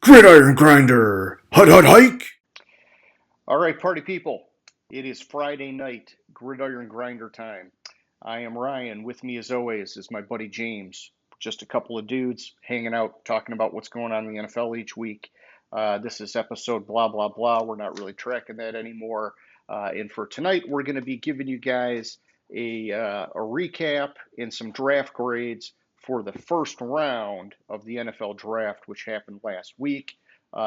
Gridiron Grinder! Hut hut hike! All right, party people. It is Friday night, Gridiron Grinder time. I am Ryan. With me, as always, is my buddy James. Just a couple of dudes hanging out, talking about what's going on in the NFL each week. This is episode blah, blah, blah. We're not really tracking that anymore. And for tonight, we're going to be giving you guys a recap and some draft grades for the first round of the NFL draft, which happened last week.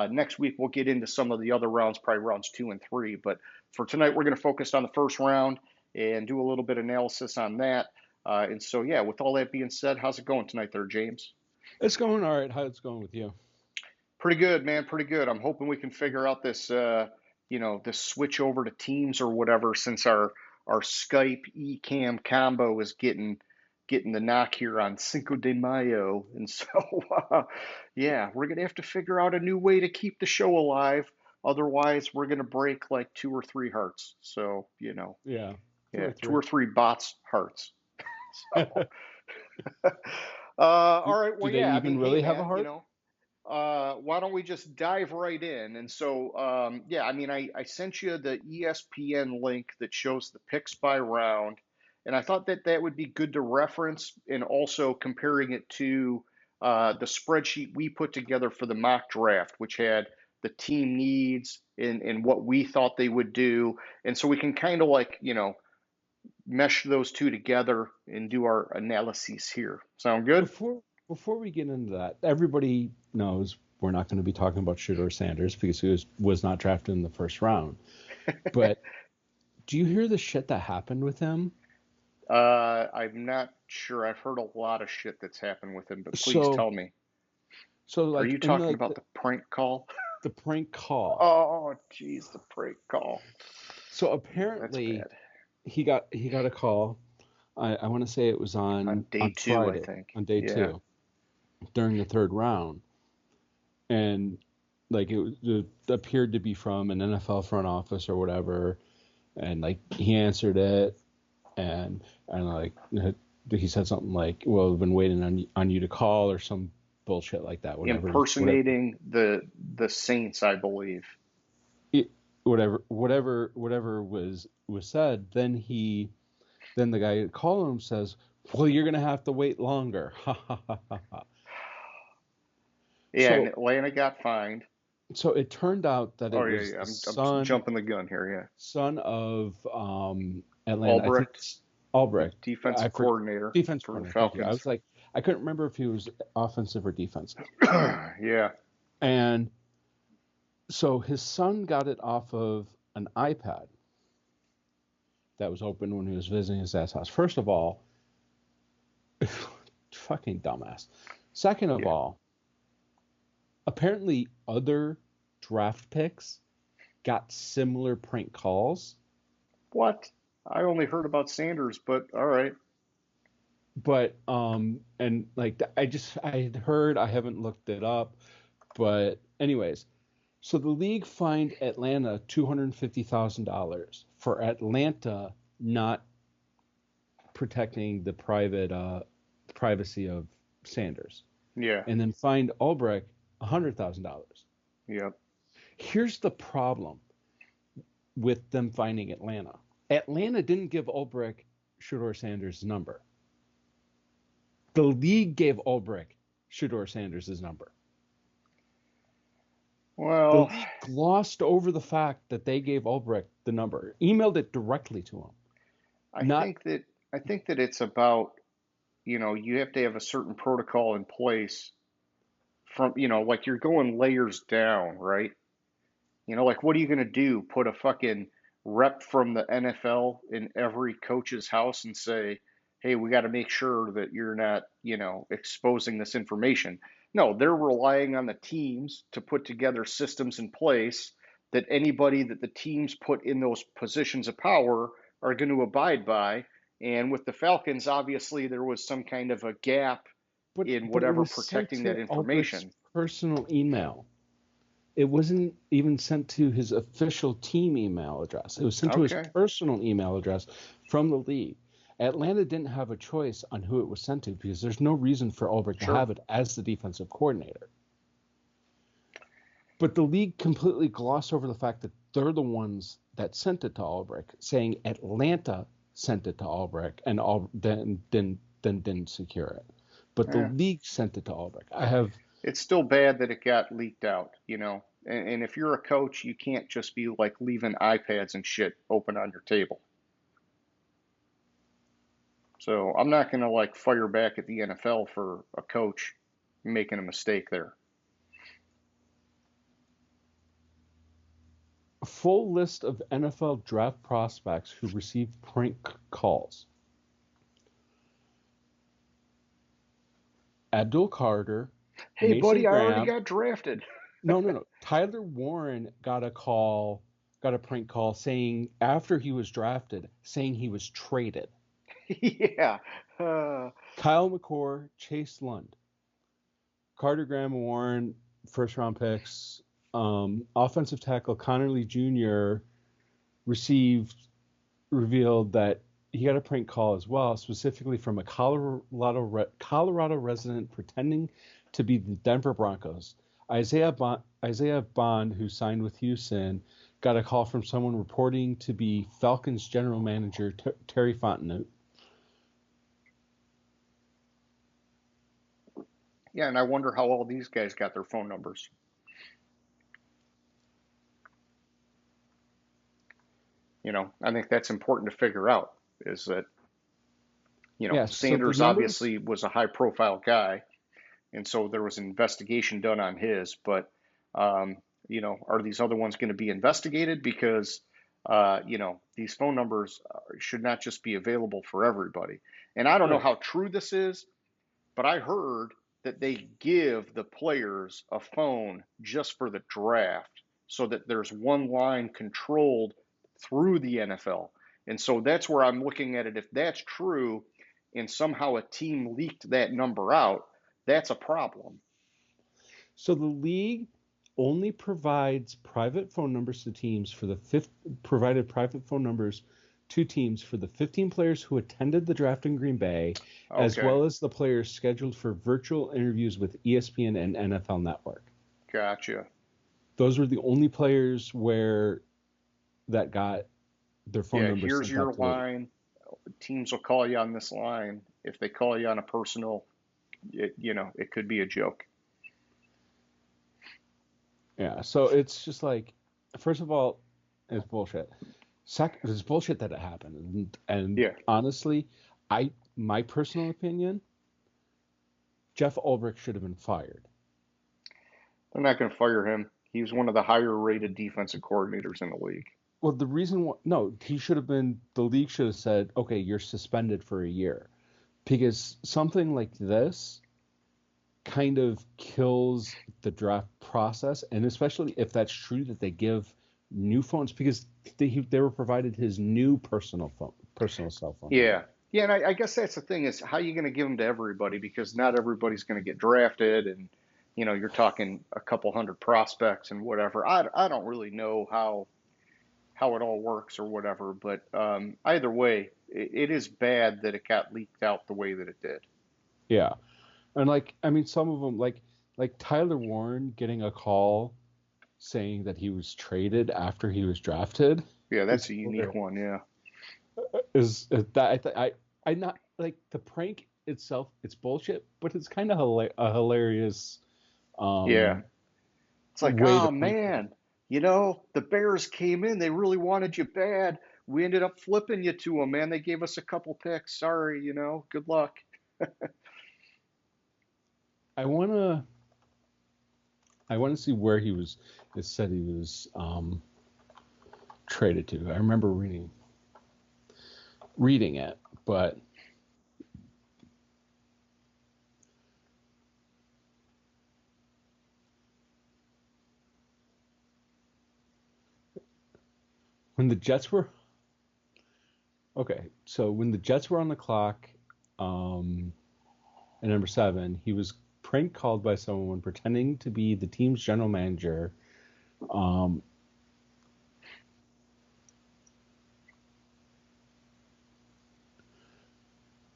Next week, we'll get into some of the other rounds, probably rounds 2 and 3. But for tonight, we're going to focus on the first round and do a little bit of analysis on that. And so, yeah, with all that being said, how's it going tonight there, James? It's going all right. How's it going with you? Pretty good, man. Pretty good. I'm hoping we can figure out this switch over to Teams or whatever, since our Skype Ecamm combo is getting the knock here on Cinco de Mayo, and so yeah, we're gonna have to figure out a new way to keep the show alive. Otherwise, we're gonna break like two or three hearts. So Yeah, two yeah, or two three. or three bots hearts. So all right, Do well, they yeah, I mean, even hey, really have a man, heart? why don't we just dive right in? And so, yeah, I mean, I sent you the ESPN link that shows the picks by round, and I thought that that would be good to reference, and also comparing it to the spreadsheet we put together for the mock draft, which had the team needs and what we thought they would do. And so we can kind of like, mesh those two together and do our analyses here. Sound good? Before we get into that, everybody knows we're not going to be talking about Shedeur Sanders because he was not drafted in the first round. But do you hear the shit that happened with him? I'm not sure. I've heard a lot of shit that's happened with him, but please So tell me. so Are like you in talking about the prank call? the prank call. Oh, geez, the prank call. So That's apparently bad. he got a call. I want to say it was On day on two, I Friday think. on day Yeah. two during the third round, and like it appeared to be from an NFL front office or whatever, and like he answered it, and like he said something like, "Well, I've been waiting on you to call," or some bullshit like that. Impersonating the Saints, I believe. It, whatever was said. Then the guy calling him says, "Well, you're gonna have to wait longer." Ha ha ha ha ha. Yeah, and So Atlanta got fined. so it turned out that Oh it yeah, was yeah. the I'm son jumping the gun here. son of Yeah. Atlanta. I think Albrecht, it's the Albrecht. I defensive for coordinator defense for the coordinator. Thank you. I Falcons. was like, I couldn't remember if he was offensive or defensive. Yeah. And so his son got it off of an iPad that was open when he was visiting his dad's house. First of all, fucking dumbass. Second of Yeah. all, apparently other draft picks got similar prank calls, What? I only heard about Sanders, but all right. but and like I had heard, I haven't looked it up, but anyways, so the league fined Atlanta $250,000 for Atlanta not protecting the privacy of Sanders, Yeah. and then fined Albrecht $100,000. Yep. Here's the problem with them finding Atlanta. Atlanta didn't give Ulbrich Shedeur Sanders' number. The league gave Ulbrich Shedeur Sanders' number. The Well, league glossed over the fact that they gave Ulbrich the number, emailed it directly to him. I Not think that I think that it's about, you have to have a certain protocol in place from, like you're going layers down, right? Like what are you going to do? Put a fucking rep from the NFL in every coach's house and say, hey, we got to make sure that you're not, exposing this information. No, they're relying on the teams to put together systems in place that anybody that the teams put in those positions of power are going to abide by. And with the Falcons, obviously, there was some kind of a gap in but it whatever was sent protecting that to Ulbricht's information. personal email. It wasn't even sent to his official team email address. It was sent to his Okay, personal email address from the league. Atlanta didn't have a choice on who it was sent to because there's no reason for Ulbrich to sure. have it as the defensive coordinator. But the league completely glossed over the fact that they're the ones that sent it to Albrecht, saying Atlanta sent it to Albrecht and then didn't secure it. But the Eh, league sent it to Albrecht. I have it's still bad that it got leaked out, you know. And if you're a coach, you can't just be like leaving iPads and shit open on your table. So I'm not going to like fire back at the NFL for a coach making a mistake there. a full list of NFL draft prospects who received prank calls. Abdul Carter, Hey, Mason buddy, I already Graham. got drafted. No. Tyler Warren got a prank call saying after he was drafted, saying he was traded. Yeah. Uh, Kyle McCord, Chase Lund, Carter Graham and Warren, first round picks. Offensive tackle Connor Lee Jr. revealed that he got a prank call as well, specifically from a Colorado resident pretending to be the Denver Broncos. Isaiah Bond, who signed with Houston, got a call from someone reporting to be Falcons general manager Terry Fontenot. yeah, and I wonder how all these guys got their phone numbers. You know, I think that's important to figure out is that, you know, Yeah, so the Sanders numbers. obviously was a high profile guy, and so there was an investigation done on his, but, um, you know, are these other ones going to be investigated? Because, you know, these phone numbers should not just be available for everybody. And I don't know Right. how true this is, but I heard that they give the players a phone just for the draft so that there's one line controlled through the NFL. And so that's where I'm looking at it. If that's true and somehow a team leaked that number out, that's a problem. So the league only provides private phone numbers to teams for the fifth provided private phone numbers to teams for the 15 players who attended the draft in Green Bay, as Okay, well as the players scheduled for virtual interviews with ESPN and NFL Network. gotcha. Those were the only players where that got their phone Yeah, numbers here's sent your out to the league. line. Teams will call you on this line. If they call you on a personal, you know, it could be a joke. Yeah, so it's just like, first of all, it's bullshit. It's bullshit that it happened, and Yeah, honestly, my personal opinion, Jeff Ulbrich should have been fired. they're not going to fire him. He was one of the higher rated defensive coordinators in the league. Well, the reason why, no, he should have been. The league should have said, okay, you're suspended for a year, because something like this kind of kills the draft process, and especially if that's true that they give new phones because they were provided his new personal cell phone Yeah. number. Yeah, and I guess that's the thing is how are you going to give them to everybody because not everybody's going to get drafted and you know you're talking a couple hundred prospects and whatever. I don't really know how it all works or whatever, but either way, it is bad that it got leaked out the way that it did. Yeah, and like I mean, some of them like Tyler Warren getting a call saying that he was traded after he was drafted Yeah, is that's a unique one. Yeah. is that I not like the prank itself. It's bullshit, but it's kind of a hilarious Yeah. um, It's like, way to oh prank. man, you know, the Bears came in. They really wanted you bad. We ended up flipping you to them, man. They gave us a couple picks. Sorry, you know, good luck. I wanna I wanna see where he was. It said he was traded to. I remember reading it, but when the Jets were okay, so when the Jets were on the clock, um, at number 7, he was prank called by someone pretending to be the team's general manager. Um,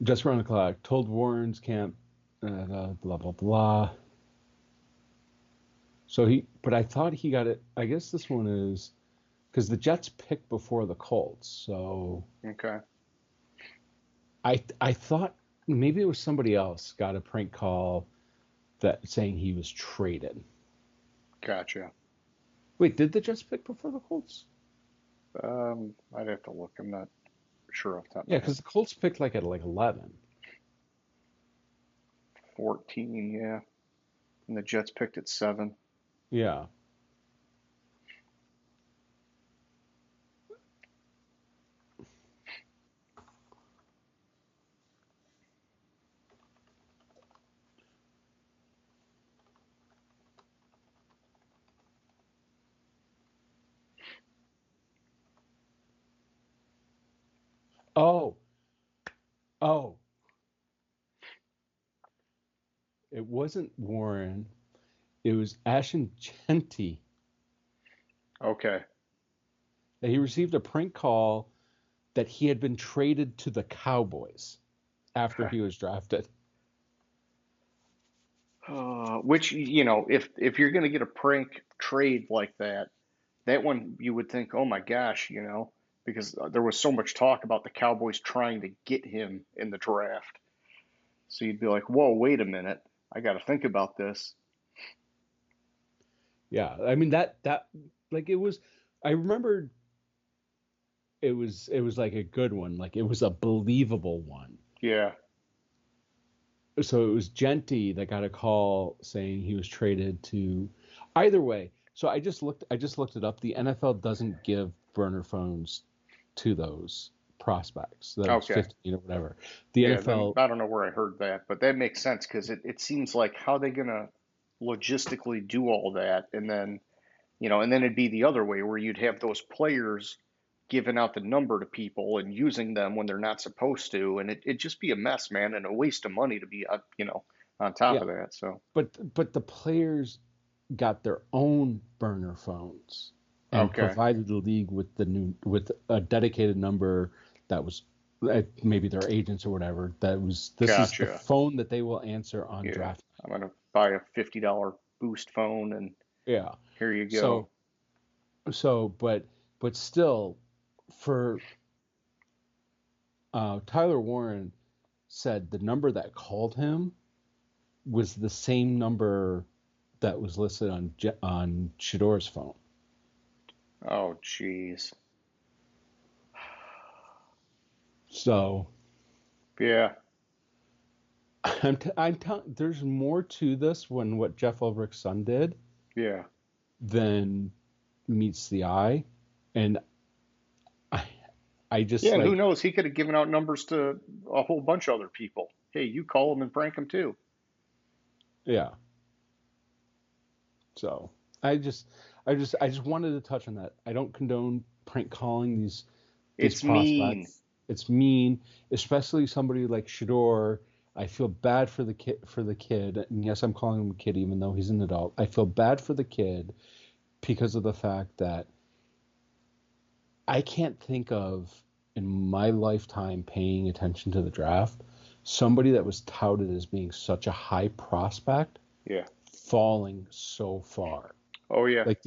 Jets were on the clock. Told Warren's camp, blah blah blah. But I thought he got it. I guess this one is because the Jets picked before the Colts. So Okay. I thought maybe it was somebody else got a prank call that saying he was traded. Gotcha. Wait, did the Jets pick before the Colts? I'd have to look. I'm not sure off the top of Yeah, my head. because the Colts picked like at like 11. 14, yeah. And the Jets picked at 7. Yeah. Oh, oh, it wasn't Warren. It was Ashton Genty. Okay. That he received a prank call that he had been traded to the Cowboys after he was drafted. Which, if you're going to get a prank trade like that, that one you would think, oh my gosh, because there was so much talk about the Cowboys trying to get him in the draft. So you'd be like, whoa, wait a minute. I got to think about this. Yeah, I mean that like it was. I remember it was like a good one. Like it was a believable one. Yeah. So it was Genty that got a call saying he was traded to. Either way, so I just looked it up. The NFL doesn't give burner phones to those prospects, those Okay. 15 or whatever. The Yeah, then NFL, I don't know where I heard that, but that makes sense because it seems like how they gonna logistically do all that, and then it'd be the other way where you'd have those players giving out the number to people and using them when they're not supposed to, and it'd just be a mess, man, and a waste of money to be, on top yeah, of that. So, but the players got their own burner phones and okay, provided the league with a dedicated number that was maybe their agents or whatever. This is the gotcha. phone that they will answer on Yeah, draft. I'm gonna buy a $50 boost phone, and Yeah. here you go. So but still, for Tyler Warren said the number that called him was the same number that was listed on Shador's phone. Oh, jeez. So Yeah, I'm telling. There's more to this when what Jeff Ulbricht's son did yeah, than meets the eye, and I I just yeah. And who like knows? He could have given out numbers to a whole bunch of other people. Hey, you call them and prank them too. yeah. So I just wanted to touch on that. I don't condone prank calling these It's mean. prospects. It's mean, especially somebody like Shador. I feel bad for the kid. And yes, I'm calling him a kid even though he's an adult. I feel bad for the kid because of the fact that I can't think of in my lifetime paying attention to the draft somebody that was touted as being such a high prospect Yeah. falling so far. Oh, yeah. Like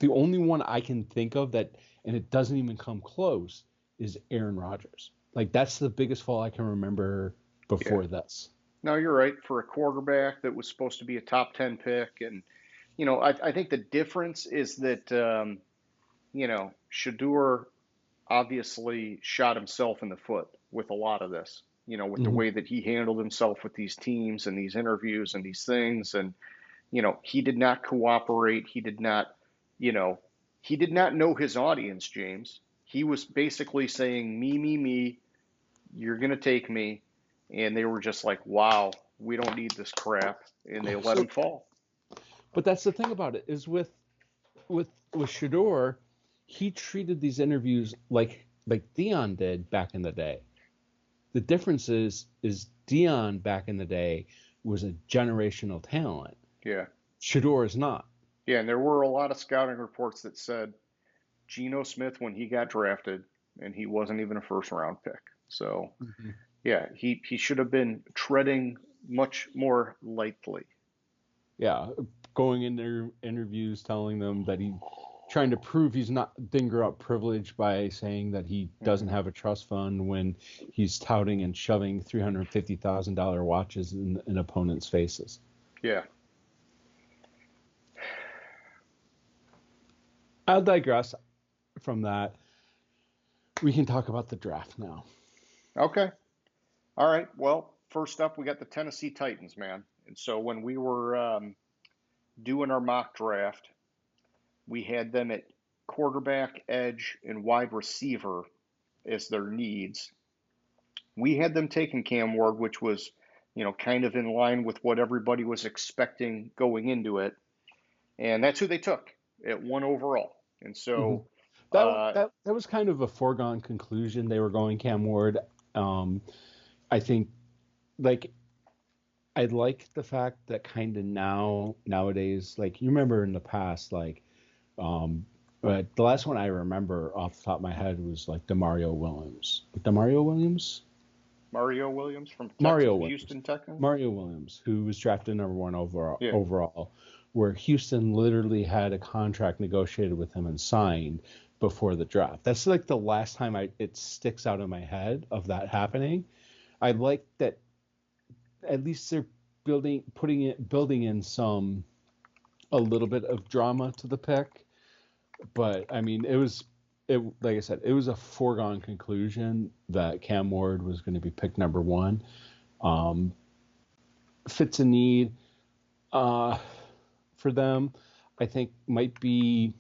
the only one I can think of that, and it doesn't even come close, is Aaron Rodgers. Like that's the biggest fall I can remember Yeah. before this. No, you're right. For a quarterback that was supposed to be a top 10 pick. And, I think the difference is that, Shadur obviously shot himself in the foot with a lot of this, with the Hmm. way that he handled himself with these teams and these interviews and these things. And, he did not cooperate. You know, he did not know his audience, James. He was basically saying, me, me, me, you're going to take me. And they were just like, wow, we don't need this crap. And they let him So, fall. but that's the thing about it is with Shador, he treated these interviews like Dion did back in the day. The difference is Dion back in the day was a generational talent. Yeah. Shador is not. Yeah. And there were a lot of scouting reports that said Geno Smith, when he got drafted, and he wasn't even a first round pick. So, Mhm. yeah, he should have been treading much more lightly. Yeah, going into interviews telling them that trying to prove he's not didn't grow up privileged by saying that he doesn't have a trust fund when he's touting and shoving $350,000 watches in opponents' faces. Yeah. I'll digress from that. We can talk about the draft now. Okay. All right. Well, first up, we got the Tennessee Titans, man. And so when we were doing our mock draft, we had them at quarterback, edge, and wide receiver as their needs. We had them taking Cam Ward, which was, kind of in line with what everybody was expecting going into it. And that's who they took at 1 overall. And so that was kind of a foregone conclusion. They were going Cam Ward. I think, I like the fact that kind of nowadays, you remember in the past, but the last one I remember off the top of my head was Mario Williams from Houston Texans. Mario Williams, who was drafted number 1 overall. Yeah. Overall, where Houston literally had a contract negotiated with him and signed before the draft. That's the last time it sticks out in my head of that happening. I like that at least they're building in a little bit of drama to the pick. But I mean, like I said, it was a foregone conclusion that Cam Ward was going to be picked number 1. Fits a need for them, I think might be.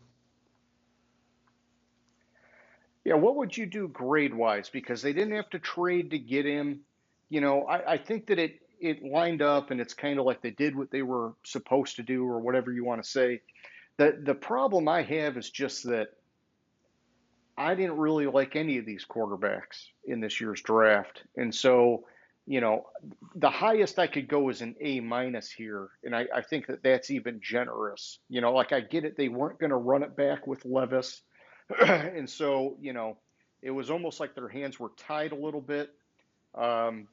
Yeah, what would you do grade-wise? Because they didn't have to trade to get him. I think that it lined up, and it's kind of like they did what they were supposed to do, or whatever you want to say. The problem I have is just that I didn't really like any of these quarterbacks in this year's draft. And so, the highest I could go is an A- here. And I think that that's even generous. I get it. They weren't going to run it back with Levis. And so, it was almost like their hands were tied a little bit. And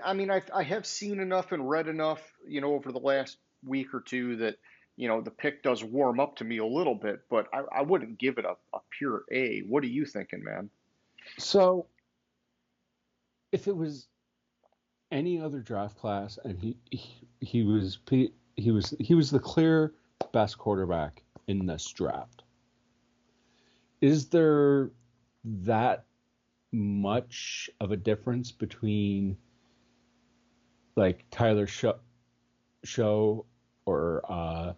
I mean, I have seen enough and read enough, over the last week or two that, the pick does warm up to me a little bit, but I wouldn't give it a pure A. What are you thinking, man? So if it was any other draft class and he was the clear best quarterback in this draft, is there that much of a difference between Tyler Show or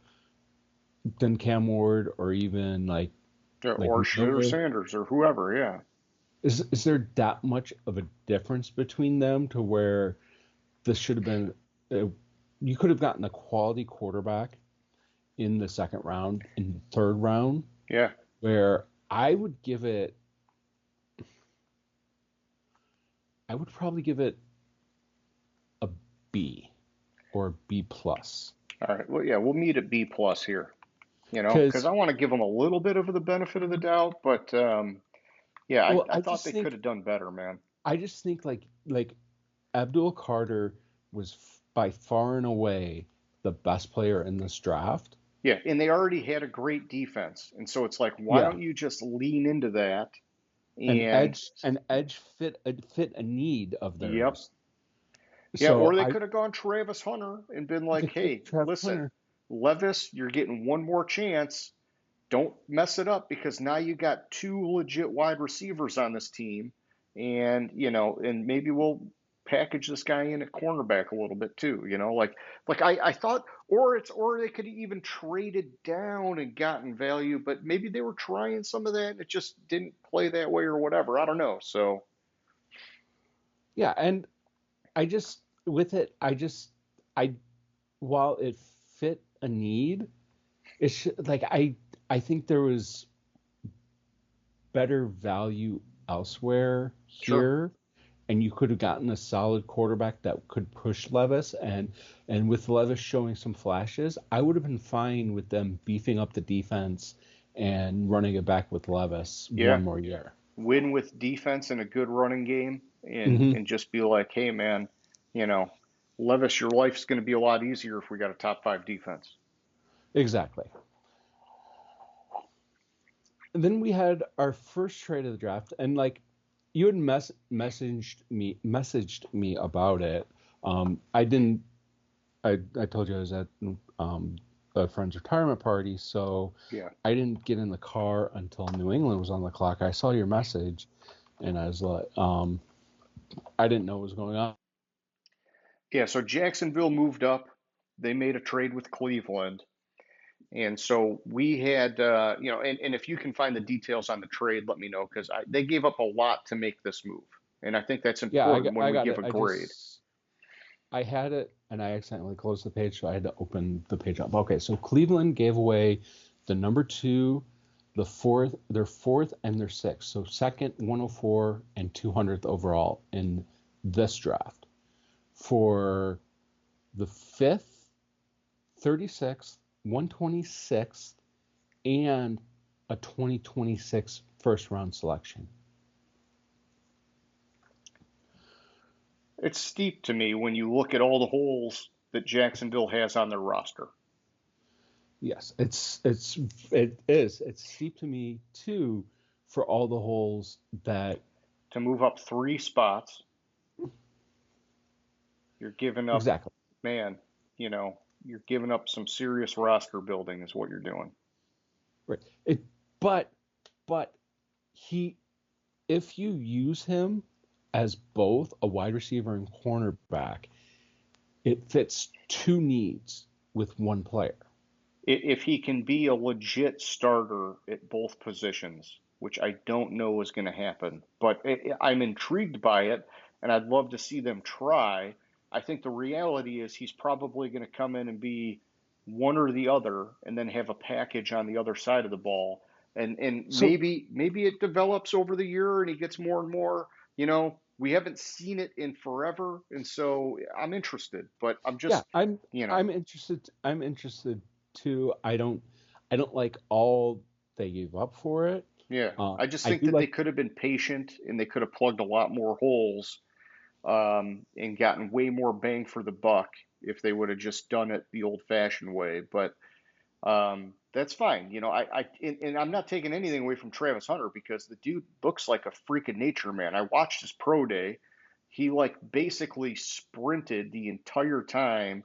than Cam Ward, or even or Shooter Sanders or whoever? Yeah. Is there that much of a difference between them to where this should have been? You could have gotten a quality quarterback in the second round, in the third round. Yeah. Where I would probably give it a B or B plus. All right. Well, yeah, we'll meet at B plus here. Because I want to give them a little bit of the benefit of the doubt, but I thought they could have done better, man. I just think Abdul Carter was by far and away the best player in this draft. Yeah, and they already had a great defense, and so it's why don't you just lean into that? An edge fit a need of theirs. Yep. Yeah, so or they could have gone Travis Hunter and been like, hey, listen, Hunter. Levis, you're getting one more chance. Don't mess it up, because now you got 2 legit wide receivers on this team, and and maybe we'll package this guy in at cornerback a little bit too. I thought, or they could have even traded down and gotten value, but maybe they were trying some of that and it just didn't play that way or whatever. I don't know. So yeah, and while it fit a need, it's I think there was better value elsewhere here. Sure. And you could have gotten a solid quarterback that could push Levis, and with Levis showing some flashes, I would have been fine with them beefing up the defense and running it back with Levis one more year. Win with defense and a good running game, and just be like, hey man, Levis, your life's going to be a lot easier if we got a top five defense. Exactly. And then we had our first trade of the draft, and like you had messaged me about it. I didn't. I told you I was at a friend's retirement party, so Yeah. I didn't get in the car until New England was on the clock. I saw your message, and I was like, I didn't know what was going on. Yeah, so Jacksonville moved up. They made a trade with Cleveland. And so we had, and if you can find the details on the trade, let me know because they gave up a lot to make this move. And I think that's Yeah, important when I we got give it. a grade. I had it, and I accidentally closed the page, so I had to open the page up. Okay, so Cleveland gave away the number 2, the fourth, their fourth, and their sixth. So second, 104, and 200th overall in this draft. For the fifth, 36th, 126th, and a 2026 first round selection. It's steep to me when you look at all the holes that Jacksonville has on their roster. Yes, it is. It's steep to me too for all the holes that To move up 3 spots, you're giving up, exactly. man, you're giving up some serious roster building is what you're doing. Right. But he, if you use him as both a wide receiver and cornerback, it fits two needs with one player. If he can be a legit starter at both positions, which I don't know is going to happen, but I'm intrigued by it, and I'd love to see them try. I think the reality is he's probably going to come in and be one or the other, and then have a package on the other side of the ball. And So maybe it develops over the year, and he gets more and more. We haven't seen it in forever, and so I'm interested. But I'm yeah, just, I'm you know, I'm interested. I'm interested too. I don't like all they gave up for it. Yeah, I just I think do that they like. could have been patient and they could have plugged a lot more holes and gotten way more bang for the buck if they would have just done it the old-fashioned way. But that's fine. And I'm not taking anything away from Travis Hunter because the dude looks like a freak of nature, man. I watched his pro day. He like basically sprinted the entire time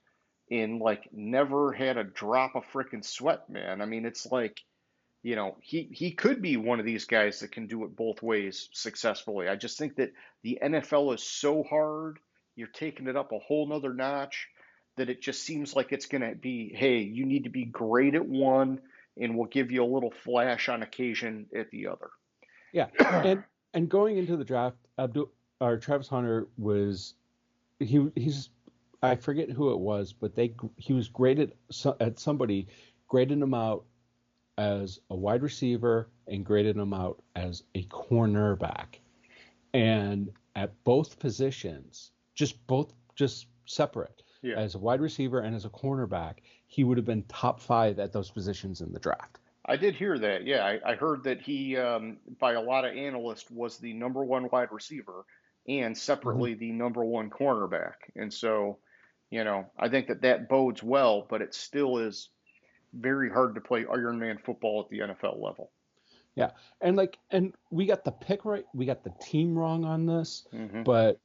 and like never had a drop of freaking sweat, man. I mean, it's like he could be one of these guys that can do it both ways successfully. I just think that the NFL is so hard. You're taking it up a whole nother notch that it just seems like it's going to be, hey, you need to be great at one, and we'll give you a little flash on occasion at the other. Yeah, and going into the draft, Abdul or Travis Hunter was he's I forget who it was, but he was graded at somebody graded him out as a wide receiver and graded him out as a cornerback, and at both positions, just separate Yeah, as a wide receiver and as a cornerback, he would have been top 5 at those positions in the draft. I did hear that. Yeah, I heard that he, by a lot of analysts, was the number one wide receiver and Mm-hmm. separately the number one cornerback. And so, I think that that bodes well, but it still is very hard to play Iron Man football at the NFL level. Yeah, and we got the pick right, we got the team wrong on this, Hmm. but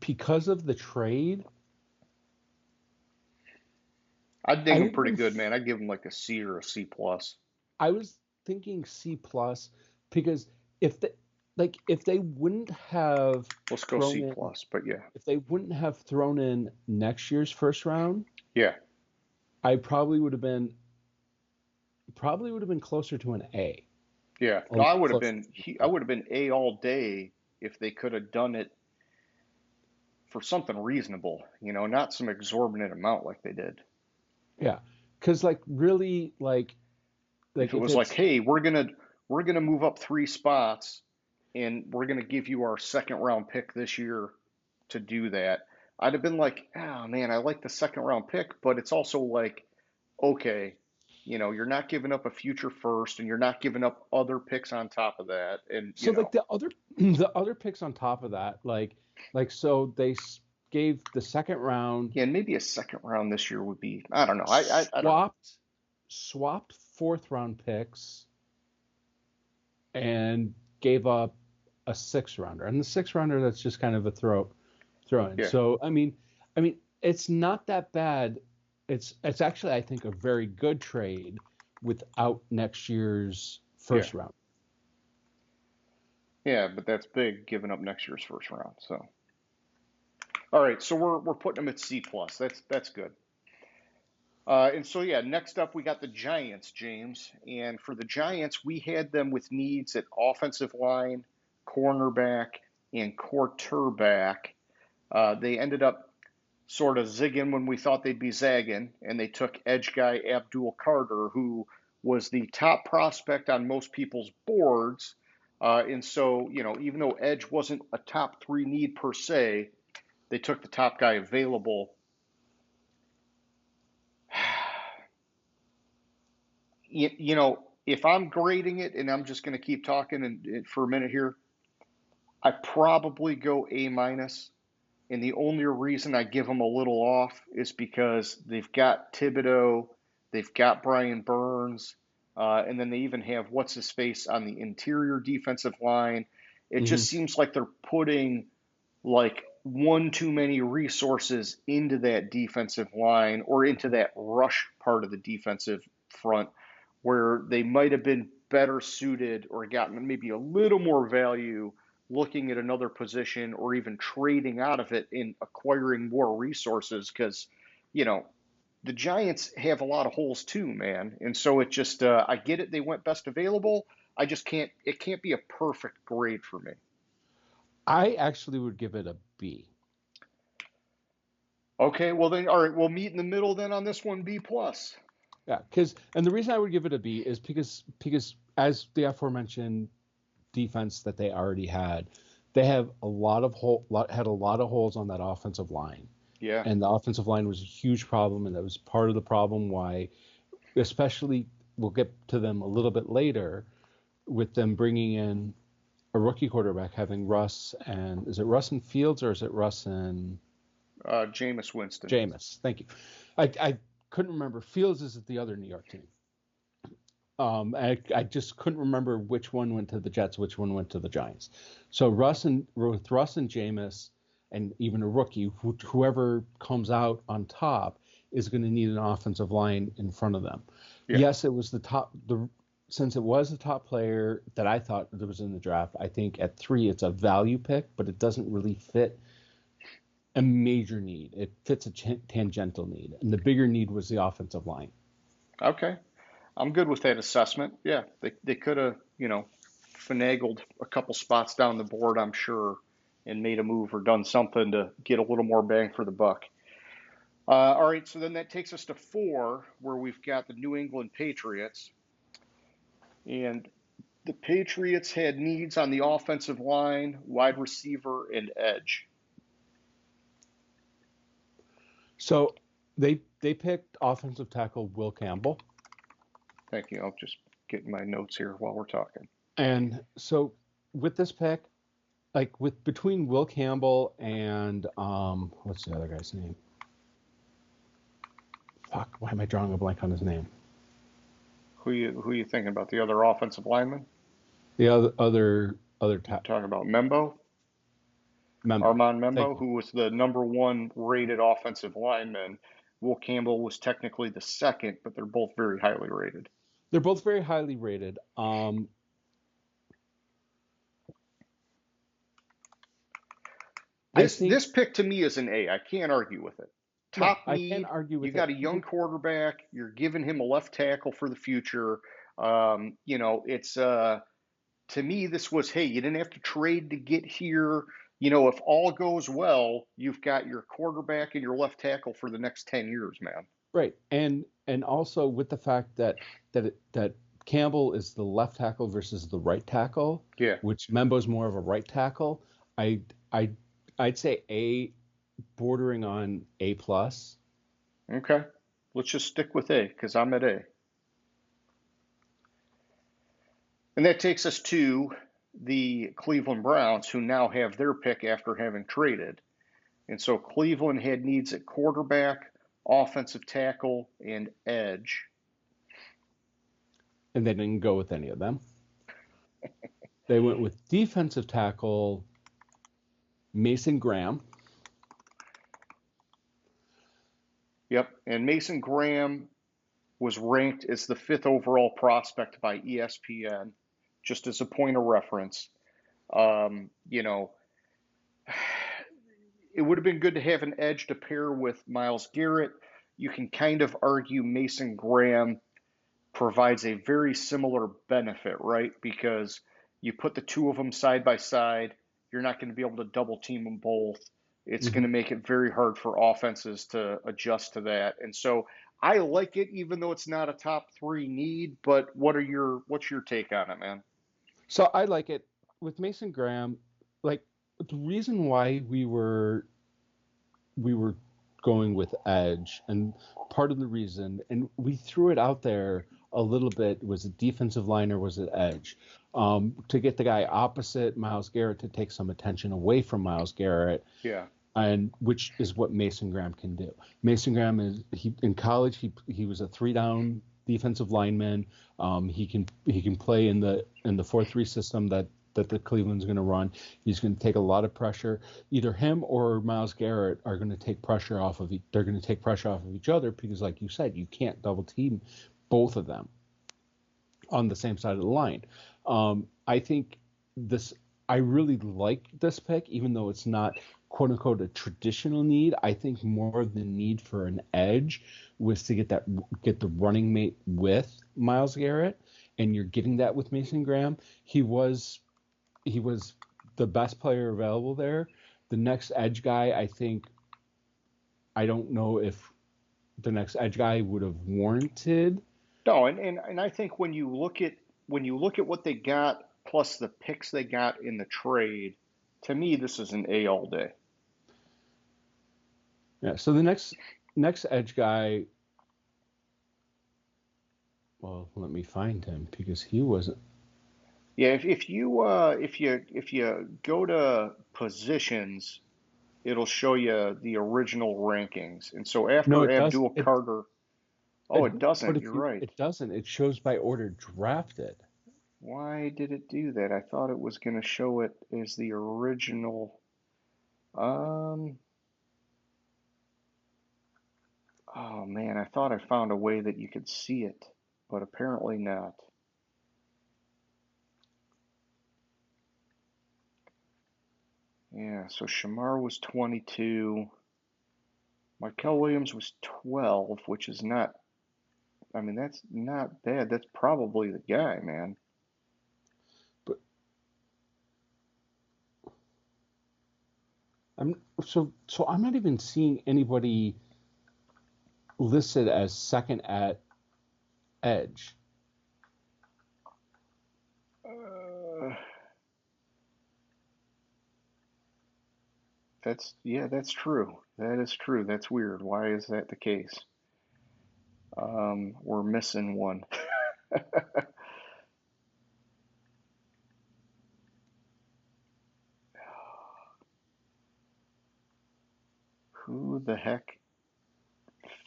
because of the trade, I'd ding I him would have pretty been good, man. I'd give him like a C or a C plus. I was thinking C plus because if they if they wouldn't have Let's go thrown C in plus, but yeah, if they wouldn't have thrown in next year's first round, yeah, I probably would have been closer to an A, yeah. a No, little I would have closer been to an I A. would have been A all day if they could have done it for something reasonable, not some exorbitant amount like they did. Yeah, because like really If it if was like, it's hey, we're gonna move up 3 spots and we're gonna give you our second round pick this year to do that, I'd have been like, oh man, I like the second round pick, but it's also like, okay, you're not giving up a future first and you're not giving up other picks on top of that. And so like the other the other picks on top of that, so gave the second round, Yeah, and maybe a second round this year would be, I don't know. I don't know. swapped fourth round picks, and gave up a sixth rounder. And the sixth rounder, that's just kind of a throw in. Yeah. So I mean, it's not that bad. It's actually, I think, a very good trade without next year's Yeah. first round. Yeah, but that's big giving up next year's first round. So, all right, so we're putting them at C plus. That's good. And so yeah, next up we got the Giants, James. And for the Giants, we had them with needs at offensive line, cornerback, and quarterback. They ended up sort of zigging when we thought they'd be zagging, and they took edge guy Abdul Carter, who was the top prospect on most people's boards. And so, even though edge wasn't a top three need per se, they took the top guy available. If I'm grading it, and I'm just going to keep talking for a minute here, I probably go A minus. And the only reason I give them a little off is because they've got Thibodeau, they've got Brian Burns, and then they even have what's his face on the interior defensive line. It Hmm. just seems like they're putting like one too many resources into that defensive line or into that rush part of the defensive front where they might have been better suited or gotten maybe a little more value looking at another position or even trading out of it and acquiring more resources because, you know, the Giants have a lot of holes too, man. And so it just, I get it. They went best available. I just can't, it can't be a perfect grade for me. I actually would give it a B. Okay, well then, all right, we'll meet in the middle then on this one, B plus. Yeah, and the reason I would give it a B is because as the aforementioned defense that they already had, they have had a lot of holes on that offensive line, Yeah, and the offensive line was a huge problem, and that was part of the problem why, especially we'll get to them a little bit later, with them bringing in a rookie quarterback, having Russ and is it Russ and Fields or is it Russ and Jameis Winston. Jameis? Thank you. I couldn't remember. Fields is at the other New York team. I just couldn't remember which one went to the Jets, which one went to the Giants. So with Russ and Jameis, and even a rookie, whoever comes out on top is going to need an offensive line in front of them. Yeah, Yes, it was since it was the top player that I thought that was in the draft. I think at 3 it's a value pick, but it doesn't really fit a major need. It fits a tangential need, and the bigger need was the offensive line. okay. I'm good with that assessment. Yeah, they could have, finagled a couple spots down the board, I'm sure, and made a move or done something to get a little more bang for the buck. All right, so then that takes us to 4, where we've got the New England Patriots. And the Patriots had needs on the offensive line, wide receiver, and edge. So they picked offensive tackle Will Campbell, Thank you. I'll just get my notes here while we're talking. and so with this pick, like with between Will Campbell and what's the other guy's name? Fuck, why am I drawing a blank on his name? Who you thinking about? The other offensive lineman? The other You talking about Membo? member. Armand Thank Membo, you. who was the number 1 rated offensive lineman. Will Campbell was technically the second, but they're both very highly rated. They're both very highly rated. I think This pick to me is an A. I can't argue with it. no, Top I can't need. argue You with got it. a young quarterback. You're giving him a left tackle for the future. It's to me this was, hey, you didn't have to trade to get here. If all goes well, you've got your quarterback and your left tackle for the next 10 years, man. Right, and also with the fact that Campbell is the left tackle versus the right tackle, Yeah. which Membo's more of a right tackle. I I I'd say A, bordering on A plus. Okay. Let's just stick with A because I'm at A. And that takes us to the Cleveland Browns, who now have their pick after having traded. And so Cleveland had needs at quarterback, offensive tackle, and edge. And they didn't go with any of them. They went with defensive tackle Mason Graham. Yep. And Mason Graham was ranked as the 5th overall prospect by ESPN, just as a point of reference. You know, it would have been good to have an edge to pair with Myles Garrett. You can kind of argue Mason Graham provides a very similar benefit, right? Because you put the two of them side by side, you're not going to be able to double team them both. It's going to make it very hard for offenses to adjust to that. And so I like it, even though it's not a top 3 need. But what's your take on it, man? So I like it with Mason Graham. Like the reason why we were going with edge, and part of the reason, and we threw it out there a little bit, was it defensive line or was it edge? To get the guy opposite Myles Garrett to take some attention away from Myles Garrett. Yeah. And which is what Mason Graham can do. Mason Graham in college he was a 3-down defensive lineman. He can play in the 4-3 system that the Cleveland's going to run. He's going to take a lot of pressure. Either him or Myles Garrett are going to take pressure off of they're going to take pressure off of each other, because like you said, you can't double team both of them on the same side of the line. I really like this pick, even though it's not quote unquote a traditional need. I think more of the need for an edge was to get the running mate with Myles Garrett, and you're getting that with Mason Graham. He was the best player available there. The next edge guy, I don't know if the next edge guy would have warranted. No, and I think when you look at what they got plus the picks they got in the trade, to me this is an A all day. Yeah. So the next edge guy. Well, let me find him because he wasn't. Yeah, if you go to positions, it'll show you the original rankings. And so No, after it does. Abdul Carter, it doesn't. But You're right. it doesn't. It shows by order drafted. Why did it do that? I thought it was going to show it as the original. Oh man, I thought I found a way that you could see it, but apparently not. Yeah, so Shamar was 22. Michael Williams was 12, which is not, I mean, that's not bad. That's probably the guy, man. But I'm not even seeing anybody listed as second at edge. That's true. That is true. That's weird. Why is that the case? We're missing one. Who the heck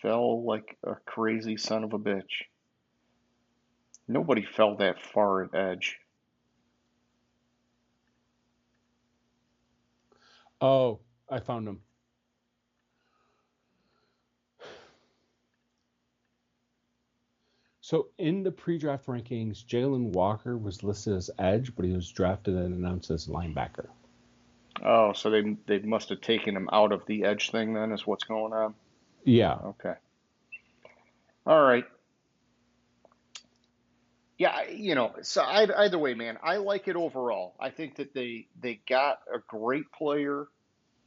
fell like a crazy son of a bitch? Nobody fell that far at edge. Oh, I found him. So in the pre-draft rankings, Jalen Walker was listed as edge, but he was drafted and announced as linebacker. Oh, so they must have taken him out of the edge thing then, is what's going on? Yeah. Okay. All right. Yeah, so either way, man, I like it overall. I think that they got a great player.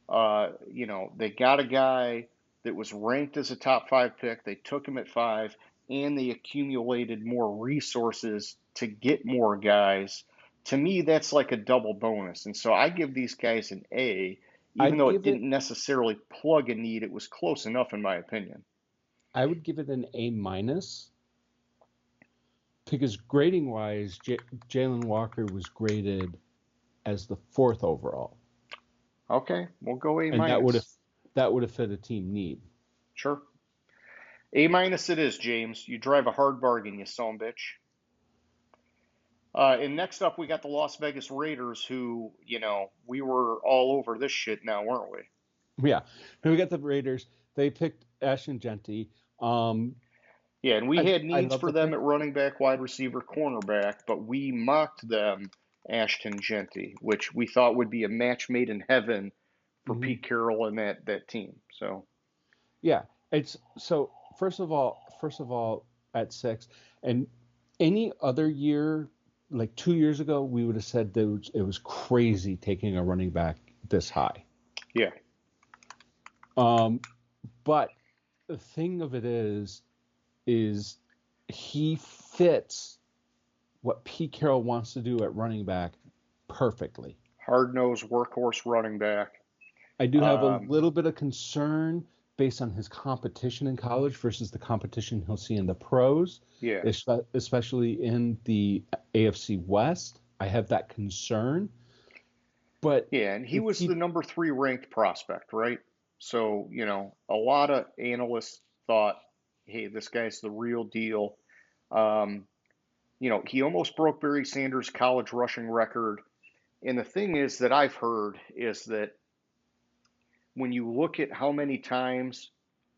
They got a guy that was ranked as a top 5 pick. They took him at 5, and they accumulated more resources to get more guys. To me, that's like a double bonus. And so I give these guys an A, even though it didn't necessarily plug a need. It was close enough, in my opinion. I would give it an A minus. Because grading wise, Jalen Walker was graded as the 4th overall. Okay, we'll go A minus. And that would have fit a team need. Sure. A minus it is, James. You drive a hard bargain, you son of a bitch. And next up, we got the Las Vegas Raiders, who, we were all over this shit now, weren't we? Yeah. And we got the Raiders. They picked Ashton Genty. Yeah, and we had I needs love for the them pick. at running back, wide receiver, cornerback, but we mocked them Ashton Genty, which we thought would be a match made in heaven for Hmm. Pete Carroll and that team. So, Yeah. It's so first of all, at 6, and any other year, like 2 years ago, we would have said that it was crazy taking a running back this high. yeah, Um, but the thing of it is he fits what Pete Carroll wants to do at running back perfectly. hard-nosed workhorse running back. I do have a Um, little bit of concern based on his competition in college versus the competition he'll see in the pros, yeah, especially in the AFC West. I have that concern. But yeah, and he if was the he, number 3 ranked prospect, right? So, a lot of analysts thought, hey, this guy's the real deal. Um, he almost broke Barry Sanders' college rushing record. And the thing is that I've heard is that when you look at how many times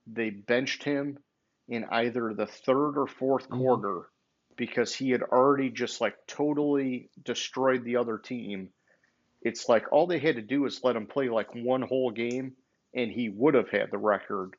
they benched him in either the third or fourth Mhm. quarter because he had already just like totally destroyed the other team, it's like all they had to do is let him play like one whole game and he would have had the record.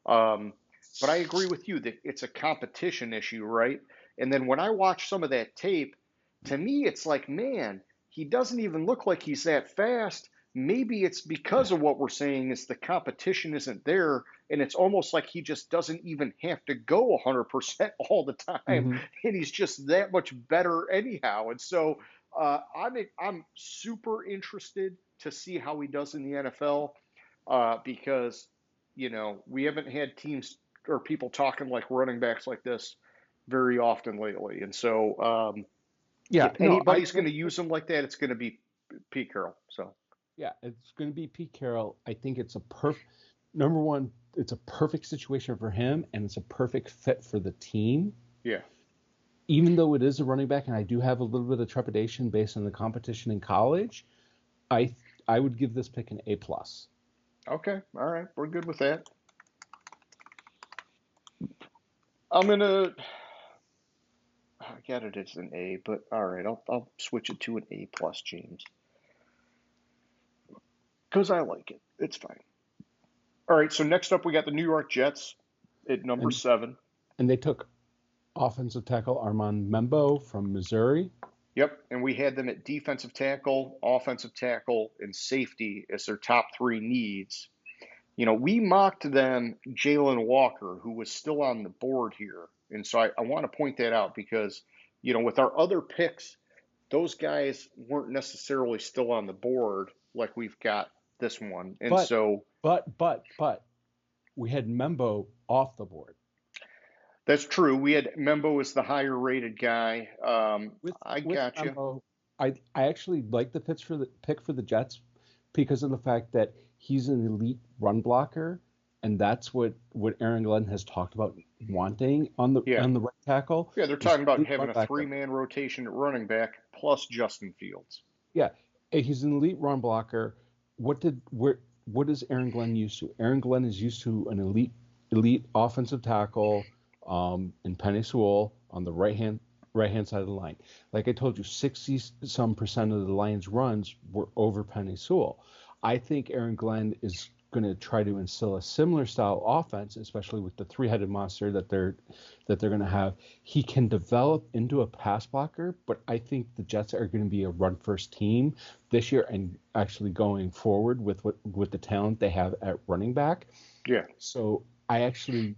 Um, but I agree with you that it's a competition issue, right? And then when I watch some of that tape, to me, it's like, man, he doesn't even look like he's that fast. Maybe it's because of what we're saying is the competition isn't there, and it's almost like he just doesn't even have to go 100% all the time, Mhm. and he's just that much better anyhow. And so I'm super interested to see how he does in the NFL because we haven't had teams or people talking like running backs like this very often lately. And so Yeah, if no, I anybody's going to use him like that, it's going to be Pete Carroll. So yeah, it's going to be Pete Carroll. I think it's a number one. It's a perfect situation for him, and it's a perfect fit for the team. yeah, Even though it is a running back, and I do have a little bit of trepidation based on the competition in college, I I would give this pick an A plus. okay, all right, we're good with that. I'm gonna. I got it as an A, but all right, I'll switch it to an A plus, James, because I like it. It's fine. All right, so next up we got the New York Jets at number And 7. and they took offensive tackle Armand Membo from Missouri. Yep, and we had them at defensive tackle, offensive tackle, and safety as their top 3 needs. We mocked them Jalen Walker, who was still on the board here. And so I want to point that out because, with our other picks, those guys weren't necessarily still on the board like we've got this one. And But so but we had Membo off the board. that's true. We had Membo as the higher rated guy. with I with got you. Membo, I actually like the pick for the Jets because of the fact that he's an elite run blocker, and that's what Aaron Glenn has talked about wanting on the Yeah. right tackle Yeah, they're is talking about elite having run a blocker. three-man rotation at running back plus Justin Fields. Yeah, he's an elite run blocker. What is Aaron Glenn used to? Aaron Glenn is used to an elite offensive tackle in Penny Sewell on the right hand side of the line. Like I told you, 60 some percent of the Lions' runs were over Penny Sewell. I think Aaron Glenn is going to try to instill a similar style offense, especially with the three-headed monster that they're going to have. He can develop into a pass blocker, but I think the Jets are going to be a run-first team this year and actually going forward with the talent they have at running back. Yeah. So I actually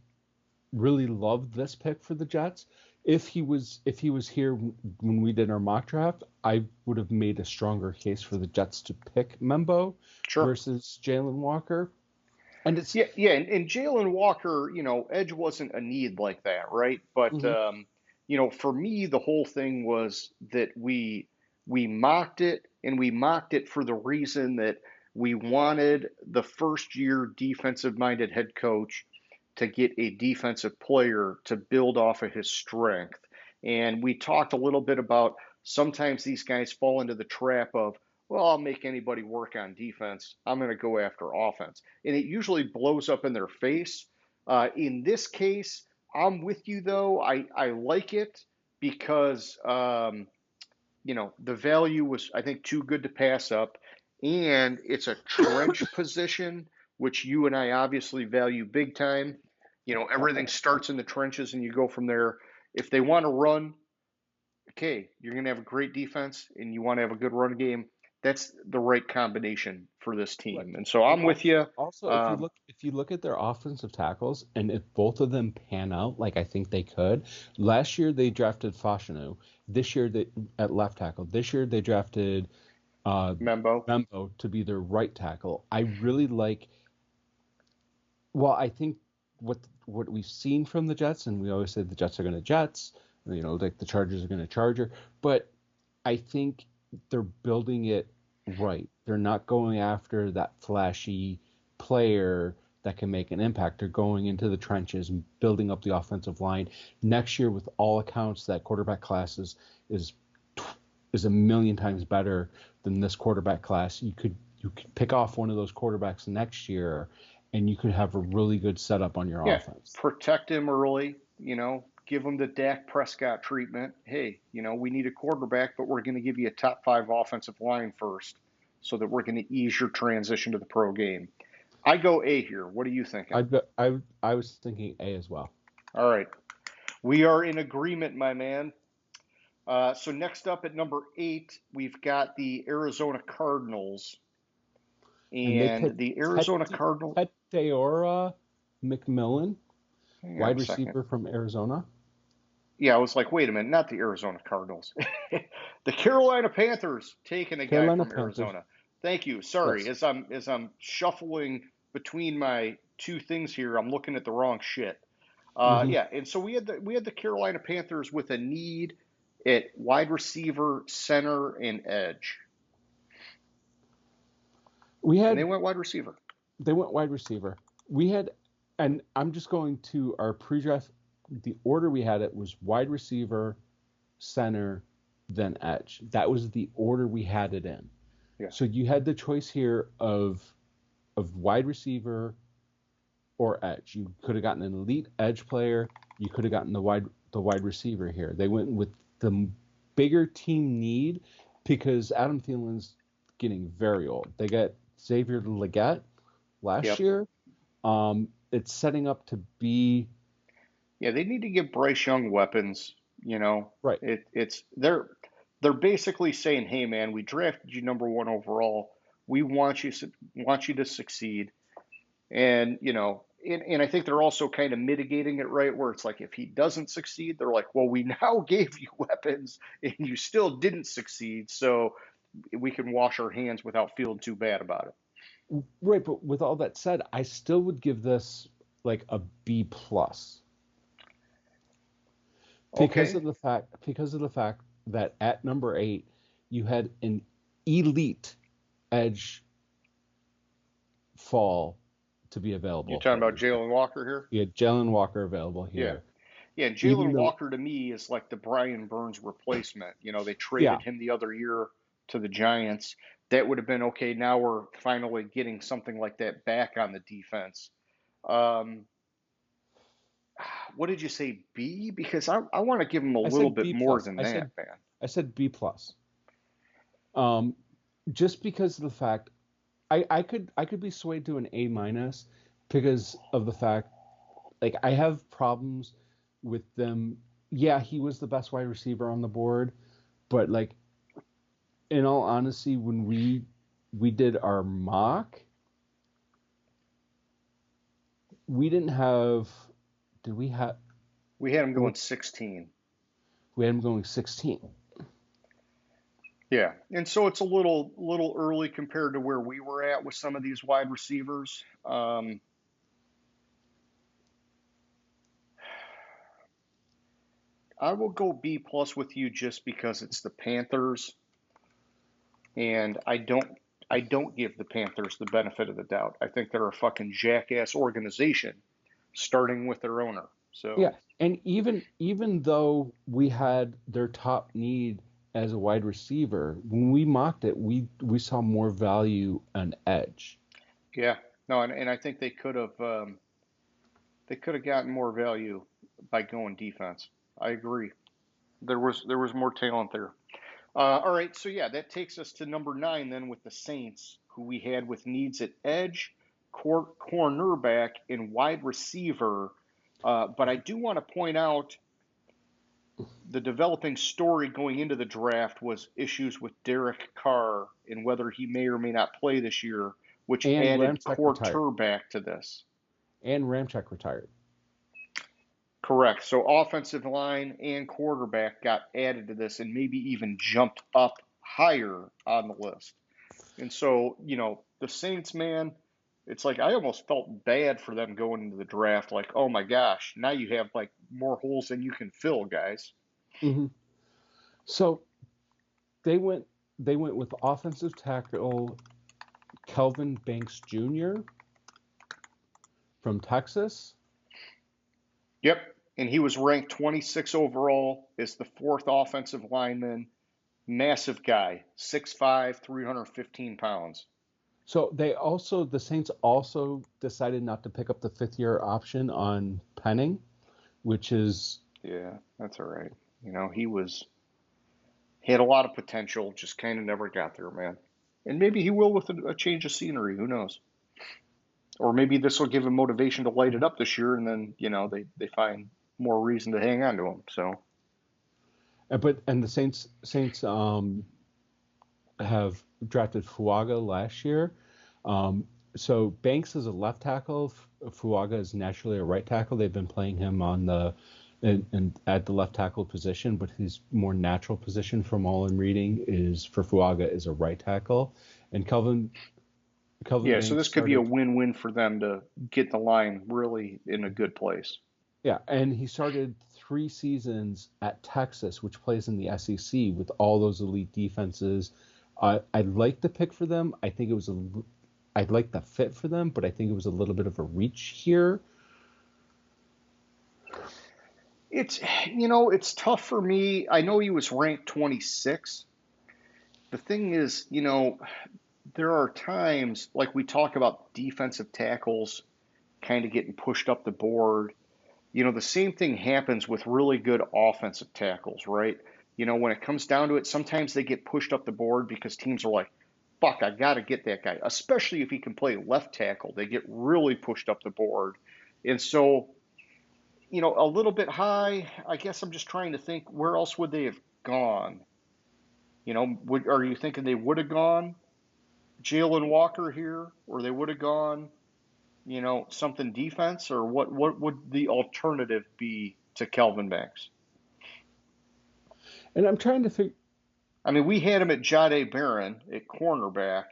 really loved this pick for the Jets. If he was here when we did our mock draft, I would have made a stronger case for the Jets to pick Membo Sure. versus Jalen Walker. And it's Yeah, yeah, and Jalen Walker, edge wasn't a need like that, right? But mhm. for me, the whole thing was that we mocked it, and we mocked it for the reason that We wanted the first year defensive minded head coach to get a defensive player to build off of his strength. And we talked a little bit about sometimes these guys fall into the trap of, well, I'll make anybody work on defense. I'm going to go after offense. And it usually blows up in their face. In this case, I'm with you, though. I like it because, the value was, I think, too good to pass up. And it's a trench position, which you and I obviously value big time. Everything starts in the trenches and you go from there. If they want to run, okay, you're going to have a great defense and you want to have a good run game. That's the right combination for this Right. team. And so And I'm with you. also Um, if you look at their offensive tackles, and if both of them pan out like I think they could, last year they drafted Fashanu. This year they at left tackle. This year they drafted uh Membo. Membo to be their right tackle. I really like. Well, I think what we've seen from the Jets, and we always say the Jets are going to Jets, like the Chargers are going to Charger, but I think they're building it right. They're not going after that flashy player that can make an impact. They're going into the trenches and building up the offensive line. Next year, with all accounts, that quarterback class is a million times better than this quarterback class. You could pick off one of those quarterbacks next year, and you could have a really good setup on your Yeah, offense. protect him early, give him the Dak Prescott treatment. Hey, we need a quarterback, but we're going to give you a top five offensive line first so that we're going to ease your transition to the pro game. I go A here. What are you thinking? I was thinking A as well. All right. We are in agreement, my man. So next up at number 8, we've got the Arizona Cardinals. And they And picked the Arizona Cardinals. Teteora McMillan, Hang on wide a second. receiver from Arizona. Yeah, I was like, wait a minute, not the Arizona Cardinals. The Carolina Panthers taking a guy Carolina from Panthers. Arizona. Thank you. Sorry, Yes. as I'm shuffling between my two things here, I'm looking at the wrong shit. hmm Yeah, and so we had the Carolina Panthers with a need at wide receiver, center, and edge, We and they had went wide receiver. they went wide receiver. We had, and I'm just going to our pre-draft. The order we had it was wide receiver, center, then edge. That was the order we had it in. Yeah. So you had the choice here of wide receiver or edge. You could have gotten an elite edge player. You could have gotten the wide receiver here. They went with the bigger team need because Adam Thielen's getting very old. They got Xavier Legette last Yep. year. It's setting up to be Yeah, they need to give Bryce Young weapons. right. They're basically saying, "Hey, man, we drafted you number one overall. We want you to succeed." And and I think they're also kind of mitigating it right, where it's like if he doesn't succeed, they're like, "Well, we now gave you weapons, and you still didn't succeed, so we can wash our hands without feeling too bad about it." Right, but with all that said, I still would give this like a B plus Okay. because of the fact that at number 8 you had an elite edge fall to be You available talking for about you. Jalen Walker here? You had Jalen Walker available Yeah. here, Yeah, and even Jalen though Walker to me is like the Brian Burns replacement. They yeah, traded him the other year to the Giants. That would have been okay. Now we're finally getting something like that back on the defense. Um, what did you say, B? Because I want to give him a I little said bit B more plus. than that, man. I said B plus. Um, just because of the fact I could be swayed to an A minus because of the fact like I have problems with them. Yeah, he was the best wide receiver on the board, but like in all honesty, when we did our mock, we didn't have. Did we have? We had him We going 16. we had him going 16. Yeah, and so it's a little early compared to where we were at with some of these wide receivers. I will go B plus with you just because it's the Panthers, and I don't I don't give the Panthers the benefit of the doubt. I think they're a fucking jackass organization, starting with their owner. Yeah, So and even though we had their top need as a wide receiver, when we mocked it, we saw more value on edge. yeah, no, and I think they could have gotten more value by going defense. I agree. There was more talent there. All right, so yeah, that takes us to number 9 then with the Saints, who we had with needs at edge, cornerback, and wide receiver. But I do want to point out the developing story going into the draft was issues with Derek Carr and whether he may or may not play this year, which And added Ramczyk retired. quarterback to this. And Ramczyk retired. Correct. So offensive line and quarterback got added to this and maybe even jumped up higher on the list. And so, the Saints, man, it's like I almost felt bad for them going into the draft. Like, oh my gosh, now you have like more holes than you can fill, guys. Hmm. So they went with offensive tackle Kelvin Banks Jr. from Texas. Yep. And he was ranked 26 overall as the 4th offensive lineman. Massive guy, 6'5", 315 pounds. So the Saints also decided not to pick up the 5th-year option on Penning, which is Yeah, that's all right. He had a lot of potential, just kind of never got there, man. And maybe he will with a change of scenery. Who knows? Or maybe this will give him motivation to light it up this year, and then they find more reason to hang on to him. So and the Saints have drafted Fuaga last year. So Banks is a left tackle. Fuaga is naturally a right tackle. They've been playing him on and at the left tackle position, but his more natural position, from all I'm reading, is for Fuaga is a right tackle. And Kelvin yeah, Banks so this could be a win-win for them to get the line really in a good place. Yeah, and he started 3 seasons at Texas, which plays in the SEC with all those elite defenses. I like the pick for them. I think I'd like the fit for them, but I think it was a little bit of a reach here. It's tough for me. I know he was ranked 26. The thing is, there are times like we talk about defensive tackles kind of getting pushed up the board. The same thing happens with really good offensive tackles, right? When it comes down to it, sometimes they get pushed up the board because teams are like, fuck, I got to get that guy. Especially if he can play left tackle, they get really pushed up the board. And so, a little bit high, I guess I'm just trying to think, where else would they have gone? Are you thinking they would have gone Jalen Walker here, or they would have gone, something defense, or what would the alternative be to Kelvin Banks? And I'm trying to think. I mean, we had him at Jahdae Barron at cornerback,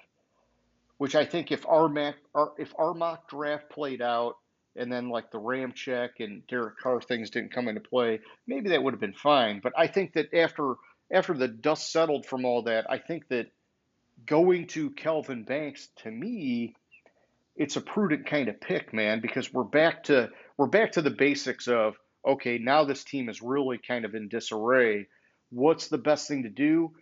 which I think if our mock draft played out and then like the Ramczyk and Derek Carr things didn't come into play, maybe that would have been fine. But I think that after the dust settled from all that, I think that going to Kelvin Banks, to me, it's a prudent kind of pick, man, because we're back to the basics of, okay, now this team is really kind of in disarray. What's the best thing to do?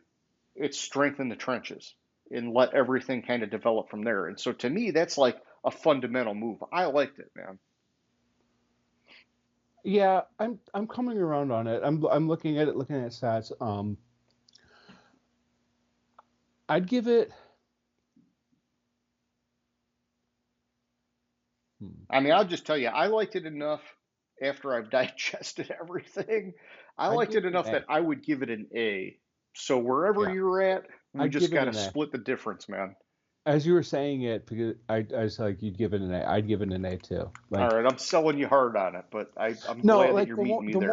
It's strengthen the trenches and let everything kind of develop from there. And so to me, that's like a fundamental move. I liked it, man. Yeah, I'm coming around on it. I'm looking at stats. I'd give it. I mean, I'll just tell you, I liked it enough after I've digested everything. I I'd liked give it it an enough A. that I would give it an A. So wherever Yeah, you're at, we I'd just give it got to an A. split the difference, man. As you were saying it, because I was like, you'd give it an A. I'd give it an A too. All Like, right, I'm selling you hard on it, but I'm no, glad that like you're meeting me there. the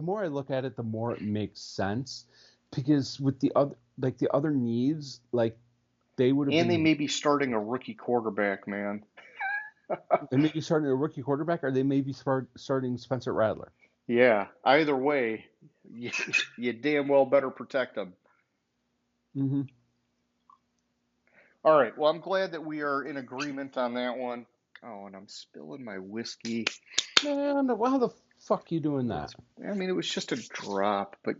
more I look at it, the more it makes sense. Because with the other needs, like they would have And they been. may be starting a rookie quarterback, man. They may be starting a rookie quarterback, or they may be starting Spencer Rattler. Yeah, either way, you, you damn well better protect them. Mm-hmm. All right. Well, I'm glad that we are in agreement on that one. Oh, and I'm spilling my whiskey. Man, how the fuck you doing that? I mean, it was just a drop, but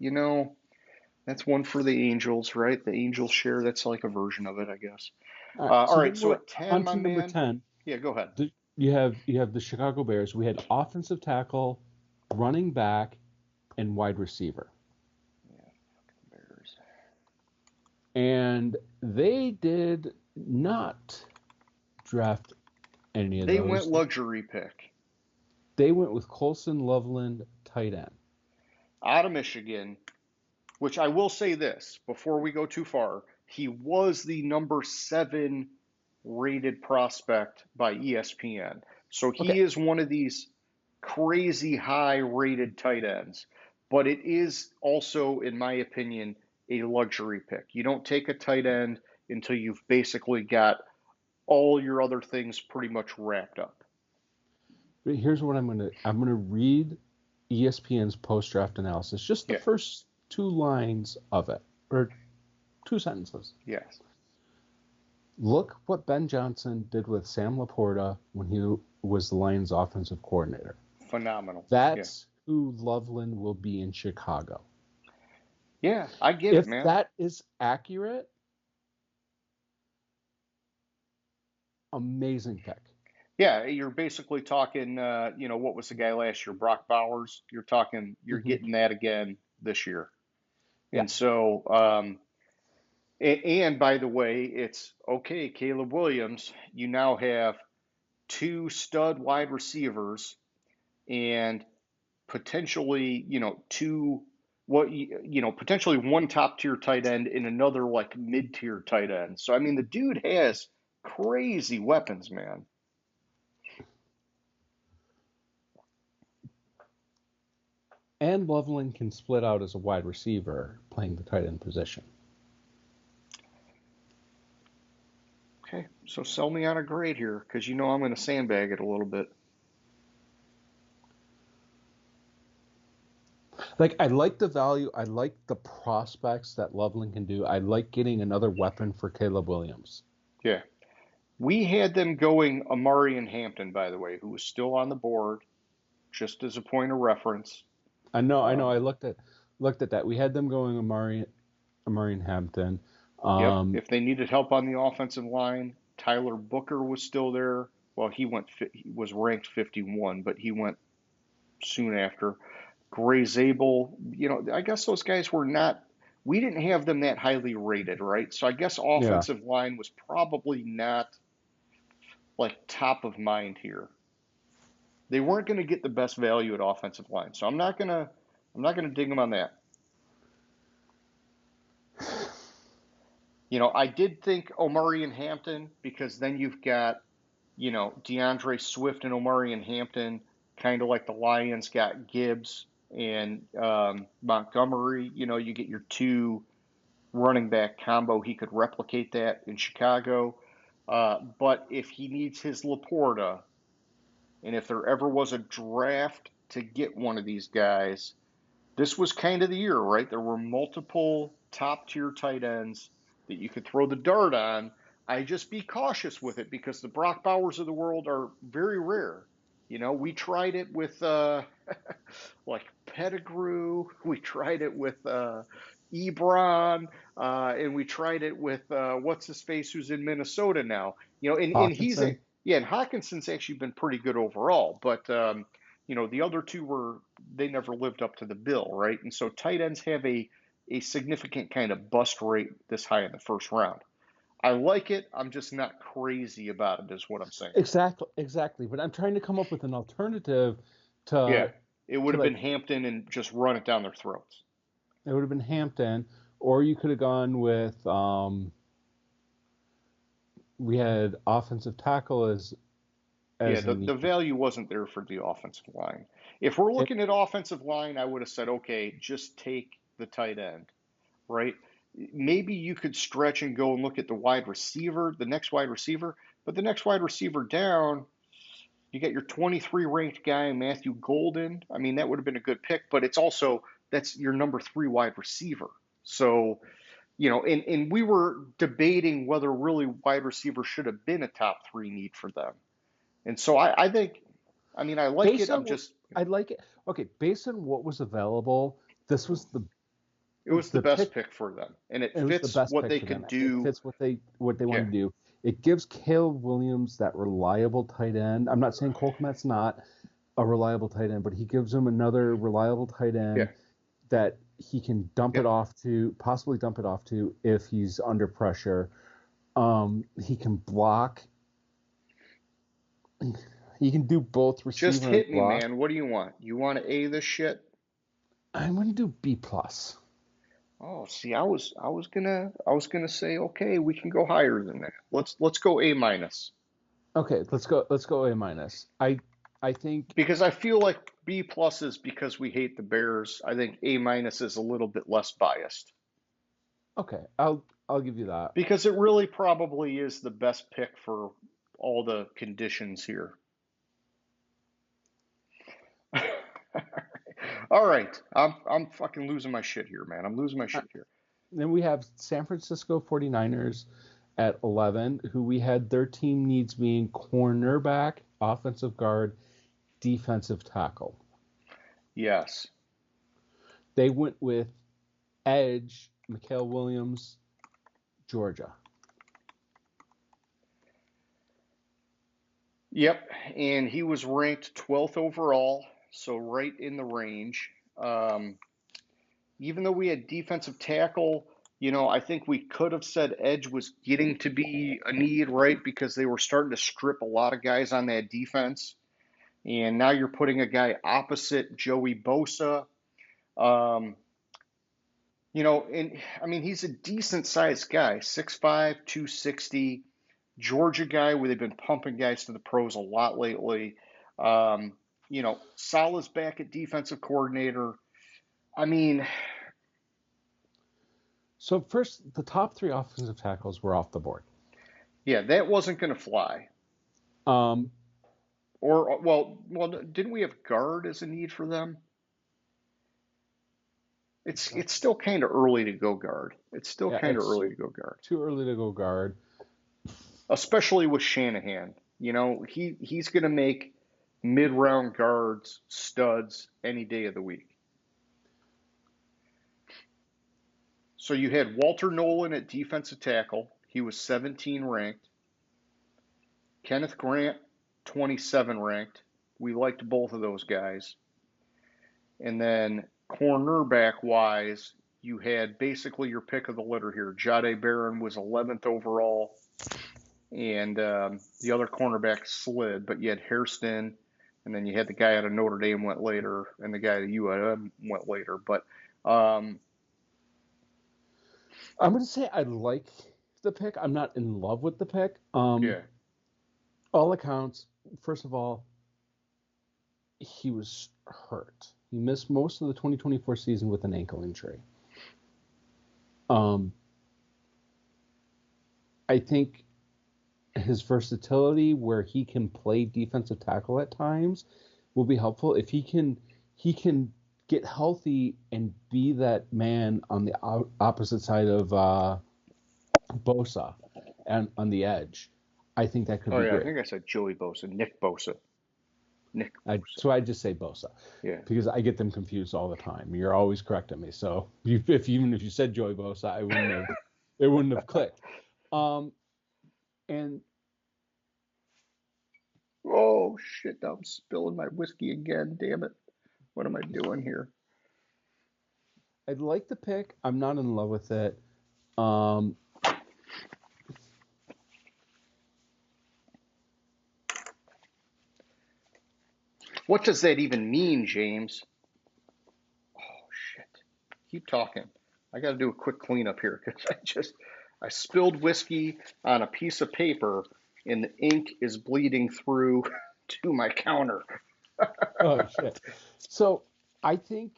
that's one for the Angels, right? The Angels share. That's like a version of it, I guess. All right, All so right. then So we're at 10, on my to number man. 10. Yeah, go ahead. You have the Chicago Bears. We had offensive tackle, running back, and wide receiver. Yeah, Bears. And they did not draft any of They went those. luxury pick They went with Colson Loveland, tight end. out of Michigan, which I will say this before we go too far. He was the number 7 rated prospect by ESPN. So Okay. he is one of these crazy high rated tight ends. But it is also, in my opinion, a luxury pick. You don't take a tight end until you've basically got all your other things pretty much wrapped up. But here's what I'm gonna read ESPN's post draft analysis, just the Yeah, first 2 lines of it, or 2 sentences. yes. Look what Ben Johnson did with Sam Laporta when he was the Lions offensive coordinator. Phenomenal. Yeah. That's who Loveland will be in Chicago. Yeah, I get it, If man. that is accurate, amazing pick. Yeah, you're basically talking, what was the guy last year? Brock Bowers. You're Hmm. getting that again this year. Yeah. And so, and by the way, it's okay, Caleb Williams, you now have 2 stud wide receivers and potentially, potentially one top tier tight end and another like mid tier tight end. So, I mean, the dude has crazy weapons, man. And Loveland can split out as a wide receiver playing the tight end position. Okay, so sell me on a grade here because I'm going to sandbag it a little bit. Like, I like the value. I like the prospects that Loveland can do. I like getting another weapon for Caleb Williams. Yeah. We had them going Amari and Hampton, by the way, who was still on the board, just as a point of reference. I know. I Um, looked at that. We had them going Amari and Hampton. yep. Um, If they needed help on the offensive line, Tyler Booker was still there. Well, he was ranked 51, but he went soon after. Gray Zabel, I guess those guys were not. We didn't have them that highly rated, right? So I guess yeah. offensive line was probably not like top of mind here. They weren't going to get the best value at offensive line, so I'm not gonna ding them on that. I did think Omari and Hampton because then you've got DeAndre Swift and Omari and Hampton, kind of like the Lions got Gibbs and Montgomery. You get your 2 running back combo. He could replicate that in Chicago. But if he needs his Laporta, and if there ever was a draft to get one of these guys, this was kind of the year, right? There were multiple top tier tight ends that you could throw the dart on. I just be cautious with it because the Brock Bowers of the world are very rare. We tried it with like Pettigrew, we tried it with Ebron, and we tried it with what's his face who's in Minnesota now. And he's Hawkinson. yeah, and Hawkinson's actually been pretty good overall, but the other 2 they never lived up to the bill, right? And so tight ends have a significant kind of bust rate this high in the first round. I like it. I'm just not crazy about it, is what I'm saying. Exactly. But I'm trying to come up with an alternative Yeah, to it would to have been like Hampton and just run it down their throats. it would have been Hampton, or you could have gone with we had offensive tackle Yeah, as the, in the value wasn't there for the offensive line. If we're it, looking at offensive line, I would have said, okay, just take the tight end, right? Maybe you could stretch and go and look at the next wide receiver, but the next wide receiver down, you got your 23 ranked guy, Matthew Golden. I mean, that would have been a good pick, but that's your number 3 wide receiver. So, and we were debating whether really wide receiver should have been a top three need for them. And so I think, I mean, I like it. Based I'm on just, I like it. Okay, based on what was available, this was it was the the best pick. pick for them, and it It was the fits best what pick they for them. could It do. fits what they want Yeah, to do. It gives Caleb Williams that reliable tight end. I'm not saying Cole Kmet's not a reliable tight end, but he gives him another reliable tight yeah, end that he can yeah. possibly dump it off to if he's under pressure. He can block. He can do both Just receiver and hit me, block. man. What do you want? You want to A this shit? I'm going to do B plus. Oh, see, I was gonna say, okay, we can go higher than that. Let's go A minus. Okay, let's go A minus. I think Because I feel like B plus is because we hate the Bears. I think A minus is a little bit less biased. okay. I'll give you that. Because it really probably is the best pick for all the conditions here. All right. I'm fucking losing my shit here, man. I'm losing my shit here. Then we have San Francisco 49ers at 11, who we had their team needs being cornerback, offensive guard, defensive tackle. Yes. They went with edge, Mikael Williams, Georgia. Yep. And he was ranked 12th overall, so right in the range. Even though we had defensive tackle, I think we could have said edge was getting to be a need, right? Because they were starting to strip a lot of guys on that defense. And now you're putting a guy opposite Joey Bosa. Um, and I mean, he's a decent sized guy, 6'5", 260, Georgia guy where they've been pumping guys to the pros a lot lately. Salah's back at defensive coordinator. I mean, So first, the top three offensive tackles were off the board. yeah, that wasn't going to fly. Um, Or, well, didn't we have guard as a need for them? It's still kind of early to go guard. It's still yeah, kind of it's early to go guard, too early to go guard. especially with Shanahan. He's going to make mid-round guards studs any day of the week. So you had Walter Nolan at defensive tackle. He was 17 ranked. Kenneth Grant, 27 ranked. We liked both of those guys. And then cornerback wise, you had basically your pick of the litter here. Jahdae Barron was 11th overall, and the other cornerback slid, but you had Hairston, and then you had the guy out of Notre Dame went later, and the guy at UNM went later. But I'm going to say I like the pick. I'm not in love with the pick. yeah, All accounts, first of all, he was hurt. He missed most of the 2024 season with an ankle injury. I think his versatility, where he can play defensive tackle at times, will be helpful. If he can get healthy and be that man on the opposite side of Bosa and on the edge, I think that could oh be yeah, I great. think I said Joey Bosa, Nick Bosa. So I just say Bosa Yeah. because I get them confused all the time. You're always correcting me. So even if you said Joey Bosa, it wouldn't have clicked. And Oh shit! I'm spilling my whiskey again. Damn it! What am I doing here? I like the pick. I'm not in love with it. Um, What does that even mean, James? Oh shit! Keep talking. I got to do a quick cleanup here because I spilled whiskey on a piece of paper and the ink is bleeding through to my counter. oh shit. So I think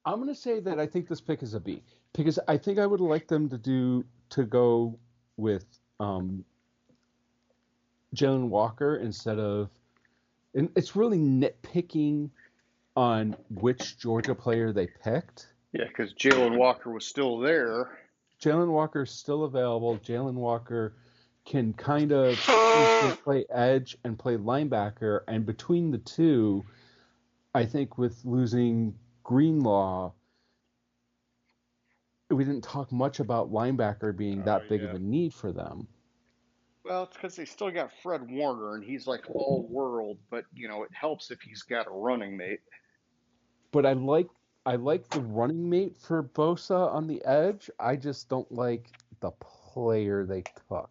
I'm going to say that I think this pick is a B because I think I would like them to go with Jalen Walker instead of And it's really nitpicking on which Georgia player they picked. Yeah, because Jalen Walker was still there. Jalen Walker is still available. Jalen Walker can kind of easily play edge and play linebacker. And between the two, I think with losing Greenlaw, we didn't talk much about linebacker being Oh, that big of yeah. a need for them. Well, it's because they still got Fred Warner, and he's like all world, but, it helps if he's got a running mate. But I like the running mate for Bosa on the edge. I just don't like the player they took.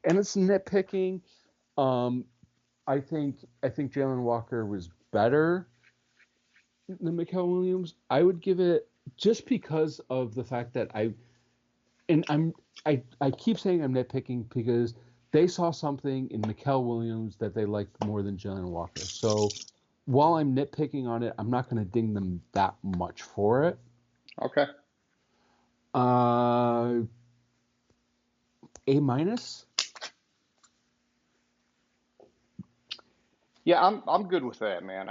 And it's nitpicking. Um, I think Jalen Walker was better than Mikael Williams. I would give it just because of the fact that and I keep saying I'm nitpicking because they saw something in Mikael Williams that they liked more than Jalen Walker. So while I'm nitpicking on it, I'm not going to ding them that much for it. Okay. Uh, A minus. Yeah, I'm good with that, man.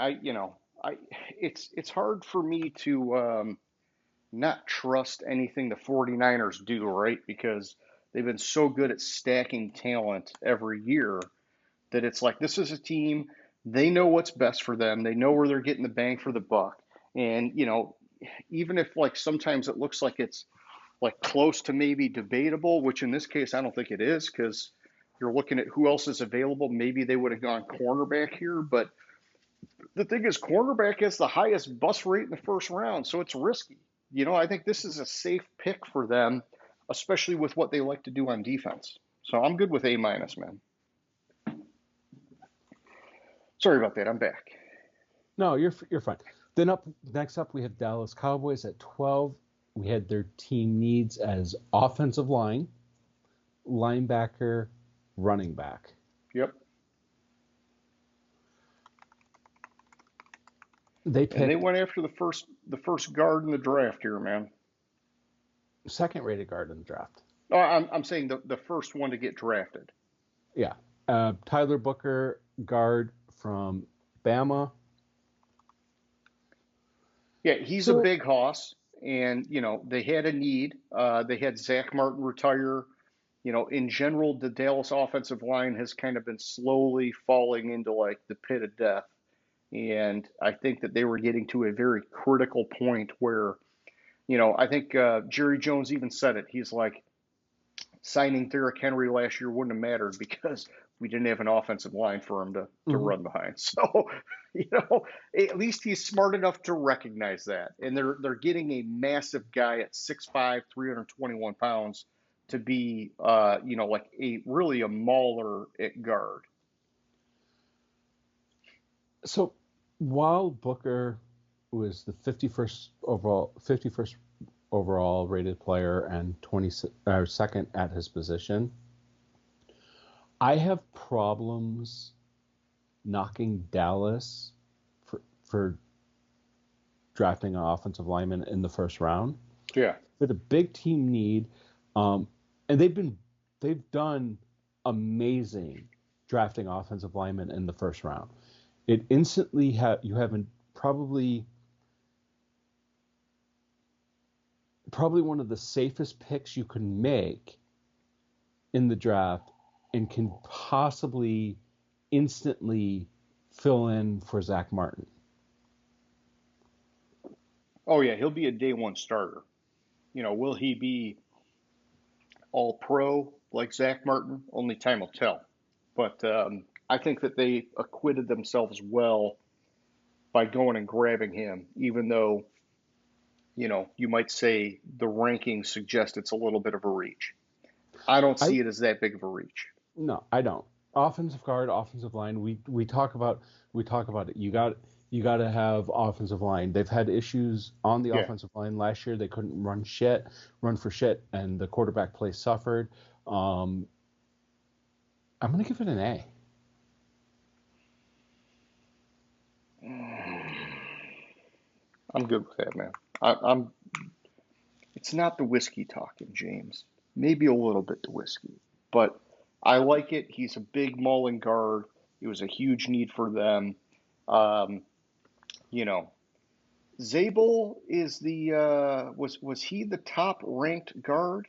It's hard for me to not trust anything the 49ers do, right? Because they've been so good at stacking talent every year that it's like this is a team, they know what's best for them. They know where they're getting the bang for the buck. And, even if like sometimes it looks like it's like close to maybe debatable, which in this case I don't think it is because you're looking at who else is available. Maybe they would have gone cornerback here, but the thing is, cornerback has the highest bust rate in the first round, so it's risky. I think this is a safe pick for them, especially with what they like to do on defense. So I'm good with A minus, man. Sorry about that. I'm back. No, you're fine. Then next up we have Dallas Cowboys at 12. We had their team needs as offensive line, linebacker, running back. Yep. They And they picked went after the first guard in the draft here, man. second rated guard in the draft. Oh, I'm saying the first one to get drafted. Yeah. Tyler Booker, guard from Bama. Yeah, he's a So big hoss, and they had a need. They had Zach Martin retire. In general, the Dallas offensive line has kind of been slowly falling into like the pit of death. And I think that they were getting to a very critical point where, I think Jerry Jones even said it. He's like, signing Derrick Henry last year wouldn't have mattered because we didn't have an offensive line for him to mhm. run behind. So, you know, at least he's smart enough to recognize that. And they're getting a massive guy at 6'5", 321 pounds to be, like a mauler at guard. So while Booker was the 51st overall rated player and 22nd at his position, I have problems knocking Dallas for drafting an offensive lineman in the first round. Yeah. With a big team need, and they've done amazing drafting offensive linemen in the first round. It instantly you haven't probably one of the safest picks you can make in the draft and can possibly instantly fill in for Zach Martin. Oh, yeah. He'll be a day one starter. Will he be all pro like Zach Martin? Only time will tell. But I think that they acquitted themselves well by going and grabbing him, even though, you might say the rankings suggest it's a little bit of a reach. I don't I see it as that big of a reach. No, I don't. Offensive guard, offensive line. We talk about it. You got to have offensive line. They've had issues on the Yeah. offensive line last year. They couldn't run for shit, and the quarterback play suffered. I'm gonna give it an A. I'm good with that, man. I'm. It's not the whiskey talking, James. Maybe a little bit the whiskey, but I like it. He's a big mauling guard. It was a huge need for them. Um, you know, Zabel is the was he the top ranked guard?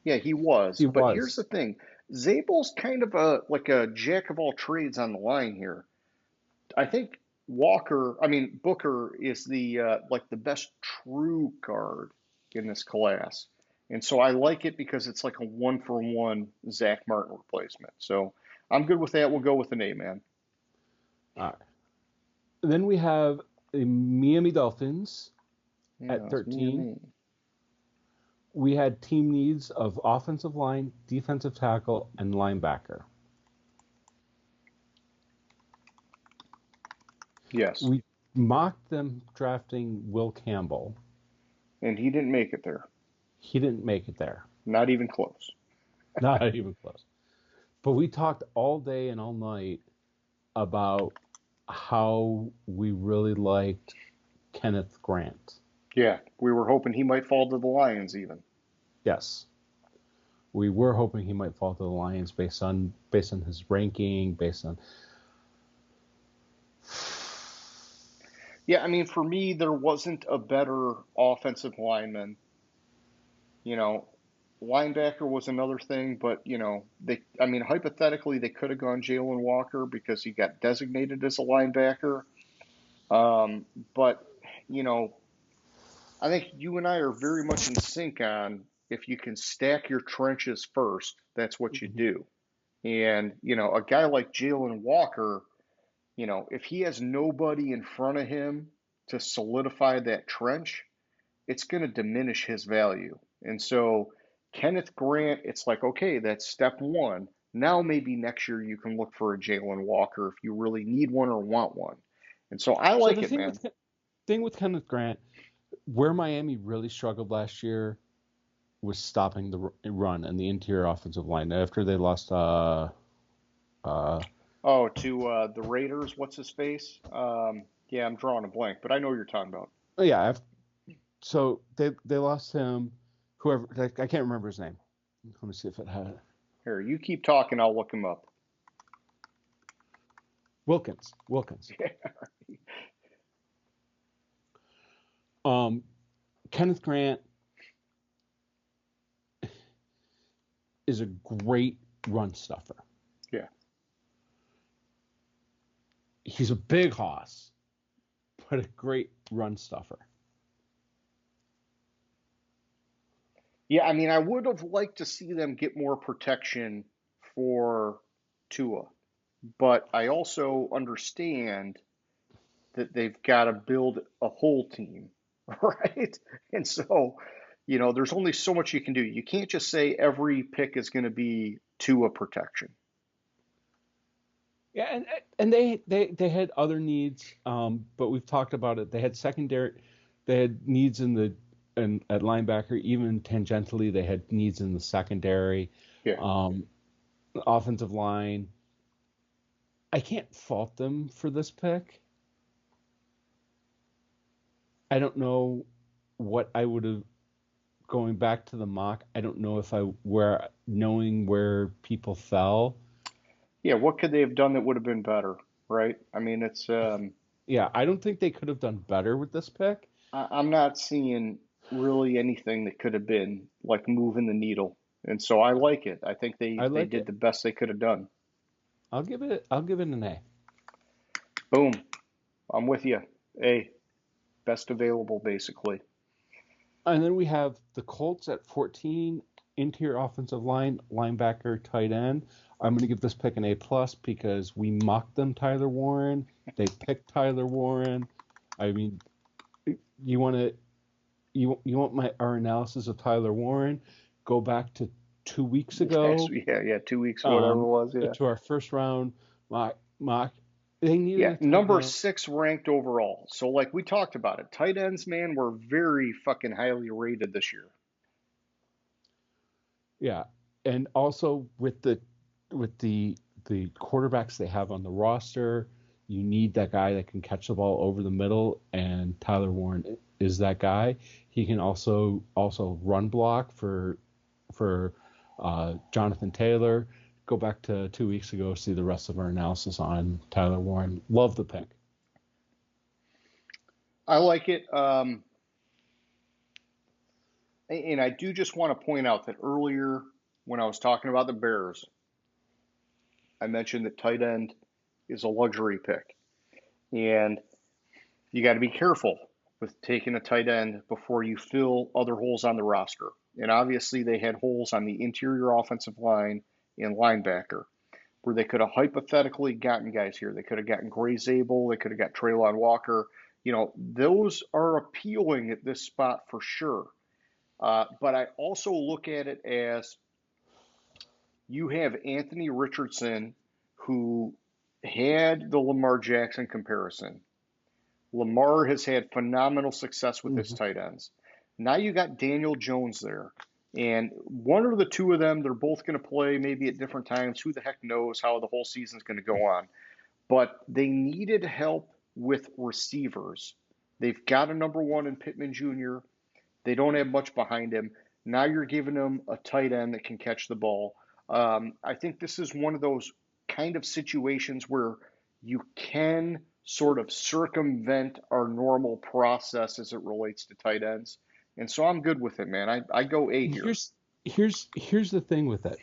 Yeah, he was. He But here's the was. thing. Zabel's kind of a jack of all trades on the line here. I think Booker is the like the best true guard in this class. And so I like it because it's like a one for one Zach Martin replacement. So I'm good with that. We'll go with an A, man. All right. Then we have the Miami Dolphins Yeah, at it's me and 13. me. We had team needs of offensive line, defensive tackle, and linebacker. Yes. We mocked them drafting Will Campbell. And he didn't make it there. He didn't make it there. Not even close. Not even close. But we talked all day and all night about how we really liked Kenneth Grant. Yeah, we were hoping he might fall to the Lions even. Yes. We were hoping he might fall to the Lions based on his ranking, based on Yeah, I mean, for me, there wasn't a better offensive lineman. You know, linebacker was another thing, but I mean, hypothetically, they could have gone Jalen Walker because he got designated as a linebacker. Um, but you know, I think you and I are very much in sync on if you can stack your trenches first, that's what you do. And a guy like Jalen Walker, if he has nobody in front of him to solidify that trench, it's going to diminish his value. And so Kenneth Grant, it's like, okay, that's step one. Now maybe next year you can look for a Jalen Walker if you really need one or want one. And so I So like the it, man. thing with Kenneth Grant, where Miami really struggled last year was stopping the run and the interior offensive line after they lost Oh, to the Raiders, what's his face? Yeah, I'm drawing a blank, but I know what you're talking about. yeah, so they lost him, whoever, I can't remember his name. Let me see if it had it. Here, you keep talking, I'll look him up. Wilkins. Kenneth Grant is a great run stuffer. Yeah. He's a big hoss, but a great run stuffer. Yeah, I mean, I would have liked to see them get more protection for Tua, but I also understand that they've got to build a whole team, right? And so, there's only so much you can do. You can't just say every pick is going to be Tua protection. Yeah, and they had other needs, but we've talked about it. They had needs at linebacker, even tangentially, they had needs in the secondary, Yeah. offensive line. I can't fault them for this pick. I don't know what I would have going back to the mock. I don't know if knowing where people fell. Yeah, what could they have done that would have been better, right? I mean, Yeah, I don't think they could have done better with this pick. I'm not seeing really anything that could have been like moving the needle. And so I like it. I think I they like did it. the best they could have done. I'll give it an A. Boom. I'm with you. A, best available, basically. And then we have the Colts at 14, interior offensive line, linebacker, tight end. I'm going to give this pick an A plus because we mocked them, Tyler Warren. They picked Tyler Warren. I mean, you want our analysis of Tyler Warren? Go back to 2 weeks ago. Yeah, 2 weeks, whatever it was. Yeah. To our first round mock. They needed Yeah, a tight number end. 6 ranked overall. So, like we talked about it, tight ends, man, were very fucking highly rated this year. Yeah, and also with the quarterbacks they have on the roster, you need that guy that can catch the ball over the middle, and Tyler Warren is that guy. He can also run block for Jonathan Taylor, go back to 2 weeks ago, see the rest of our analysis on Tyler Warren. Love the pick. I like it. And I do just want to point out that earlier when I was talking about the Bears, I mentioned that tight end is a luxury pick. And you got to be careful with taking a tight end before you fill other holes on the roster. And obviously, they had holes on the interior offensive line and linebacker where they could have hypothetically gotten guys here. They could have gotten Gray Zabel. They could have got Traylon Walker. Those are appealing at this spot for sure. But I also look at it as you have Anthony Richardson, who had the Lamar Jackson comparison. Lamar has had phenomenal success with his tight ends. Now you got Daniel Jones there. And one or the two of them, they're both going to play maybe at different times. Who the heck knows how the whole season's going to go on. But they needed help with receivers. They've got a number one in Pittman Jr. They don't have much behind him. Now you're giving them a tight end that can catch the ball. I think this is one of those kind of situations where you can sort of circumvent our normal process as it relates to tight ends. And so I'm good with it, man. I go A here. Here's the thing with it.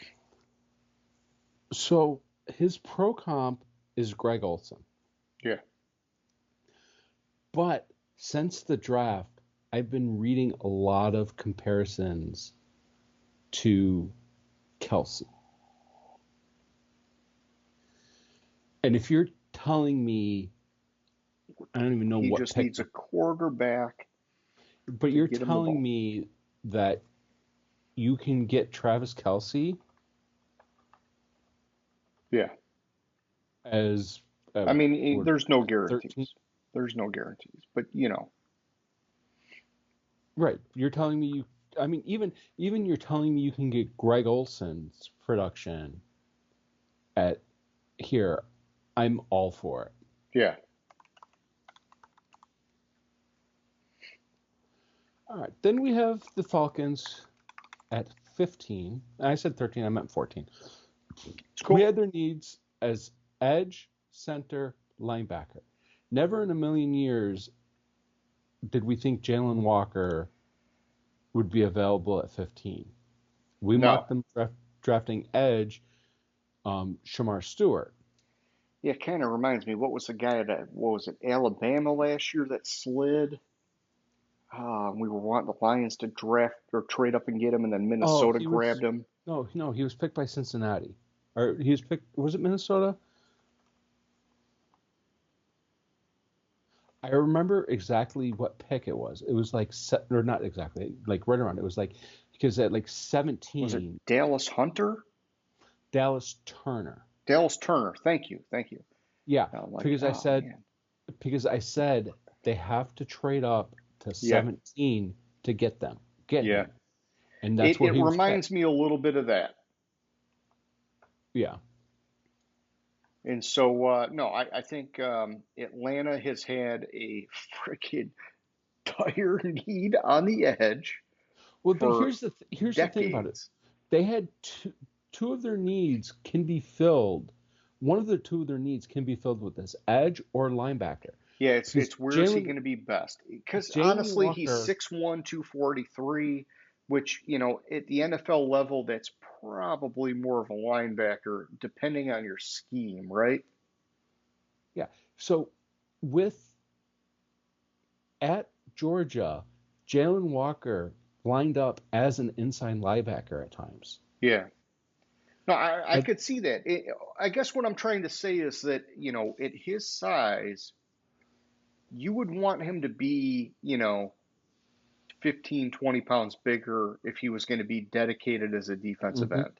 So his pro comp is Greg Olsen. Yeah. But since the draft, I've been reading a lot of comparisons to Kelsey. And if you're telling me, I don't even know he what just pick, needs a quarterback. but you're telling me that you can get Travis Kelsey. Yeah. As there's no guarantees. 13? There's no guarantees, but Right. You're telling me even you're telling me you can get Greg Olsen's production at here. I'm all for it. Yeah. All right. Then we have the Falcons at 15. I said 13. I meant 14. It's cool. We had their needs as edge, center, linebacker. Never in a million years did we think Jalen Walker would be available at 15. We mocked them drafting edge, Shamar Stewart. Yeah, it kind of reminds me. What was the guy Alabama last year that slid? We were wanting the Lions to draft or trade up and get him, and then Minnesota grabbed him. No, he was picked by Cincinnati. Or he was picked, was it Minnesota? I remember exactly what pick it was. It was like, or not exactly, like right around. It was like, because at like 17. Was it Dallas Hunter? Dallas Turner. Dallas Turner. Thank you. Yeah, because I said they have to trade up to 17 to get them. Him. And that's what it reminds me a little bit of that. Yeah. And so, I think Atlanta has had a freaking dire need on the edge. Well, here's the thing about it. They had two of their needs can be filled. One of the two of their needs can be filled with this edge or linebacker. Yeah, it's where is he going to be best? Because honestly, Walker, he's 6'1", 243, which, at the NFL level, that's probably more of a linebacker, depending on your scheme, right? Yeah. So at Georgia, Jalen Walker lined up as an inside linebacker at times. Yeah. No, I could see that. I guess what I'm trying to say is that, at his size, you would want him to be, 15, 20 pounds bigger if he was going to be dedicated as a defensive end.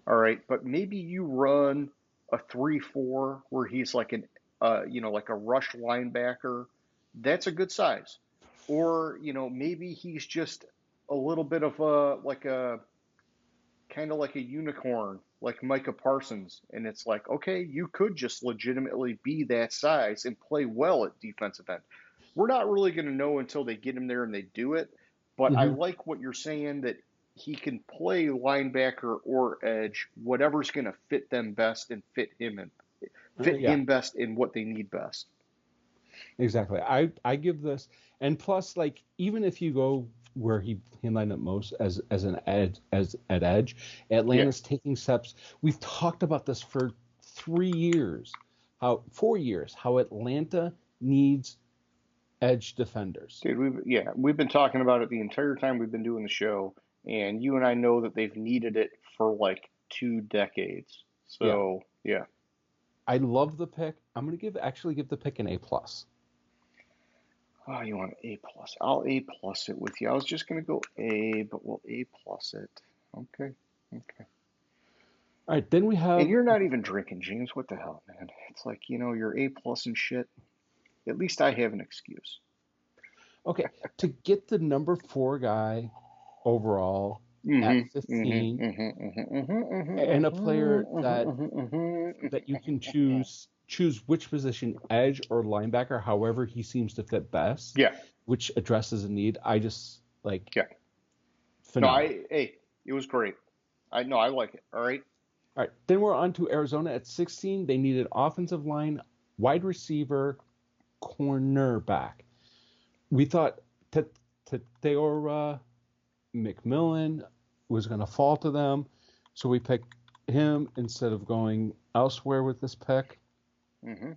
All right. But maybe you run a 3-4 where he's like like a rush linebacker. That's a good size. Or, maybe he's just a little bit of kind of like a unicorn, like Micah Parsons. And it's like, okay, you could just legitimately be that size and play well at defensive end. We're not really going to know until they get him there and they do it. But I like what you're saying, that he can play linebacker or edge, whatever's going to fit them best and fit Yeah, him best in what they need best. exactly. I give this, and plus, like, even if you go where he lined up most as an edge, as at edge, Yeah, Atlanta's taking steps. We've talked about this for 3 years, 4 years, how Atlanta needs edge defenders. dude, we've been talking about it the entire time we've been doing the show, and you and I know that they've needed it for like 2 decades. Yeah, So yeah. I love the pick. I'm gonna actually give the pick an A+. Oh, you want A plus? I'll A plus it with you. I was just gonna go A, but we'll A plus it. Okay. Okay. All right, then we And have you're not even drinking, James. What the hell, man? It's like, you're A plus and shit. At least I have an excuse. okay to get the number 4 guy overall at Mm-hmm. 15, Mm-hmm. Mm-hmm. Mm-hmm. Mm-hmm. and a player that Mm-hmm. Mm-hmm. you can choose which position, edge or linebacker, however he seems to fit best, Yeah. which addresses a need. I just like Yeah. No, phenomenal. it was great. I know, I like it. All right. All right, then we're on to Arizona at 16. They needed offensive line, wide receiver, cornerback. We thought Theora McMillan was going to fall to them, so we picked him instead of going elsewhere with this pick. Mm-hmm.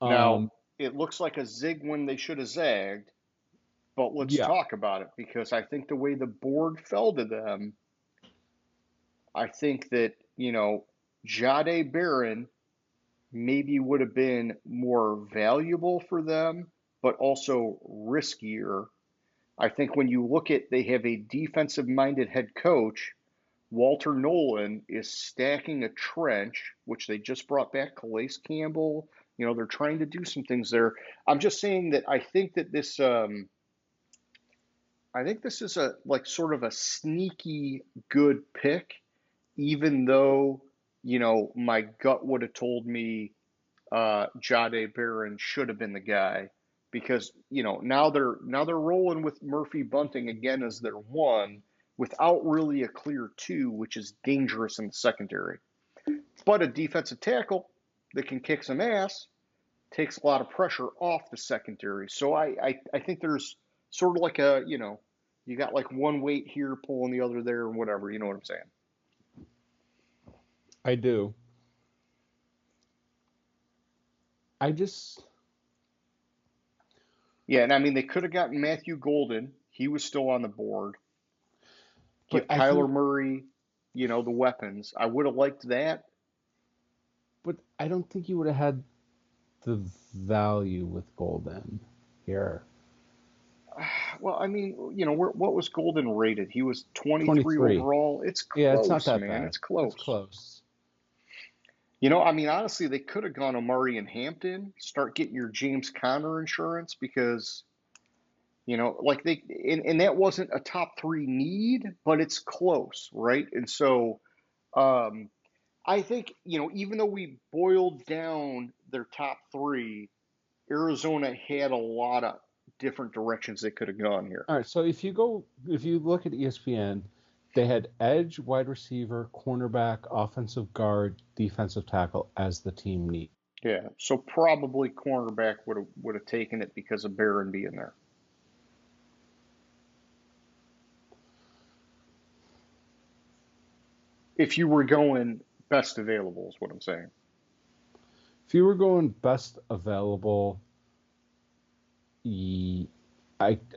Now, Um, it looks like a zig when they should have zagged, but let's yeah, talk about it because I think the way the board fell to them, I think that, Jade Barron maybe would have been more valuable for them, but also riskier. I think when you look at they have a defensive minded head coach, Walter Nolan is stacking a trench, which they just brought back Calais Campbell. They're trying to do some things there. I'm just saying that I think this is a like sort of a sneaky good pick, even though, my gut would have told me Jade Barron should have been the guy because now they're rolling with Murphy Bunting again as their one without really a clear two, which is dangerous in the secondary. But a defensive tackle that can kick some ass takes a lot of pressure off the secondary. So I think there's sort of like you got like one weight here pulling the other there and whatever. You know what I'm saying? I do. I just, Yeah, and I mean they could have gotten Matthew Golden. He was still on the board. but Give I Kyler think, Murray, the weapons. I would have liked that. but I don't think you would have had the value with Golden here. Well, I mean, what was Golden rated? He was 23 23. overall. It's Yeah, it's not close, that man. bad. It's It's close. close. I mean, honestly, they could have gone Amari and Hampton, start getting your James Conner insurance because, like and that wasn't a top three need, but it's close, right? And so, um, I think, even though we boiled down their top three, Arizona had a lot of different directions they could have gone here. All right, so if you look at ESPN, they had edge, wide receiver, cornerback, offensive guard, defensive tackle as the team need. Yeah, so probably cornerback would have taken it because of Barron being there. If you were going best available, is what I'm saying. If you were going best available, I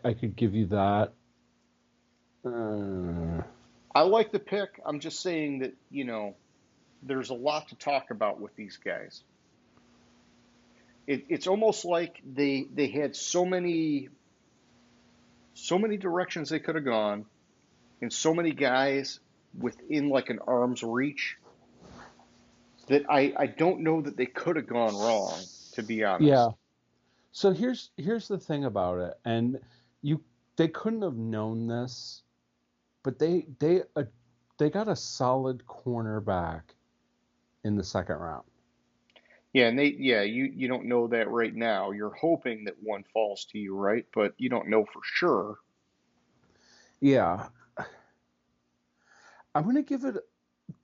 could give you that. I like the pick. I'm just saying that, there's a lot to talk about with these guys. It's almost like they had so many directions they could have gone and so many guys within like an arm's reach that I don't know that they could have gone wrong, to be Yeah. honest. So here's the thing about it, and they couldn't have known this, but they got a solid cornerback in the second round. Yeah, and you don't know that right now. You're hoping that one falls to you, right? But you don't know for sure. Yeah, I'm gonna give it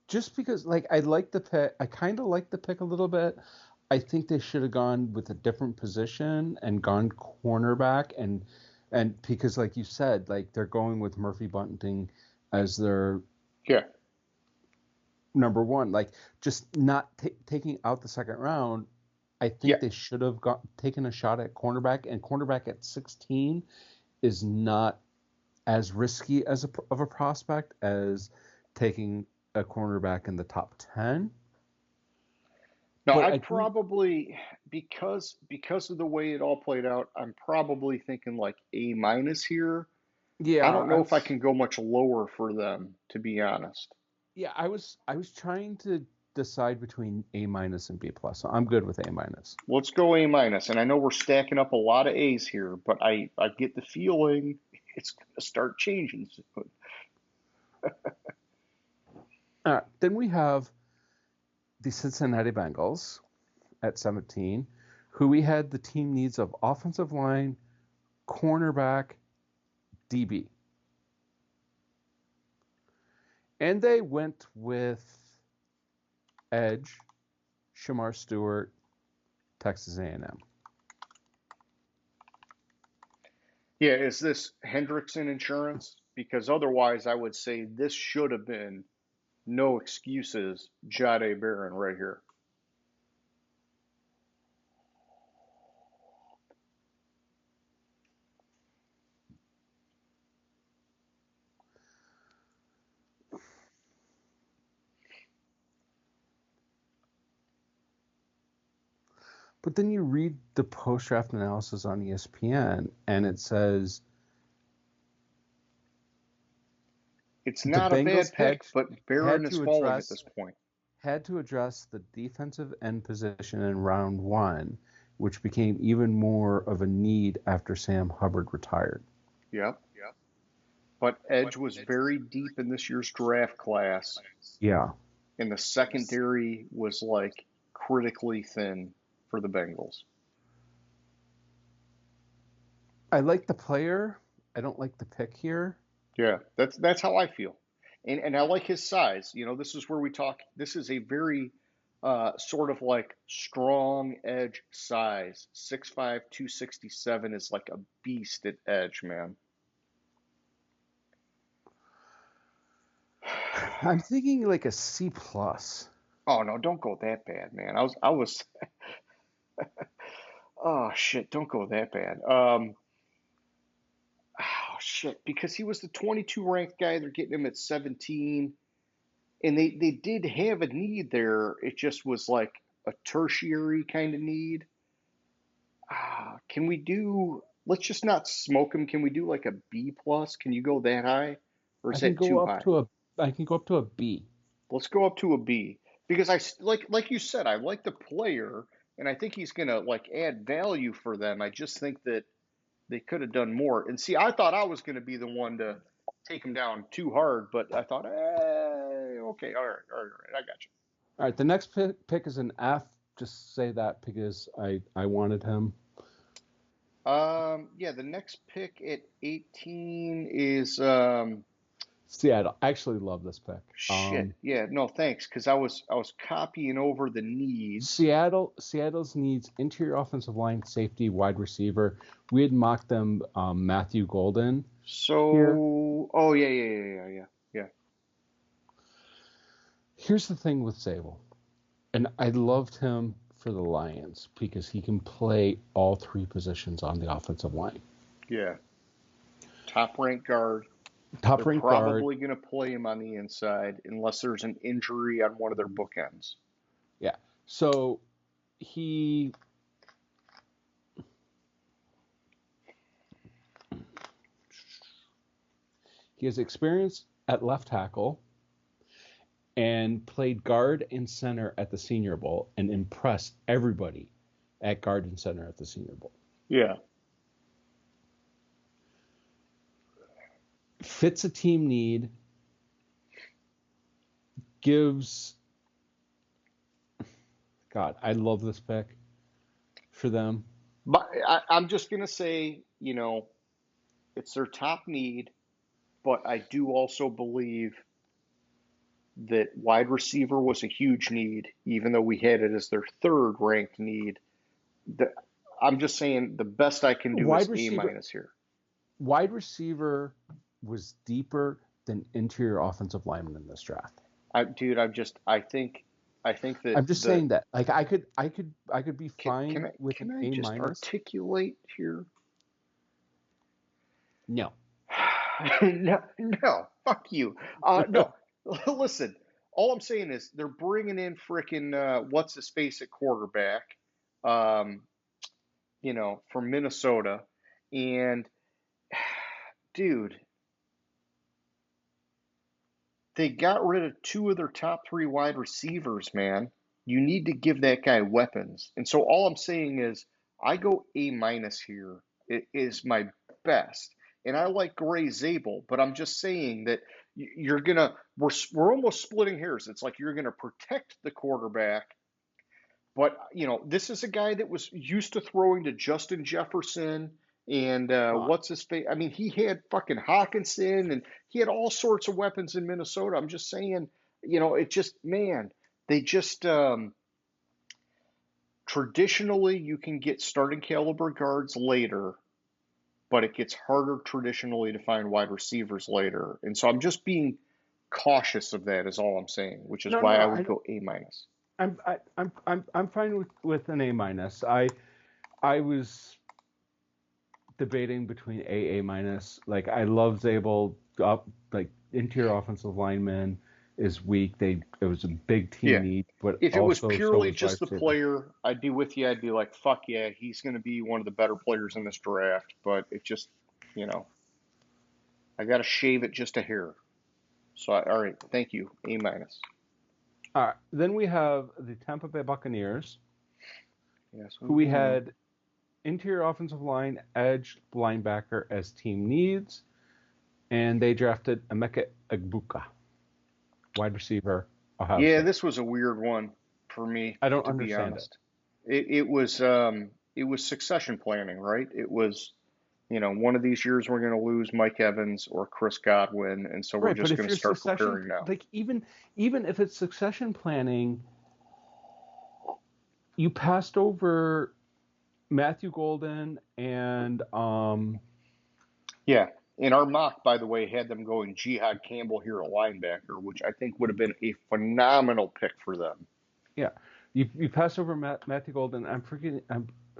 just because like I like the pick. I kind of like the pick a little bit. I think they should have gone with a different position and gone cornerback and because like you said, like they're going with Murphy Bunting as their Yeah, number one. Like just not taking out the second round. I yeah. think they should have taken a shot at cornerback, and cornerback at 16 is not as risky as of a prospect as taking a cornerback in the top 10. No, But I I do, probably because of the way it all played out, I'm probably thinking like A minus here. yeah, I don't know if I can go much lower for them, to be honest. I was trying to decide between A minus and B plus. So I'm good with A minus. Let's go A minus. And I know we're stacking up a lot of A's here, but I get the feeling it's going to start changing soon. Then we have the Cincinnati Bengals at 17, who we had the team needs of offensive line, cornerback, DB. And they went with edge, Shamar Stewart, Texas A&M. Yeah, is this Hendrickson insurance? Because otherwise, I would say this should have been no excuses, Jade Barron right here. But then you read the post draft analysis on ESPN, and it says It's the not a Bengals bad pick, but Barron had is to falling at address this point. had to address the defensive end position in round one, which became even more of a need after Sam Hubbard retired. Yep. But edge was very deep in this year's draft class, Yeah, and the secondary was like critically thin for the Bengals. I like the player. I don't like the pick here. Yeah, that's how I feel. And I like his size. You know, this is where we talk. This is a very sort of like strong edge size. 6'5", 267 is like a beast at edge, man. I'm thinking like a C plus. Oh no, don't go that bad, man. I was oh shit, don't go that bad. Oh shit, because he was the 22 ranked guy, they're getting him at 17. And they did have a need there. It just was like a tertiary kind of need. Can we do? Let's just not smoke him. Can we do like a B plus? Can you go that high, or I is can that go too up high? to a I can go up to a B. Let's go up to a B because like you said, I like the player, and I think he's gonna like add value for them. I just think that they could have done more. And see, I thought I was gonna be the one to take him down too hard, but I thought, okay, all right, I got you. All right, the next pick is an F. Just say that because I wanted him. Yeah, the next pick at 18 is Seattle. I actually love this pick. shit. Yeah, no, thanks, because I was copying over the needs. Seattle's needs interior offensive line, safety, wide receiver. We had mocked them Matthew Golden here. So, oh yeah. Here's the thing with Sable, and I loved him for the Lions because he can play all three positions on the offensive line. Yeah. Top ranked guard. Top They're ranked guard. probably going to play him on the inside unless there's an injury on one of their bookends. Yeah. So he he has experience at left tackle and played guard and center at the Senior Bowl and impressed everybody at guard and center at the Senior Bowl. Yeah. Fits a team need, gives. God, I love this pick for them. But I'm just going to say, it's their top need. but I do also believe that wide receiver was a huge need, even though we had it as their third ranked need. The, I'm just saying the best I can do is Wide A receiver, minus here. wide receiver was deeper than interior offensive lineman in this draft. Dude, I think that I'm just saying that. Like I could be can fine I with can an I A just minus. articulate here? No. No, fuck you. No, listen. All I'm saying is they're bringing in frickin' what's his face at quarterback, um, from Minnesota, and dude, they got rid of two of their top three wide receivers, man. You need to give that guy weapons. And so all I'm saying is I go A minus here. It is my best. And I like Gray Zabel, but I'm just saying that you're gonna we're almost splitting hairs. It's like you're gonna protect the quarterback, but this is a guy that was used to throwing to Justin Jefferson and Uh, what's his face? I mean, he had fucking Hawkinson and he had all sorts of weapons in Minnesota. I'm just saying, it just man, they just traditionally you can get starting caliber guards later, but it gets harder traditionally to find wide receivers later. And so I'm just being cautious of that is all I'm saying, which is no, no, why no. I would go A minus. I'm fine with an A minus. I was debating between A minus. Like I love Zabel. Up like interior offensive lineman is weak. It was a big team Yeah. need, but If it was also so purely was wide just the receiver. player, I'd be with you. I'd be like, fuck yeah, he's going to be one of the better players in this draft. But it just, you know, I got to shave it just a hair. So, all right, thank you. A minus. All right. Then we have the Tampa Bay Buccaneers, Yes, who we we do. had interior offensive line, edge, linebacker as team needs, and they drafted Emeka Egbuka, wide receiver, Ohio Yeah, State. this was a weird one for me, I don't to be understand it. honest. It was succession planning, right? It was, one of these years we're going to lose Mike Evans or Chris Godwin, and so we're Right, but just if going to you're start succession, preparing now. like even if it's succession planning, you passed over Matthew Golden and Yeah. And our mock, by the way, had them going Jihad Campbell here at linebacker, which I think would have been a phenomenal pick for them. yeah, you passed over Matthew Golden. I'm forgetting.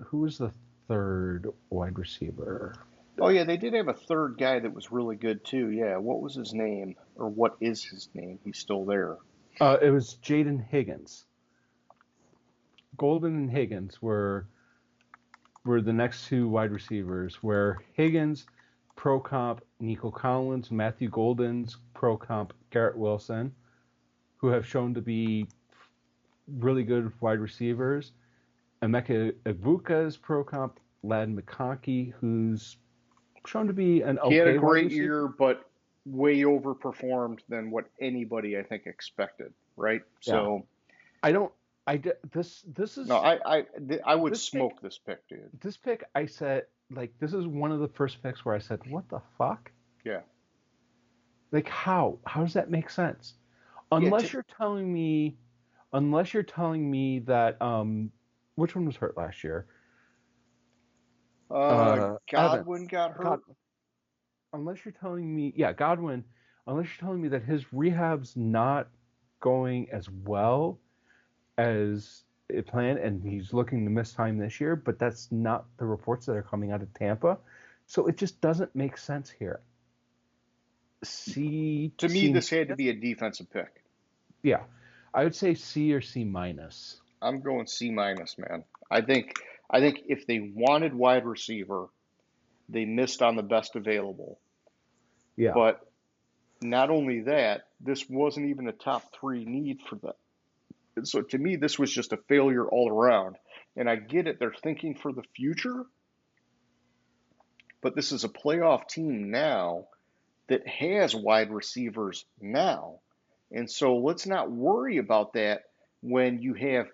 Who was the third wide receiver? Oh, yeah, they did have a third guy that was really good too. Yeah. What was his name? Or what is his name? He's still there. It was Jaden Higgins. Golden and Higgins were the next two wide receivers. Where Higgins pro comp Nico Collins, Matthew Golden's pro comp Garrett Wilson, who have shown to be really good wide receivers. Emeka Egbuka's pro comp Lad McConkey, who's shown to be an He had a okay wide great receiver. year, but way overperformed than what anybody, I think, expected, right? Yeah, So, I don't. This no, is I would this pick. smoke this pick, dude. This pick, I said, like, this is one of the first picks where I said, what the fuck? Yeah. Like, how? How does that make sense? Yeah. Unless you're telling me, that which one was hurt last year? Evans. Godwin got God, hurt. unless you're telling me, yeah, Godwin. Unless you're telling me that his rehab's not going as well as it planned, and he's looking to miss time this year, but that's not the reports that are coming out of Tampa. So it just doesn't make sense here. To me, C this had to be a defensive pick. yeah, I would say C or C minus. I'm going C minus, man. I think if they wanted wide receiver, they missed on the best available. Yeah, But not only that, this wasn't even a top three need for them. And so to me, this was just a failure all around. And I get it, they're thinking for the future, but this is a playoff team now that has wide receivers now. And so let's not worry about that when you have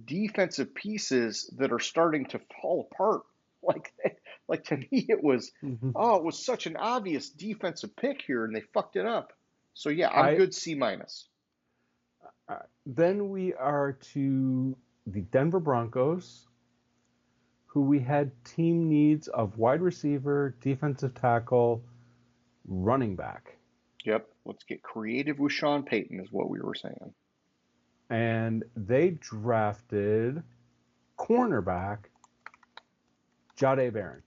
defensive pieces that are starting to fall apart. Like Like to me, it was, Mhm. oh, it was such an obvious defensive pick here, and they fucked it up. So yeah, I'm I good C minus. Then we are to the Denver Broncos, who we had team needs of wide receiver, defensive tackle, running back. Yep, let's get creative with Sean Payton, is what we were saying. And they drafted cornerback Jade Barron.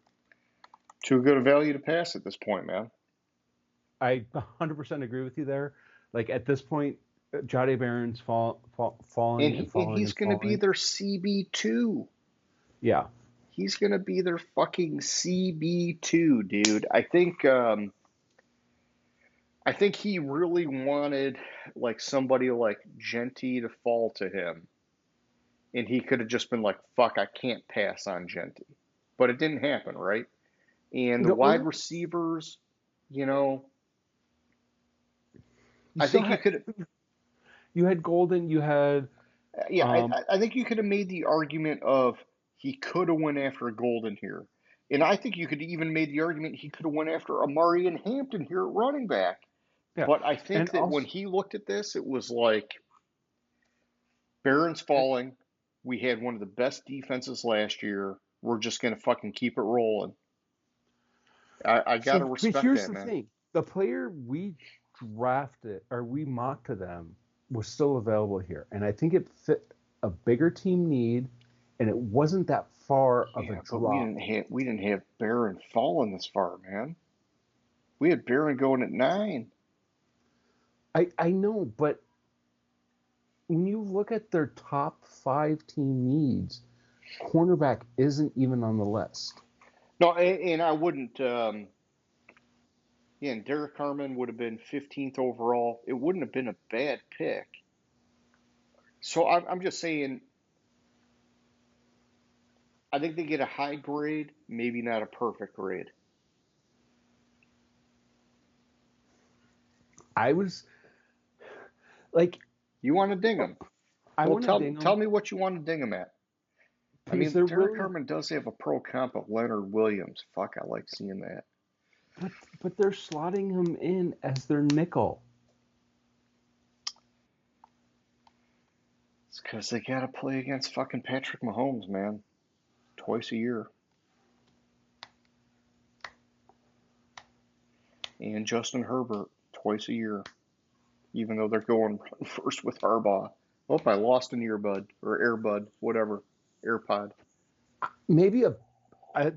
Too good a value to pass at this point, man. I 100% agree with you there. Like at this point, Jade Barron's falling and And falling he's and going to be falling. their CB2. Yeah. He's going to be their fucking CB2, dude. I think he really wanted like somebody like Genty to fall to him, and he could have just been like, "Fuck, I can't pass on Genty," but it didn't happen, right? And the No, wide well, receivers, you know, you I still think you had could, you had Golden, you had yeah, um I think you could have made the argument of he could have went after Golden here, and I think you could even made the argument he could have went after Amari and Hampton here at running back. yeah, But I and think that when also he looked at this, it was like Barron's falling. We had one of the best defenses last year. We're just gonna fucking keep it rolling. I gotta but respect here's that, the man. thing. The player we drafted or we mocked to them was still available here. And I think it fit a bigger team need and it wasn't that far of a Yeah, but drop. we didn't have Barron falling this far, man. We had Barron going at 9. I know, but when you look at their top 5 team needs, cornerback isn't even on the list. No, and I wouldn't. Yeah, and Derek Carmen would have been 15th overall. It wouldn't have been a bad pick. So I'm just saying, I think they get a high grade, maybe not a perfect grade. I was like, You want to ding them? I Well, want to ding tell them me what you want to ding them at. I because mean, they're Derek really, Carmen does have a pro comp of Leonard Williams. Fuck, I like seeing that. but they're slotting him in as their nickel. It's because they got to play against fucking Patrick Mahomes, man, twice a year. And Justin Herbert, twice a year, even though they're going first with Harbaugh. Oh, I lost an earbud or airbud, whatever, AirPod. Maybe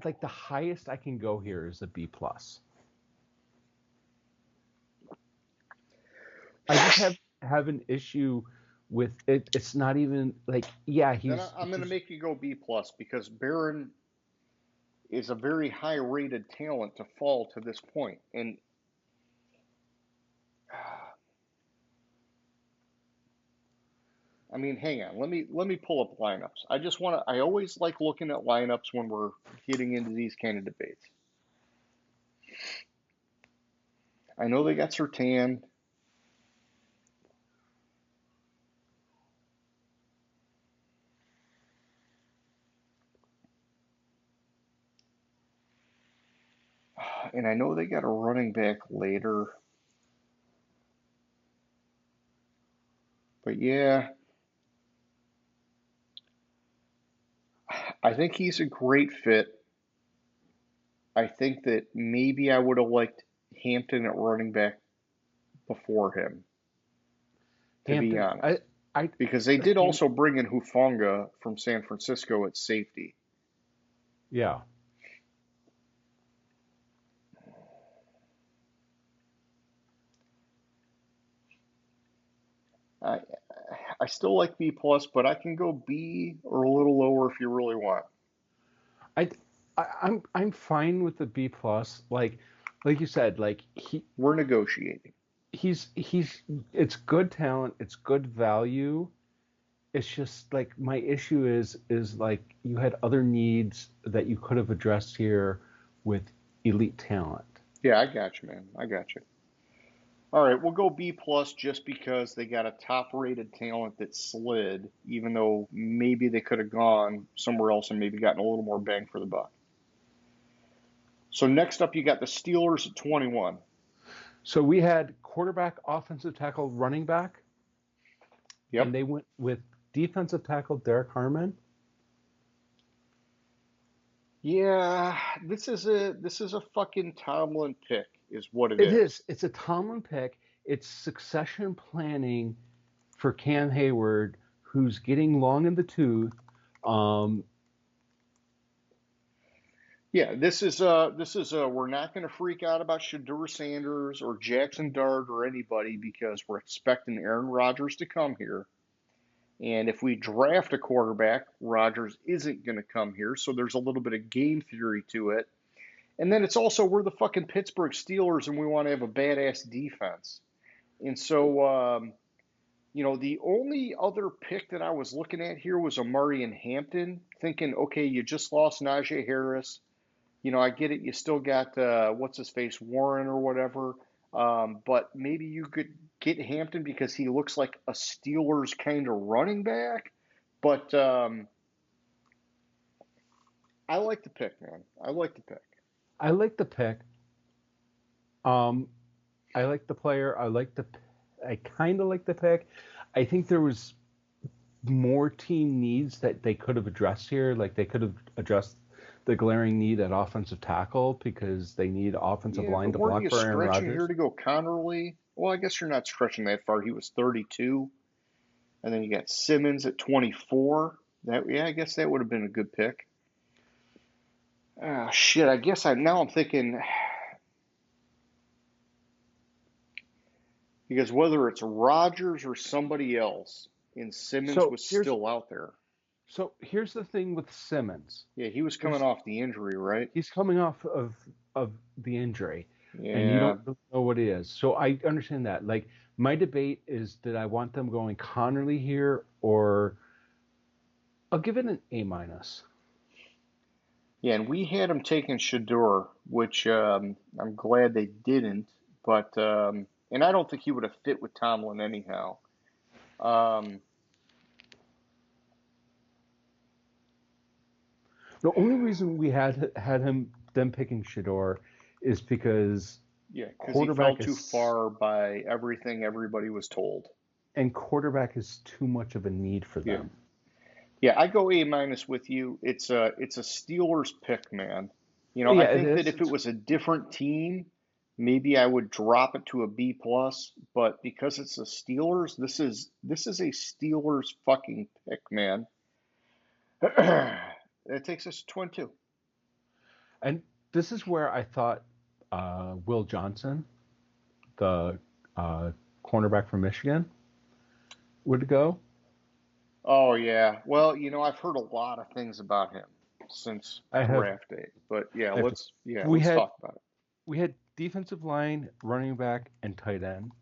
like the highest I can go here is a B plus. I just have an issue with it. It's not even like yeah, Then he's I'm going to he's make you go B plus because Barron is a very high rated talent to fall to this point. And I mean, hang on. Let me pull up lineups. I just want to. I always like looking at lineups when we're getting into these kind of debates. I know they got Sertan. And I know they got a running back later. But yeah, I think he's a great fit. I think that maybe I would have liked Hampton at running back before him, to be Hampton. honest. I Because they did Ham, also bring in Hufanga from San Francisco at safety. yeah. I I still like B plus, but I can go B or a little lower if you really want. I, I'm fine with the B plus. Like you said, like We're negotiating. he's it's good talent, it's good value. It's just like my issue is like you had other needs that you could have addressed here with elite talent. Yeah, I got you, man. I got you. All right, we'll go B plus just because they got a top rated talent that slid, even though maybe they could have gone somewhere else and maybe gotten a little more bang for the buck. So next up, you got the Steelers at 21. So we had quarterback, offensive tackle, running back, Yep. and they went with defensive tackle Derek Harmon. Yeah, this is a fucking Tomlin pick, is what it It is. is. It's a Tomlin pick. It's succession planning for Cam Hayward, who's getting long in the tooth. Yeah, we're not going to freak out about Shedeur Sanders or Jackson Dart or anybody because we're expecting Aaron Rodgers to come here. And if we draft a quarterback, Rodgers isn't going to come here. So there's a little bit of game theory to it. And then it's also, we're the fucking Pittsburgh Steelers and we want to have a badass defense. And so, the only other pick that I was looking at here was Amari and Hampton, thinking, okay, you just lost Najee Harris. I get it. You still got what's his face, Warren or whatever. But maybe you could get Hampton because he looks like a Steelers kind of running back. But I like the pick, man. I like the pick. I like the pick. I like the player. I kind of like the pick. I think there was more team needs that they could have addressed here. Like they could have addressed the glaring need at offensive tackle because they need offensive Yeah, line but to weren't block you for Aaron stretching here Rodgers. to go Connerly? Well, I guess you're not stretching that far. He was 32, and then you got Simmons at 24. I guess that would have been a good pick. Ah, shit. Now I'm thinking because whether it's Rodgers or somebody else, and Simmons So was here's still out there. so here's the thing with Simmons. Yeah, he was coming There's off the injury, right? He's coming off of the injury, and you Yeah, don't really know what it is. So I understand that. Like my debate is, did I want them going Connerly here, or I'll give it an A minus. yeah, and we had him taking Shador, which I'm glad they didn't. But and I don't think he would have fit with Tomlin anyhow. Um, The only reason we had them picking Shador is because yeah, because he fell quarterback too is far by everything everybody was told. quarterback is too much of a need for Yeah, them. yeah, I go A minus with you. It's a Steelers pick, man. I Yeah, it think that is. if it was a different team, maybe I would drop it to a B plus. But because it's the Steelers, this is a Steelers fucking pick, man. It takes us to 22. And this is where I thought Will Johnson, the cornerback from Michigan, would go. Oh yeah. Well, I've heard a lot of things about him since I have, draft day. But yeah, I have we let's had talk about it. we had defensive line, running back, and tight end.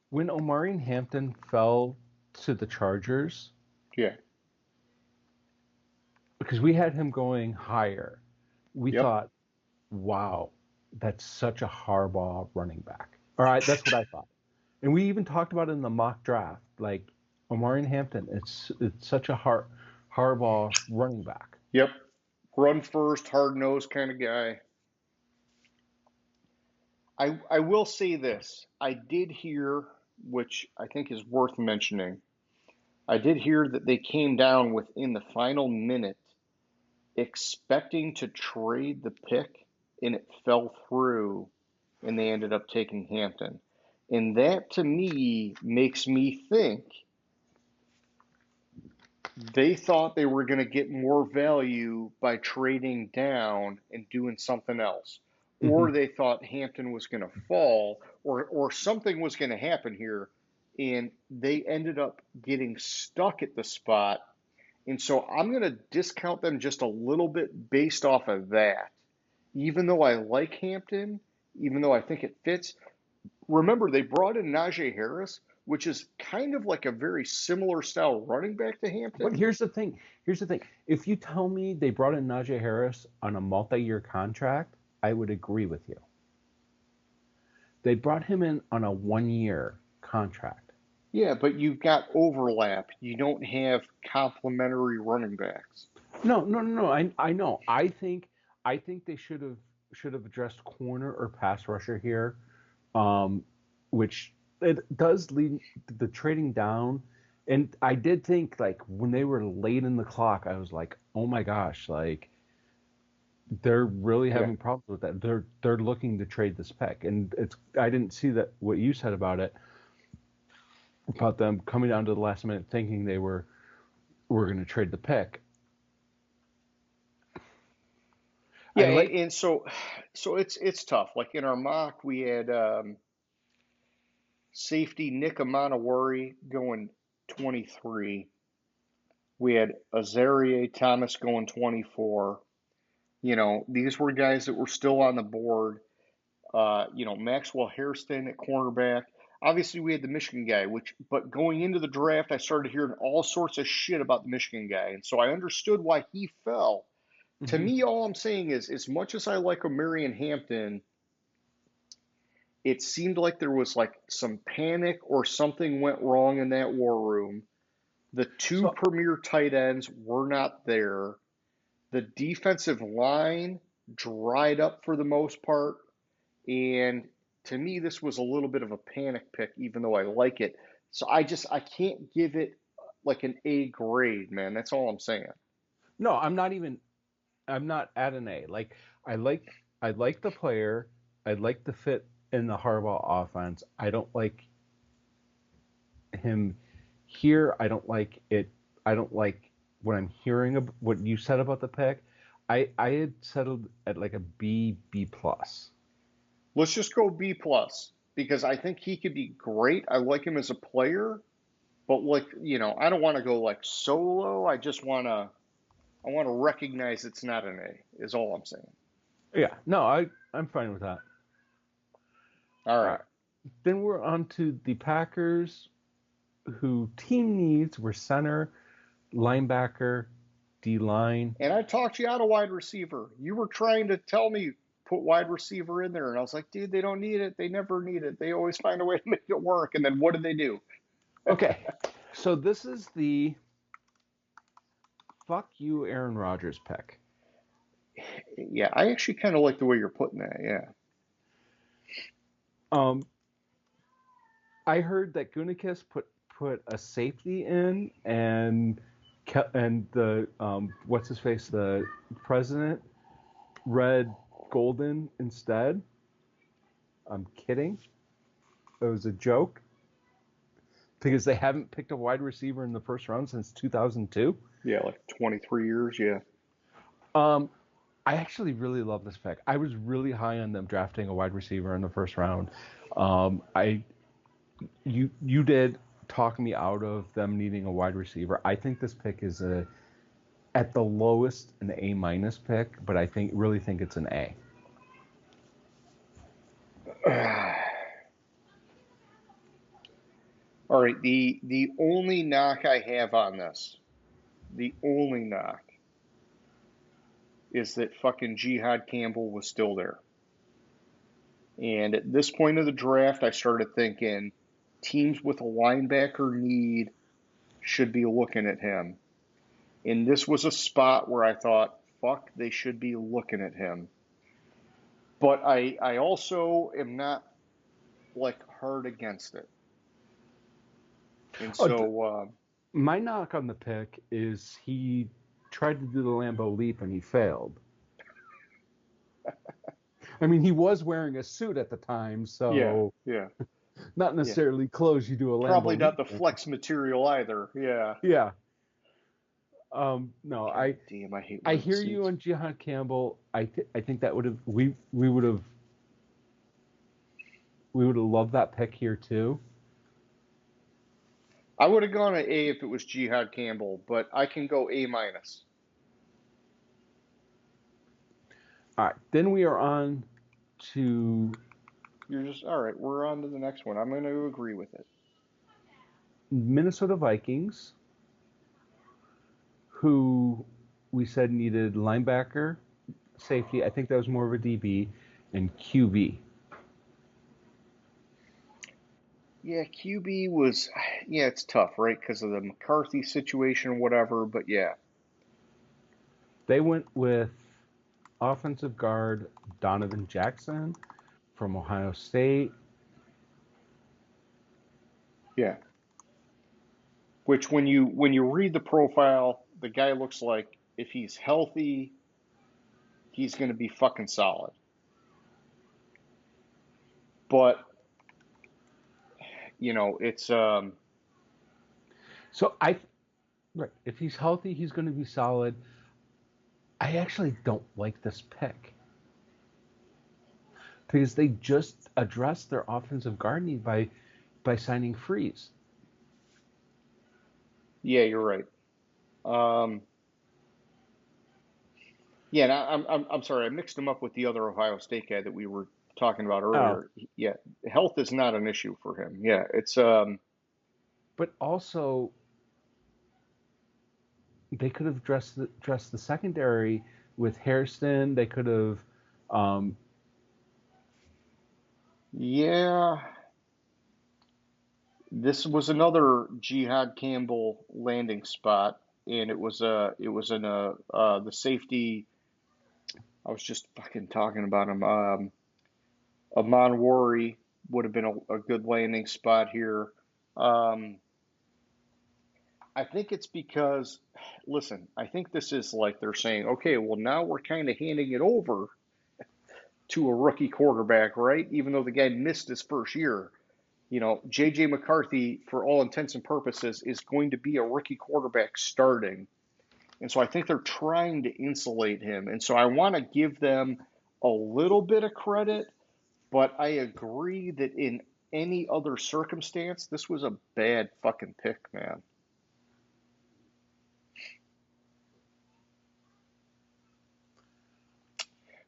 When Omari and Hampton fell to the Chargers, Yeah. because we had him going higher, we Yep. thought, wow, that's such a Harbaugh running back. All right, that's what I thought. And we even talked about it in the mock draft. Like Omari and Hampton, it's such a Harbaugh running back. Yep. Run first, hard nosed kind of guy. I will say this. I did hear, which I think is worth mentioning. I did hear that they came down within the final minute expecting to trade the pick and it fell through and they ended up taking Hampton. And that to me makes me think they thought they were going to get more value by trading down and doing something else. Mm-hmm. Or they thought Hampton was going to fall or something was going to happen here. And they ended up getting stuck at the spot. And so I'm going to discount them just a little bit based off of that. Even though I like Hampton, even though I think it fits, remember they brought in Najee Harris, which is kind of like a very similar style running back to But Hampton. here's the thing. Here's the thing. If you tell me they brought in Najee Harris on a multi-year contract, I would agree with you. They brought him in on a 1-year contract. Yeah, but you've got overlap. You don't have complementary running backs. No. I know. I think they should have addressed corner or pass rusher here, which it does lead the trading down. And I did think like when they were late in the clock, I was like, oh my gosh, like they're really Yeah. having problems with that. They're looking to trade this pick, and it's I didn't see that what you said about them coming down to the last minute thinking they were going to trade the pick. I Yeah, like. and so it's tough. Like in our mock, we had safety Nick Amanawari going 23. We had Azaria Thomas going 24. These were guys that were still on the board. Maxwell Hairston at cornerback. Obviously, we had the Michigan guy, but going into the draft, I started hearing all sorts of shit about the Michigan guy, and so I understood why he fell. To Mhm. me, all I'm saying is, as much as I like O'Marion Hampton, it seemed like there was like some panic or something went wrong in that war room. The two So premier tight ends were not there. The defensive line dried up for the most part. And to me, this was a little bit of a panic pick, even though I like it. So I can't give it like an A grade, man. That's all I'm saying. no, I'm not at an A. Like I like the player. I like the fit in the Harbaugh offense. I don't like him here. I don't like it. I don't like what I'm hearing of what you said about the pick. I had settled at like a B plus. Let's just go B plus because I think he could be great. I like him as a player, but like I don't want to go like solo. I want to recognize it's not an A. Is all I'm saying. Yeah, no, I'm fine with that. All All right. right. Then we're on to the Packers, who team needs were center, linebacker, D line. And I talked you out of wide receiver. You were trying to tell me put wide receiver in there, and I was like, dude, they don't need it. They never need it. They always find a way to make it work. And then what did they do? Okay, so this is the fuck you, Aaron Rodgers pick. Yeah, I actually kind of like the way you're putting that. Yeah. Um, I heard that Gunikis put a safety in, and the what's his face, the president, read Golden instead. I'm kidding. It was a joke because they haven't picked a wide receiver in the first round since 2002. Yeah, like 23 years. Yeah. Um, I actually really love this pick. I was really high on them drafting a wide receiver in the first round. I you did talk me out of them needing a wide receiver. I think this pick is at the lowest an A minus pick, but I really think it's an A. All right. The only knock I have on this, the only knock, is that fucking Jihad Campbell was still there. And at this point of the draft, I started thinking teams with a linebacker need should be looking at him. And this was a spot where I thought, fuck, they should be looking at him. But I also am not like hard against it. And Oh, so, my knock on the pick is he tried to do the Lambeau leap and he failed. I mean, he was wearing a suit at the time, yeah, so yeah, not yeah. necessarily clothes you do a Probably Lambeau not leap the in. flex material either. Yeah. Yeah. No, God damn, I hate I wearing hear you suits. on Jihad Campbell. I think that we would have loved that pick here too. I would have gone an A if it was Jihad Campbell, but I can go A minus. All right, then we are on to You're just all right. We're on to the next one. I'm going to agree with it. Minnesota Vikings, who we said needed linebacker, safety. I think that was more of a DB, and QB. Yeah, QB was, yeah, it's tough, right? Because of the McCarthy situation or whatever. But yeah, They went with offensive guard Donovan Jackson from Ohio State. Yeah. Which when you read the profile, the guy looks like if he's healthy, he's going to be fucking solid. But it's So right, if he's healthy, he's going to be solid. I actually don't like this pick because they just addressed their offensive guard need by signing Freeze. yeah, you're right. Yeah, and I'm sorry, I mixed him up with the other Ohio State guy that we were talking about Oh, earlier. Yeah, health is not an issue for him. Yeah, it's but also they could have dressed the secondary with Hairston. They could have, um, yeah. This was another Jihad Campbell landing spot, and it was in the safety. I was just fucking talking about him. Amon Worry would have been a good landing spot here. Um, I think it's because, listen, I think this is like they're saying, okay, well, now we're kind of handing it over to a rookie quarterback, right? Even though the guy missed his first year. J.J. McCarthy, for all intents and purposes, is going to be a rookie quarterback starting. And so I think they're trying to insulate him. And so I want to give them a little bit of credit, but I agree that in any other circumstance, this was a bad fucking pick, man.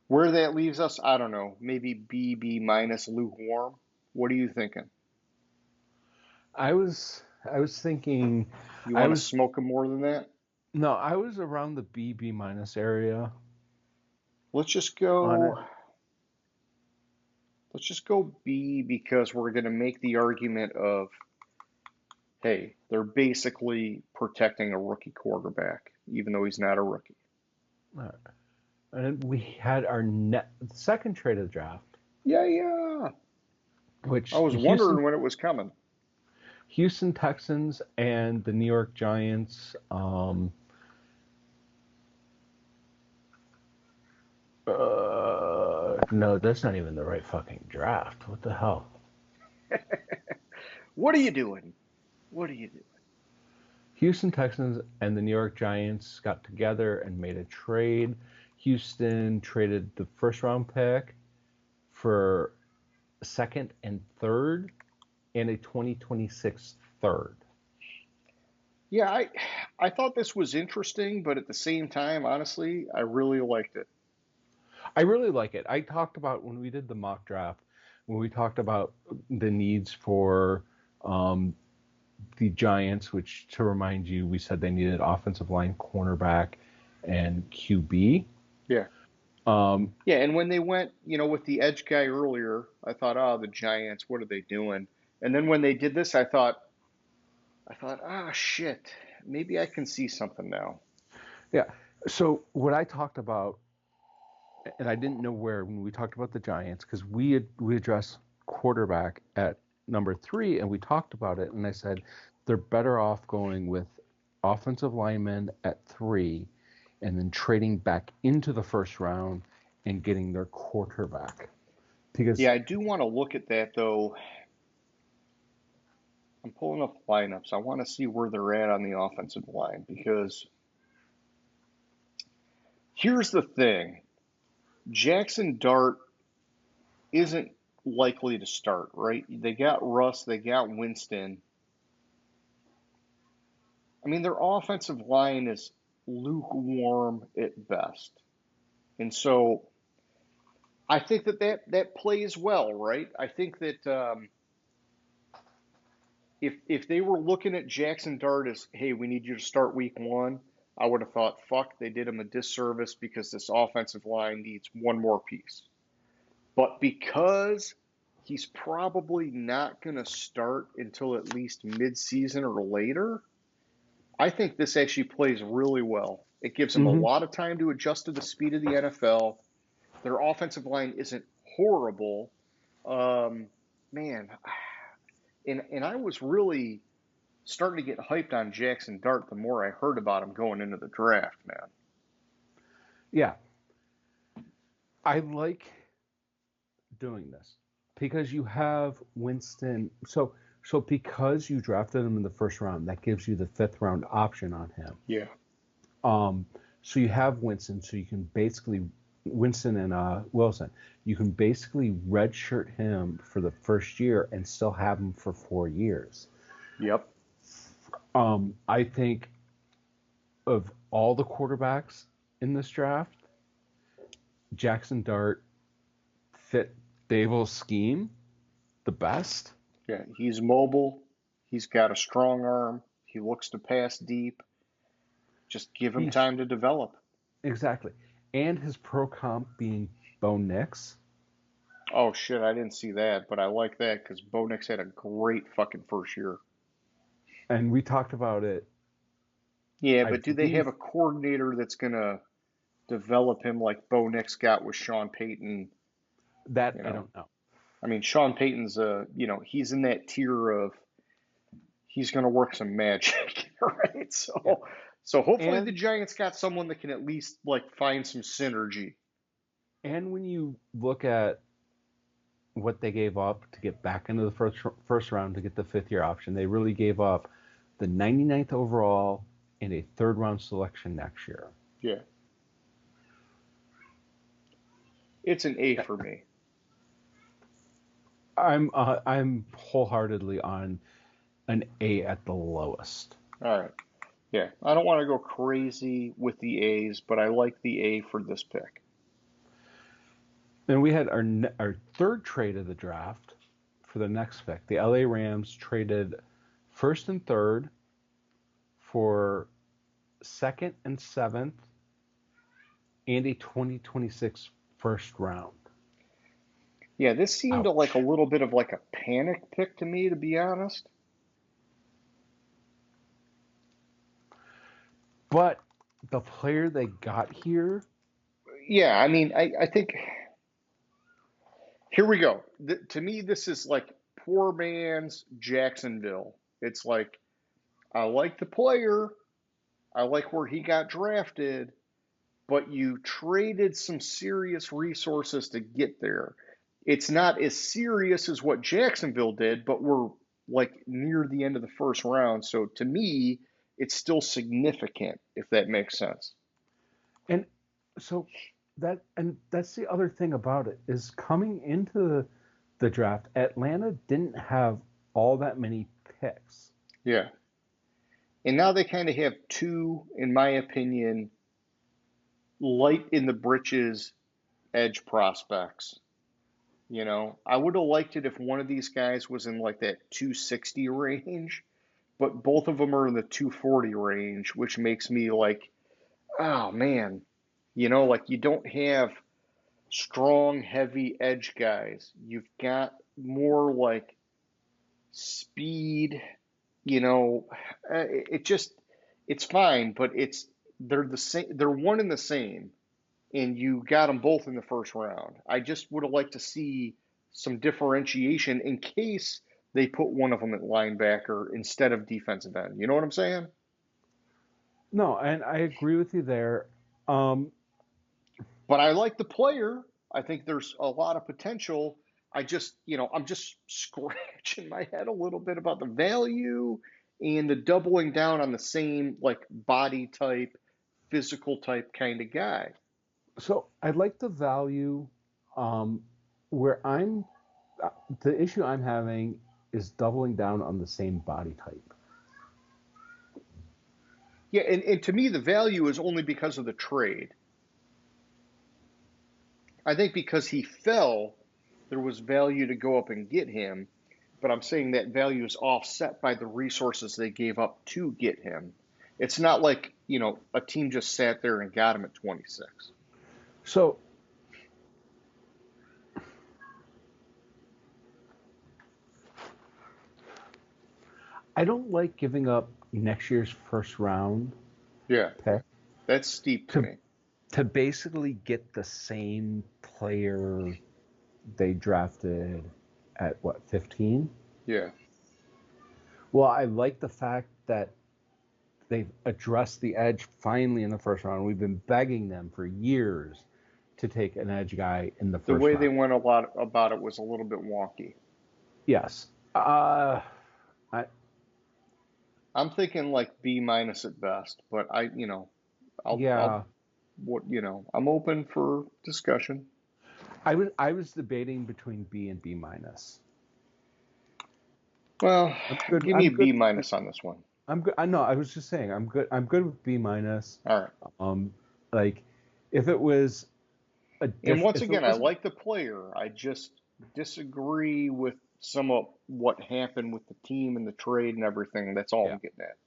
Where that leaves us, I don't know. Maybe B minus lukewarm. What are you thinking? I was thinking, You I want to was smoke him more than that? no, I was around the B minus area Let's just on go. it. Let's just go B because we're going to make the argument of, hey, they're basically protecting a rookie quarterback, even though he's not a rookie. Uh, And we had our second trade of the draft, Yeah, yeah. I which was wondering when it was coming. Houston Texans and the New York Giants. No, that's not even the right fucking draft. What the hell? What are you doing? What are you doing? Houston Texans and the New York Giants got together and made a trade. Houston traded the first round pick for second and third and a 2026 third. Yeah, I thought this was interesting, but at the same time, honestly, I really liked it. I really like it. I talked about when we did the mock draft, when we talked about the needs for the Giants, which to remind you, we said they needed offensive line, cornerback, and QB. Yeah. Um, Yeah, and when they went, with the edge guy earlier, I thought, oh, the Giants, what are they doing? And then when they did this, I thought, ah, shit, maybe I can see something now. yeah. So what I talked about, and I didn't know where when we talked about the Giants, because we addressed quarterback at number 3, and we talked about it, and I said they're better off going with offensive linemen at 3, and then trading back into the first round and getting their quarterback. Because Yeah, I do want to look at that though. I'm pulling up lineups. I want to see where they're at on the offensive line because here's the thing. Jackson Dart isn't likely to start, right? They got Russ, they got Winston. I mean, their offensive line is lukewarm at best. And so I think that plays well, right? I think that if they were looking at Jackson Dart as, hey, we need you to start week 1, I would have thought, fuck, they did him a disservice because this offensive line needs one more piece. But because he's probably not going to start until at least midseason or later, I think this actually plays really well. It gives him a mm-hmm. lot of time to adjust to the speed of the NFL. Their offensive line isn't horrible. Um, man, and I was really starting to get hyped on Jackson Dart the more I heard about him going into the draft, man. Yeah, I like doing this because you have Winston. So because you drafted him in the first round, that gives you the fifth round option on him. Yeah. Um, so you have Winston, so you can basically Winston and Wilson. You can basically redshirt him for the first year and still have him for 4 years. Yep. I think of all the quarterbacks in this draft, Jackson Dart fit Dable's scheme the best. Yeah, he's mobile. He's got a strong arm. He looks to pass deep. Just give him He's time to develop. exactly, and his pro comp being Bo Nix. Oh shit, I didn't see that, but I like that because Bo Nix had a great fucking first year. And we talked about it. Yeah, I but do they have believe a coordinator that's gonna develop him like Bo Nix got with Sean Payton? that You I know, don't know. I mean, Sean Payton's he's in that tier of he's gonna work some magic, right? Yeah, So hopefully the and Giants got someone that can at least like find some synergy. and when you look at what they gave up to get back into the first round to get the fifth year option, they really gave up the 99th overall and a third round selection next year. Yeah, it's an A for me. I'm wholeheartedly on an A at the lowest. All right. Yeah, I don't want to go crazy with the A's, but I like the A for this pick. Then we had our third trade of the draft for the next pick. The LA Rams traded first and third for second and seventh and a 2026 first round. Yeah, this seemed like a Ouch. little bit of like a panic pick to me, to be honest. But the player they got here, Yeah, I mean, I think here we go. To me, this is like poor man's Jacksonville. It's like I like the player, I like where he got drafted, but you traded some serious resources to get there. It's not as serious as what Jacksonville did, but we're like near the end of the first round. So to me, it's still significant, if that makes sense. and so that's the other thing about it is coming into the draft, Atlanta didn't have all that many picks. Yeah. And now they kind of have two, in my opinion, light in the britches edge prospects. I would have liked it if one of these guys was in like that 260 range, but both of them are in the 240 range, which makes me like, oh man, like you don't have strong, heavy edge guys. You've got more like speed, you know, it just, it's fine, but they're the same, they're one and the same, and you got them both in the first round. I just would have liked to see some differentiation in case they put one of them at linebacker instead of defensive end. You know what I'm saying? No, and I agree with you there. Um, But I like the player. I think there's a lot of potential. I'm just scratching my head a little bit about the value and the doubling down on the same like body type, physical type kind of guy. so I like the value. Um, where the issue I'm having is doubling down on the same body type. Yeah, and to me, the value is only because of the trade. I think because he fell, there was value to go up and get him, but I'm saying that value is offset by the resources they gave up to get him. It's not like, a team just sat there and got him at 26. So I don't like giving up next year's first round Yeah, pick that's steep to to me. to basically get the same player they drafted at what, 15? Yeah. Well, I like the fact that they've addressed the edge finally in the first round. We've been begging them for years to take an edge guy in the The first way they round. went a lot about it was a little bit wonky. Yes. I I'm thinking like B minus at best, but I'll yeah. I'm open for discussion. I was debating between B and B minus. Well, I'm good. give me I'm a B good. minus on this one. I'm good. I know. I was just saying. I'm good. I'm good with B minus. All right. Um, like if it was And once if it again, I wasn't. like the player. I just disagree with some of what happened with the team and the trade and everything. That's all Yeah. I'm getting at.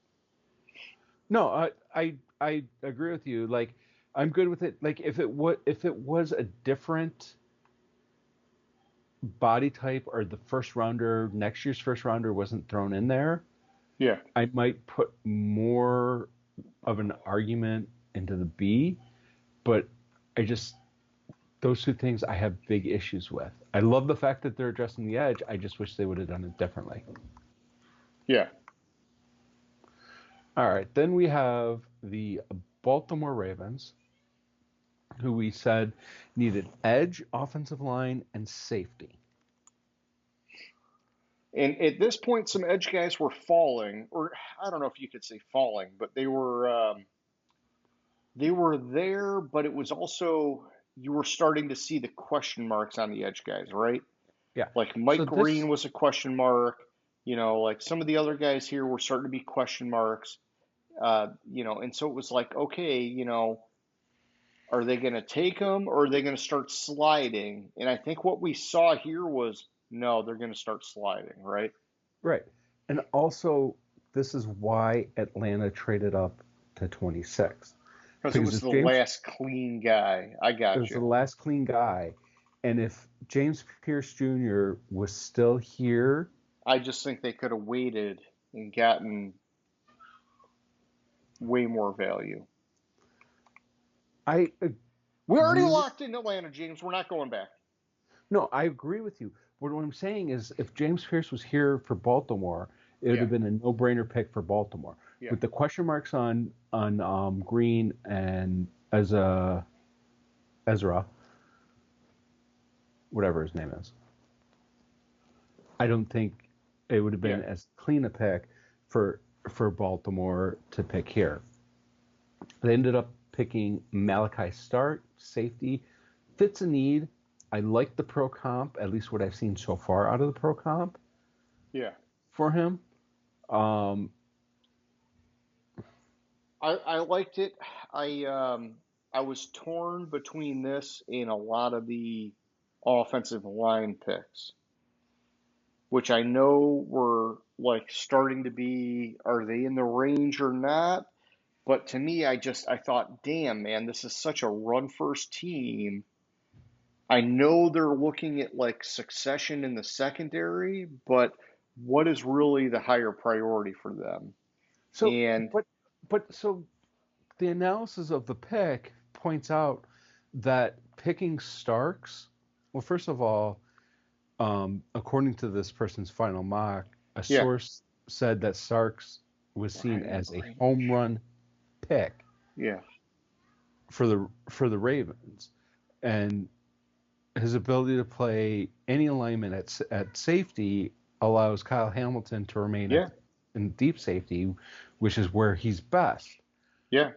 No, I agree with you. Like I'm good with it. Like if it was a different body type or the first rounder, next year's first rounder wasn't thrown in there, Yeah. I might put more of an argument into the B, but I just those two things I have big issues with. I love the fact that they're addressing the edge. I just wish they would have done it differently. Yeah. All right, then we have the Baltimore Ravens, who we said needed edge, offensive line, and safety. And at this point, some edge guys were falling, or I don't know if you could say falling, but they were there. But it was also you were starting to see the question marks on the edge guys, right? Yeah. Like So Mike this, Green was a question mark. Like some of the other guys here were starting to be question marks. And so it was like, okay, are they going to take them or are they going to start sliding? And I think what we saw here was no, they're going to start sliding, right? right. And also, this is why Atlanta traded up to 26. Because it Because was if the James, last clean guy. I it got was the you. last clean guy, and if James Pierce Jr. was still here, I just think they could have waited and gotten way more value. I We already agree with. locked in Atlanta, James. We're not going back. No, I agree with you. But what I'm saying is, if James Pierce was here for Baltimore, it would Yeah, have been a no-brainer pick for Baltimore. yeah. With the question marks on Green and Ezra, whatever his name is, I don't think it would have Yeah. been as clean a pick for Baltimore to pick here. They ended up picking Malachi Start, safety, fits a need. I like the pro comp, at least what I've seen so far out of the pro comp Yeah. for him. Um, I liked it. I was torn between this and a lot of the offensive line picks, which I know were like starting to be, are they in the range or not? But to me, I thought, damn, man, this is such a run first team. I know they're looking at like succession in the secondary, but what is really the higher priority for them? so, And but the analysis of the pick points out that picking Starks, well, first of all, according to this person's final mock, a yeah, source said that Starks was seen right in as the a home range. run pick Yeah, for the Ravens, and his ability to play any alignment at safety allows Kyle Hamilton to remain yeah, in deep safety, which is where he's best. yeah.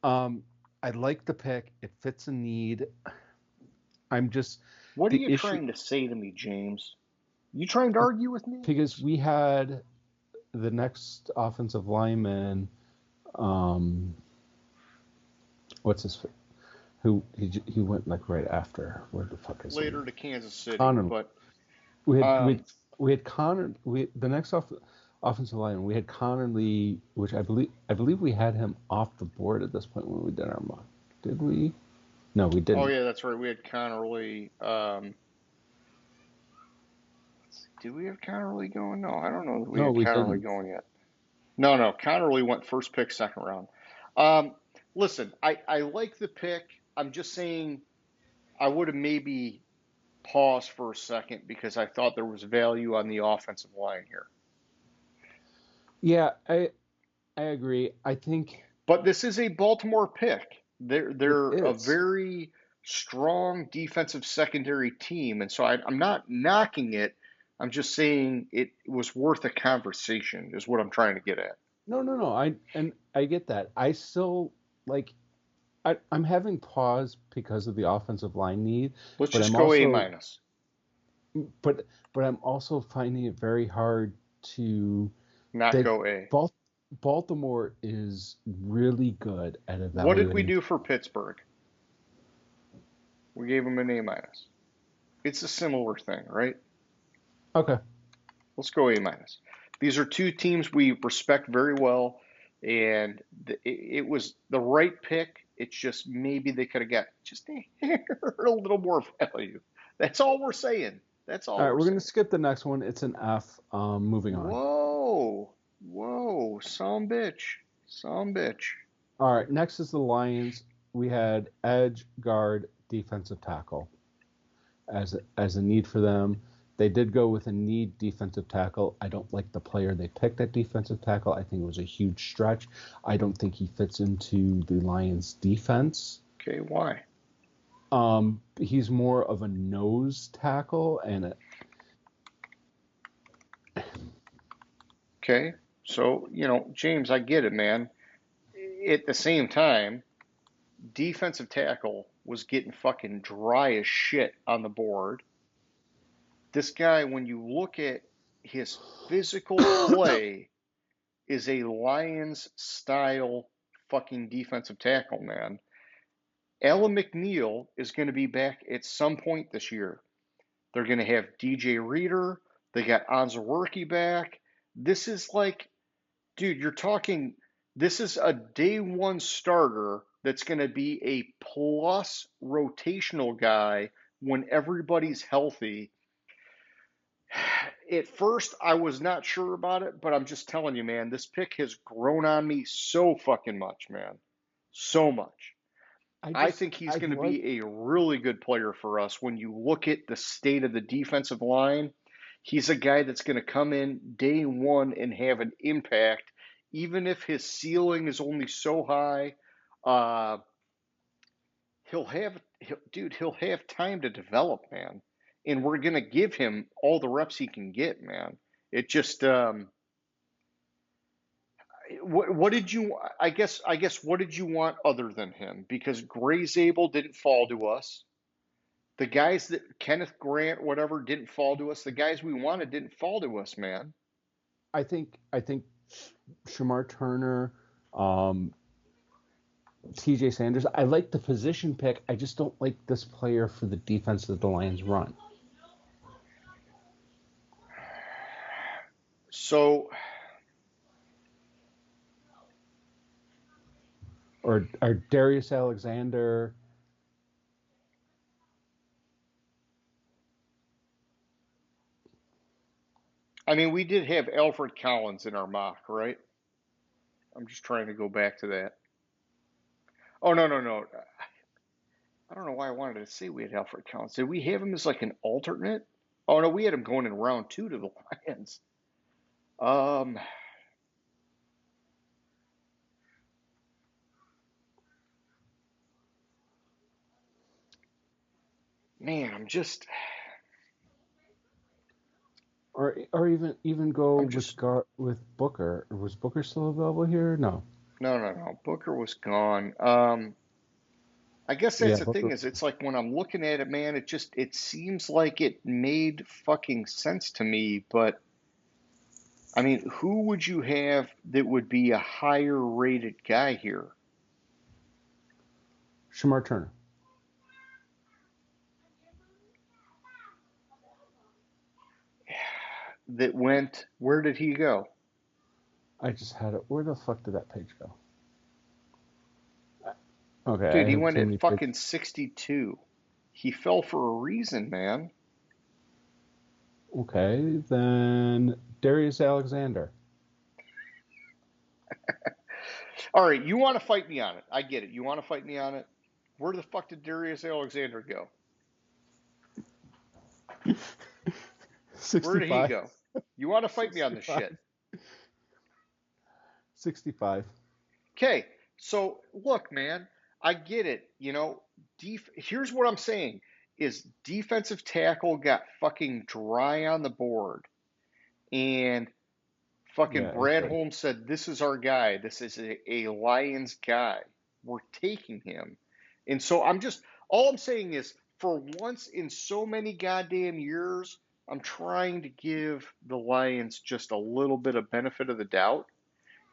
Um, I like the pick. It fits a need. I'm just What are the you issue trying to say to me, James? You trying to argue with me? because we had the next offensive lineman. Um, what's his who he went like right after. Where the fuck is he? Later to Kansas City, Connor. but We had we um, had, we had Connor. The next offensive line. We had Connor Lee, which I believe we had him off the board at this point when we did our mock. Did we? No, we oh didn't. yeah, that's right. We had Connerly. Did we have Connerly going? No, I don't know that we No, had we Connerly didn't. going yet. No, Connerly went first pick, second round. Um, Listen, I like the pick. I'm just saying I would have maybe paused for a second because I thought there was value on the offensive line here. Yeah, I agree. I think But this is a Baltimore pick. it They're a is. very strong defensive secondary team, and so I'm not knocking it. I'm just saying it was worth a conversation, is what I'm trying to get at. No. I get that. I still like. I'm having pause because of the offensive line need, Let's but just I'm go A also minus. but I'm also finding it very hard to Not they go A. Bal- Baltimore is really good at What did we evaluating. do for Pittsburgh? We gave them an A minus. It's a similar thing, right? Okay. Let's go A minus. These are two teams we respect very well, and it was the right pick. It's just maybe they could have got just a little more value. That's all we're saying. That's All all right, we're we're gonna saying. skip the next one. It's an F. Moving on. Whoa, whoa, some bitch, some bitch. All right, next is the Lions. We had edge, guard, defensive tackle as a need for them. They did go with a need defensive tackle. I don't like the player they picked at defensive tackle. I think it was a huge stretch. I don't think he fits into the Lions defense. Okay, why? He's more of a nose tackle and Okay, so James, I get it, man. At the same time, defensive tackle was getting fucking dry as shit on the board. This guy, when you look at his physical play, is a Lions style fucking defensive tackle, man. Alan McNeil is going to be back at some point this year. They're going to have DJ Reader. They got Onzawerki back. This is like, dude, you're talking, this is a day one starter that's going to be a plus rotational guy when everybody's healthy. At first, I was not sure about it, but I'm just telling you, man, this pick has grown on me so fucking much, man. So much. I think he's I going to like be a really good player for us when you look at the state of the defensive line. He's a guy that's going to come in day one and have an impact, even if his ceiling is only so high. Uh, he'll have time to develop, man, and we're going to give him all the reps he can get, man. It just what did you I guess what did you want other than him? Because Gray Zabel didn't fall to us. The guys that Kenneth Grant, whatever, didn't fall to us. The guys we wanted didn't fall to us, man. I think Shamar Turner, um, TJ Sanders. I like the position pick. I just don't like this player for the defense that the Lions run. So, Or Darius Alexander. I mean, we did have Alfred Collins in our mock, right? I'm just trying to go back to that. Oh, no, no, no. I don't know why I wanted to say we had Alfred Collins. Did we have him as like an alternate? Oh, no, we had him going in round two to the Lions. Um, man, Or even go I'm just, with Booker. Was Booker still available here? No. no, no, no. Booker was gone. I guess that's Yeah, the thing Booker. is it's like when I'm looking at it, man, it seems like it made fucking sense to me, but I mean, who would you have that would be a higher rated guy here Shamar Turner. that went, where did he go? I just had it. Where the fuck did that page go? Okay, Dude, I he have went too at many pages. fucking 62. He fell for a reason, man. Okay, then Darius Alexander. All right, you want to fight me on it. I get it. You want to fight me on it. Where the fuck did Darius Alexander go? Where did he 65. go? You want to fight me on this 65. shit. 65. Okay, so look, man, I get it. Here's what I'm saying is defensive tackle got fucking dry on the board, and fucking Yeah, it Brad did. Holmes said, "This is our guy. This is a Lions guy. We're taking him." And so all I'm saying is, for once in so many goddamn years, I'm trying to give the Lions just a little bit of benefit of the doubt.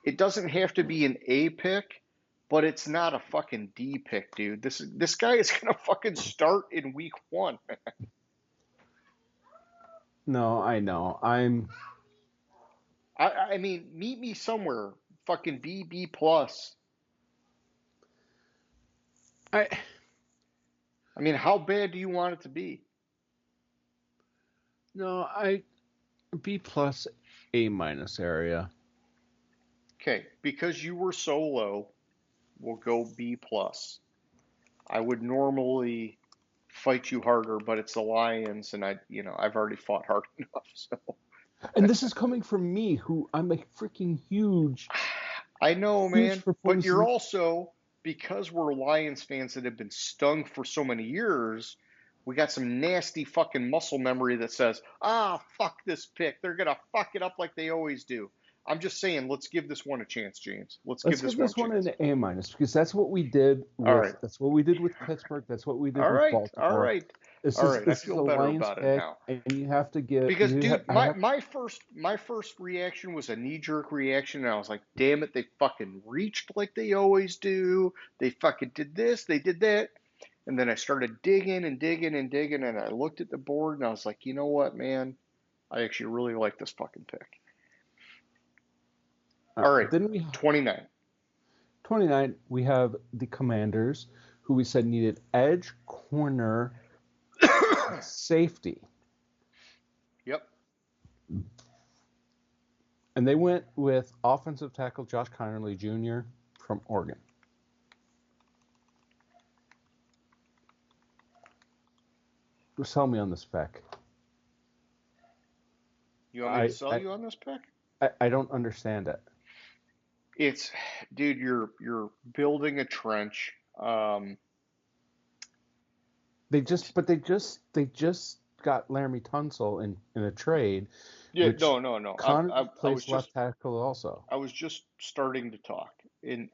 It doesn't have to be an A pick, but it's not a fucking D pick, dude. This guy is gonna fucking start in week 1. No, I know. I mean, meet me somewhere, fucking B plus. I I mean, how bad do you want it to be? no, I B plus A minus area. Okay, because you were so low, we'll go B plus. I would normally fight you harder, but it's the Lions, and I've already fought hard enough. So And this is coming from me, who I'm a freaking I know, huge man, but you're proponent. also, because we're Lions fans that have been stung for so many years, we got some nasty fucking muscle memory that says, fuck this pick. They're gonna fuck it up like they always do. I'm just saying, let's give this one a chance, James. Let's give Let's this give one a this one chance. an A minus because that's what we did All with right. Pittsburgh. That's what we did All with right. All Baltimore. right. This All is right. I this is feel a better Lions about it pick, now. and you have to give Because, dude, I have my first reaction was a knee-jerk reaction, and I was like, damn it, they fucking reached like they always do. They fucking did this, they did that. And then I started digging and digging and digging, and I looked at the board, and I was like, you know what, man? I actually really like this fucking pick. All right, then we 29. 29. We have the Commanders, who we said needed edge, corner, safety, Yep. and they went with offensive tackle Josh Connerly Jr. from Oregon. Sell me on the spec. You want me to sell you on this pick? I don't understand it. It's, dude, you're building a trench. They just got Laramie Tunsil in a trade, Yeah, which no. Connor I plays was just left tackle also. I was just starting to talk, and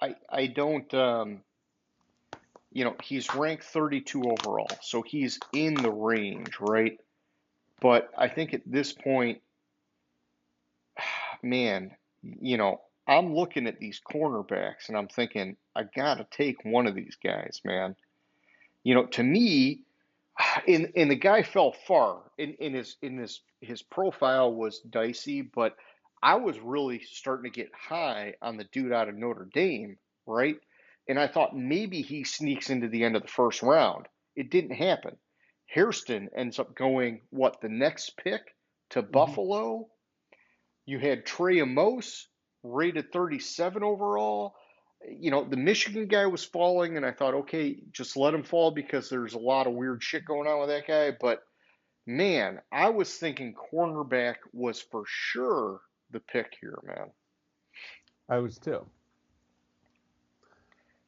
I don't he's ranked 32 overall, so he's in the range, right? But I think at this point, man, I'm looking at these cornerbacks and I'm thinking I gotta take one of these guys, man. To me, and the guy fell far. In his profile was dicey, but I was really starting to get high on the dude out of Notre Dame, right? And I thought maybe he sneaks into the end of the first round. It didn't happen. Hairston ends up going, what, the next pick to Mm-hmm. Buffalo? You had Trey Amos, rated 37 overall. The Michigan guy was falling, and I thought, okay, just let him fall because there's a lot of weird shit going on with that guy. But man, I was thinking cornerback was for sure the pick here, man. I was too.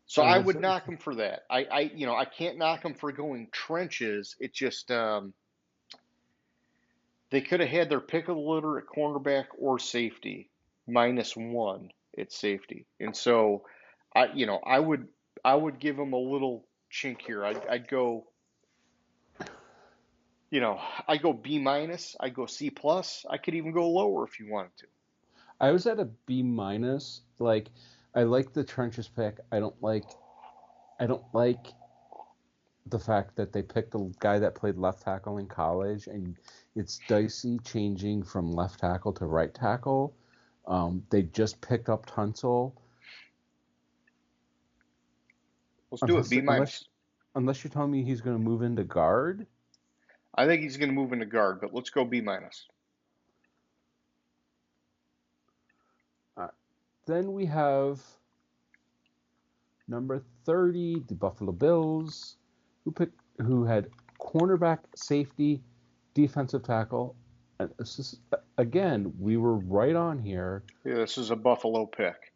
So I I was would knock him for that. I can't knock him for going trenches. It just they could have had their pick of the litter at cornerback or safety, -1 at safety, and so I would give them a little chink here. I'd go, I go B minus, I go C plus. I could even go lower if you wanted to. I was at a B minus. Like I like the trenches pick. I don't like the fact that they picked the guy that played left tackle in college, and it's dicey changing from left tackle to right tackle. They just picked up Tunsil. Let's do it B minus. Unless you're telling me he's going to move into guard. I think he's going to move into guard, but let's go B minus. Then we have number 30, the Buffalo Bills, who had cornerback, safety, defensive tackle. And this is, again, we were right on here. Yeah, this is a Buffalo pick.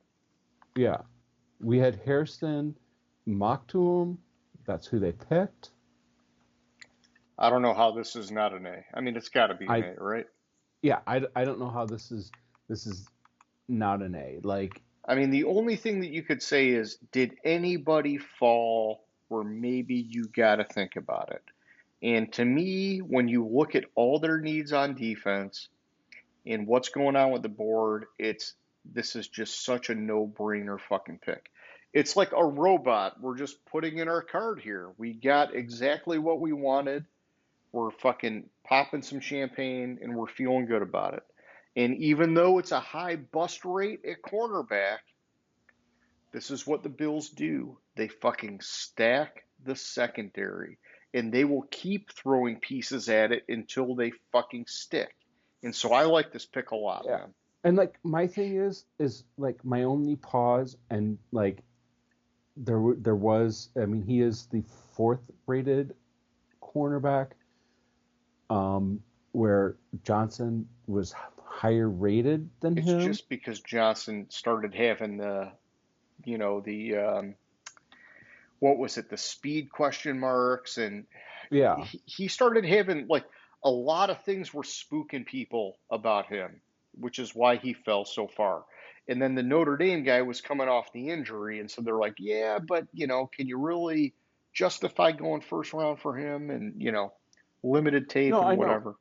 Yeah. We had Hairston, Mocktoom. That's who they picked. I don't know how this is not an A. I mean, it's got to be an A, right? Yeah, I don't know how this is not an A. Like, I mean, the only thing that you could say is, did anybody fall where maybe you got to think about it? And to me, when you look at all their needs on defense and what's going on with the board, this is just such a no-brainer fucking pick. It's like a robot. We're just putting in our card here. We got exactly what we wanted. We're fucking popping some champagne and we're feeling good about it. And even though it's a high bust rate at cornerback, this is what the Bills do. They fucking stack the secondary and they will keep throwing pieces at it until they fucking stick. And so I like this pick a lot, yeah. man. And like my thing is like my only pause, and like there was, I mean, he is the 4th rated cornerback, where Johnson was higher rated than It's him. just because Johnson started having what was it, the speed question marks, and Yeah. he started having like a lot of things were spooking people about him, which is why he fell so far. And then the Notre Dame guy was coming off the injury, and so they're like, yeah, but can you really justify going first round for him? And limited tape No, and I know. whatever.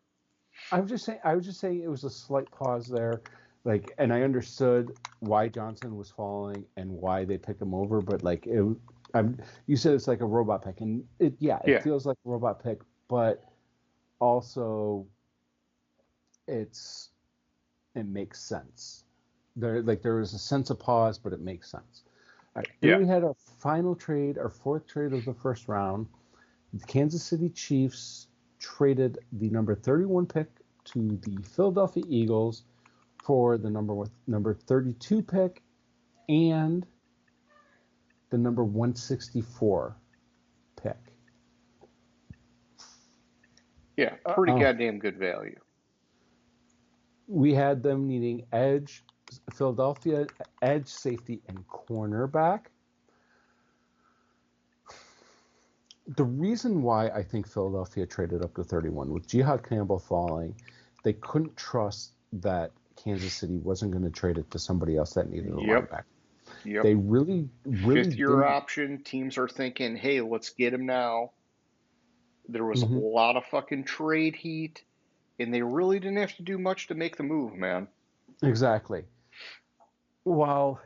I was just saying it was a slight pause there. Like, and I understood why Johnson was falling and why they picked him over, but like you said it's like a robot pick, and it Yeah, feels like a robot pick, but also it makes sense. There was a sense of pause, but it makes sense. All right, then yeah, we had our final trade, our 4th trade of the first round. The Kansas City Chiefs traded the number 31 pick to the Philadelphia Eagles for the number 32 pick and the number 164 pick. yeah. Pretty goddamn good value. We had them needing Philadelphia edge, safety, and cornerback. The reason why I think Philadelphia traded up to 31, with Jihad Campbell falling, they couldn't trust that Kansas City wasn't going to trade it to somebody else that needed a linebacker. Yep. They really 5th year didn't. option. Teams are thinking, hey, let's get him now. There was a Mhm. lot of fucking trade heat, and they really didn't have to do much to make the move, man. Exactly. While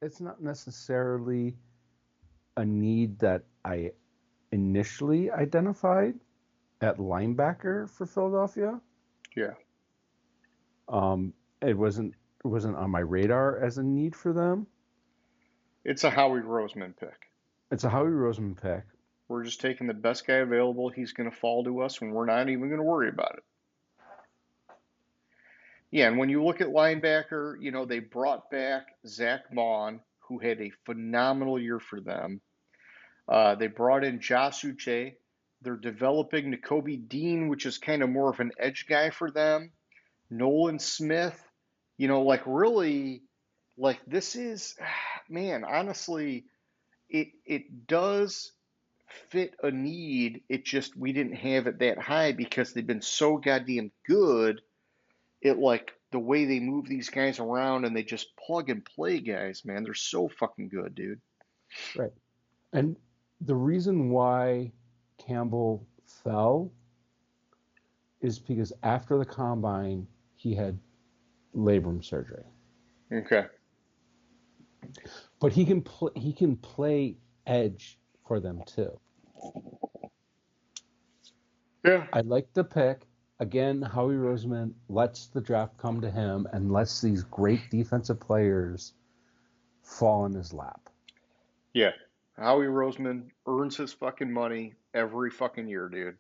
it's not necessarily a need that I initially identified at linebacker for Philadelphia. Yeah. It wasn't on my radar as a need for them. It's a Howie Roseman pick. It's a Howie Roseman pick. We're just taking the best guy available. He's going to fall to us, and we're not even going to worry about it. Yeah, and when you look at linebacker, they brought back Zach Vaughn, who had a phenomenal year for them. They brought in Josh Uche. They're developing Nakobe Dean, which is kind of more of an edge guy for them. Nolan Smith, really, like this is, man, honestly, it does fit a need. It just, we didn't have it that high because they've been so goddamn good. It like the way they move these guys around and they just plug and play guys, man. They're so fucking good, dude. Right. And the reason why Campbell fell is because after the combine, he had labrum surgery. Okay. But he can play edge for them too. Yeah. I like the pick. Again, Howie Roseman lets the draft come to him and lets these great defensive players fall in his lap. Yeah. Howie Roseman earns his fucking money every fucking year, dude.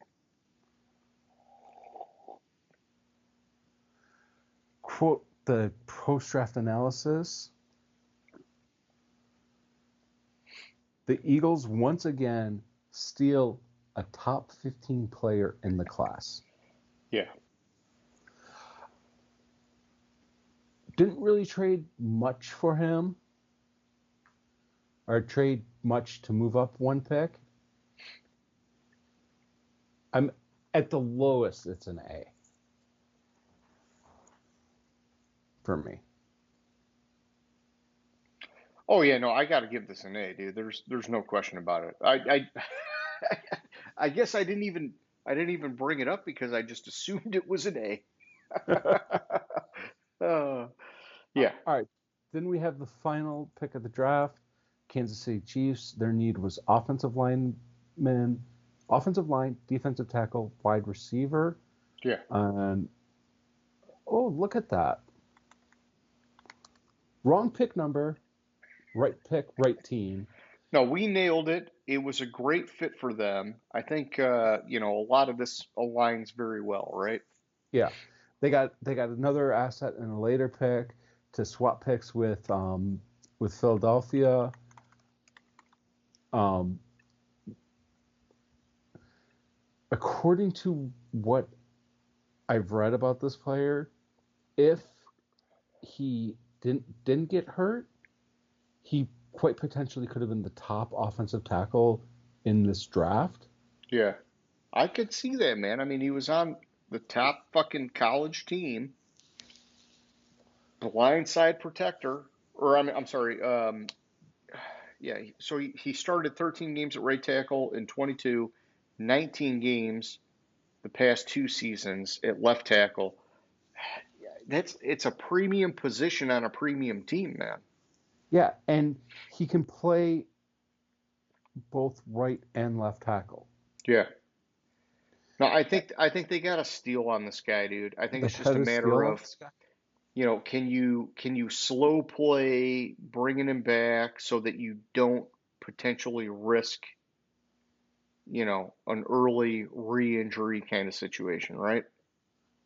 the post-draft analysis, the Eagles once again steal a top 15 player in the class. Yeah. Didn't really trade much for him or trade much to move up one pick. I'm at the lowest, it's an A for me. Oh yeah, no, I got to give this an A, dude. There's no question about it. I I guess I didn't even bring it up because I just assumed it was an A. Uh, All yeah, right. Then we have the final pick of the draft. Kansas City Chiefs. Their need was offensive line, defensive tackle, wide receiver. yeah. And oh, look at that. Wrong pick number, right pick, right team. No, we nailed it. It was a great fit for them. I think a lot of this aligns very well, right? Yeah. They got another asset in a later pick to swap picks with Philadelphia. Um, according to what I've read about this player, if he didn't get hurt, he quite potentially could have been the top offensive tackle in this draft. Yeah. I could see that, man. I mean, he was on the top fucking college team, blindside protector, or I'm sorry, yeah. So he started 13 games at right tackle in 22, 19 games the past two seasons at left tackle. It's a premium position on a premium team, man. Yeah, and he can play both right and left tackle. Yeah. No, I think they got a steal on this guy, dude. I think They it's just had a a matter steal of, off this guy. can you slow play bringing him back so that you don't potentially risk, an early re-injury kind of situation, right?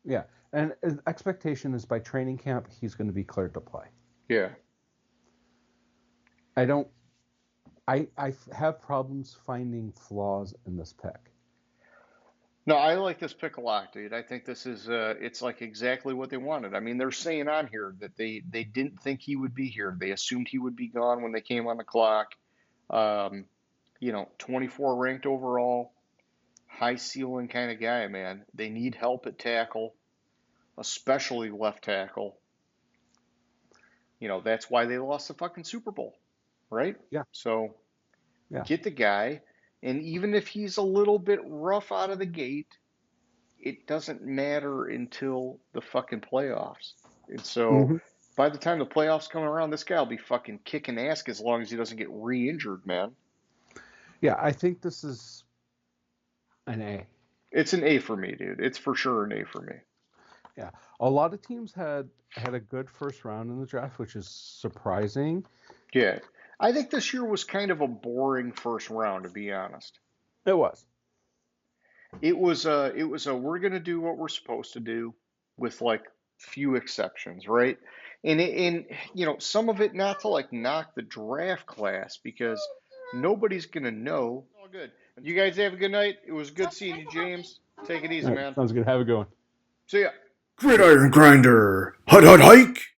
Yeah, and his expectation is by training camp he's going to be cleared to play. Yeah. I don't. I have problems finding flaws in this pick. No, I like this pick a lot, dude. I think this is it's like exactly what they wanted. I mean, they're saying on here that they didn't think he would be here. They assumed he would be gone when they came on the clock. Um, 24 ranked overall, high ceiling kind of guy, man. They need help at tackle, especially left tackle. That's why they lost the fucking Super Bowl, right? Yeah, So yeah. get the guy, and even if he's a little bit rough out of the gate, it doesn't matter until the fucking playoffs. And so Hmm. by the time the playoffs come around, this guy will be fucking kicking ass as long as he doesn't get re-injured, man. Yeah, I think this is an A. It's an A for me, dude. It's for sure an A for me. Yeah, a lot of teams had a good first round in the draft, which is surprising. Yeah. I think this year was kind of a boring first round, to be honest. It was. It was a we're gonna do what we're supposed to do with like few exceptions, right? And some of it not to like knock the draft class because nobody's gonna know. All good. You guys have a good night. It was good seeing you, James. Take it All easy, right, man. sounds good. Have a good one. See ya. Gridiron Grinder. Hut hut hike.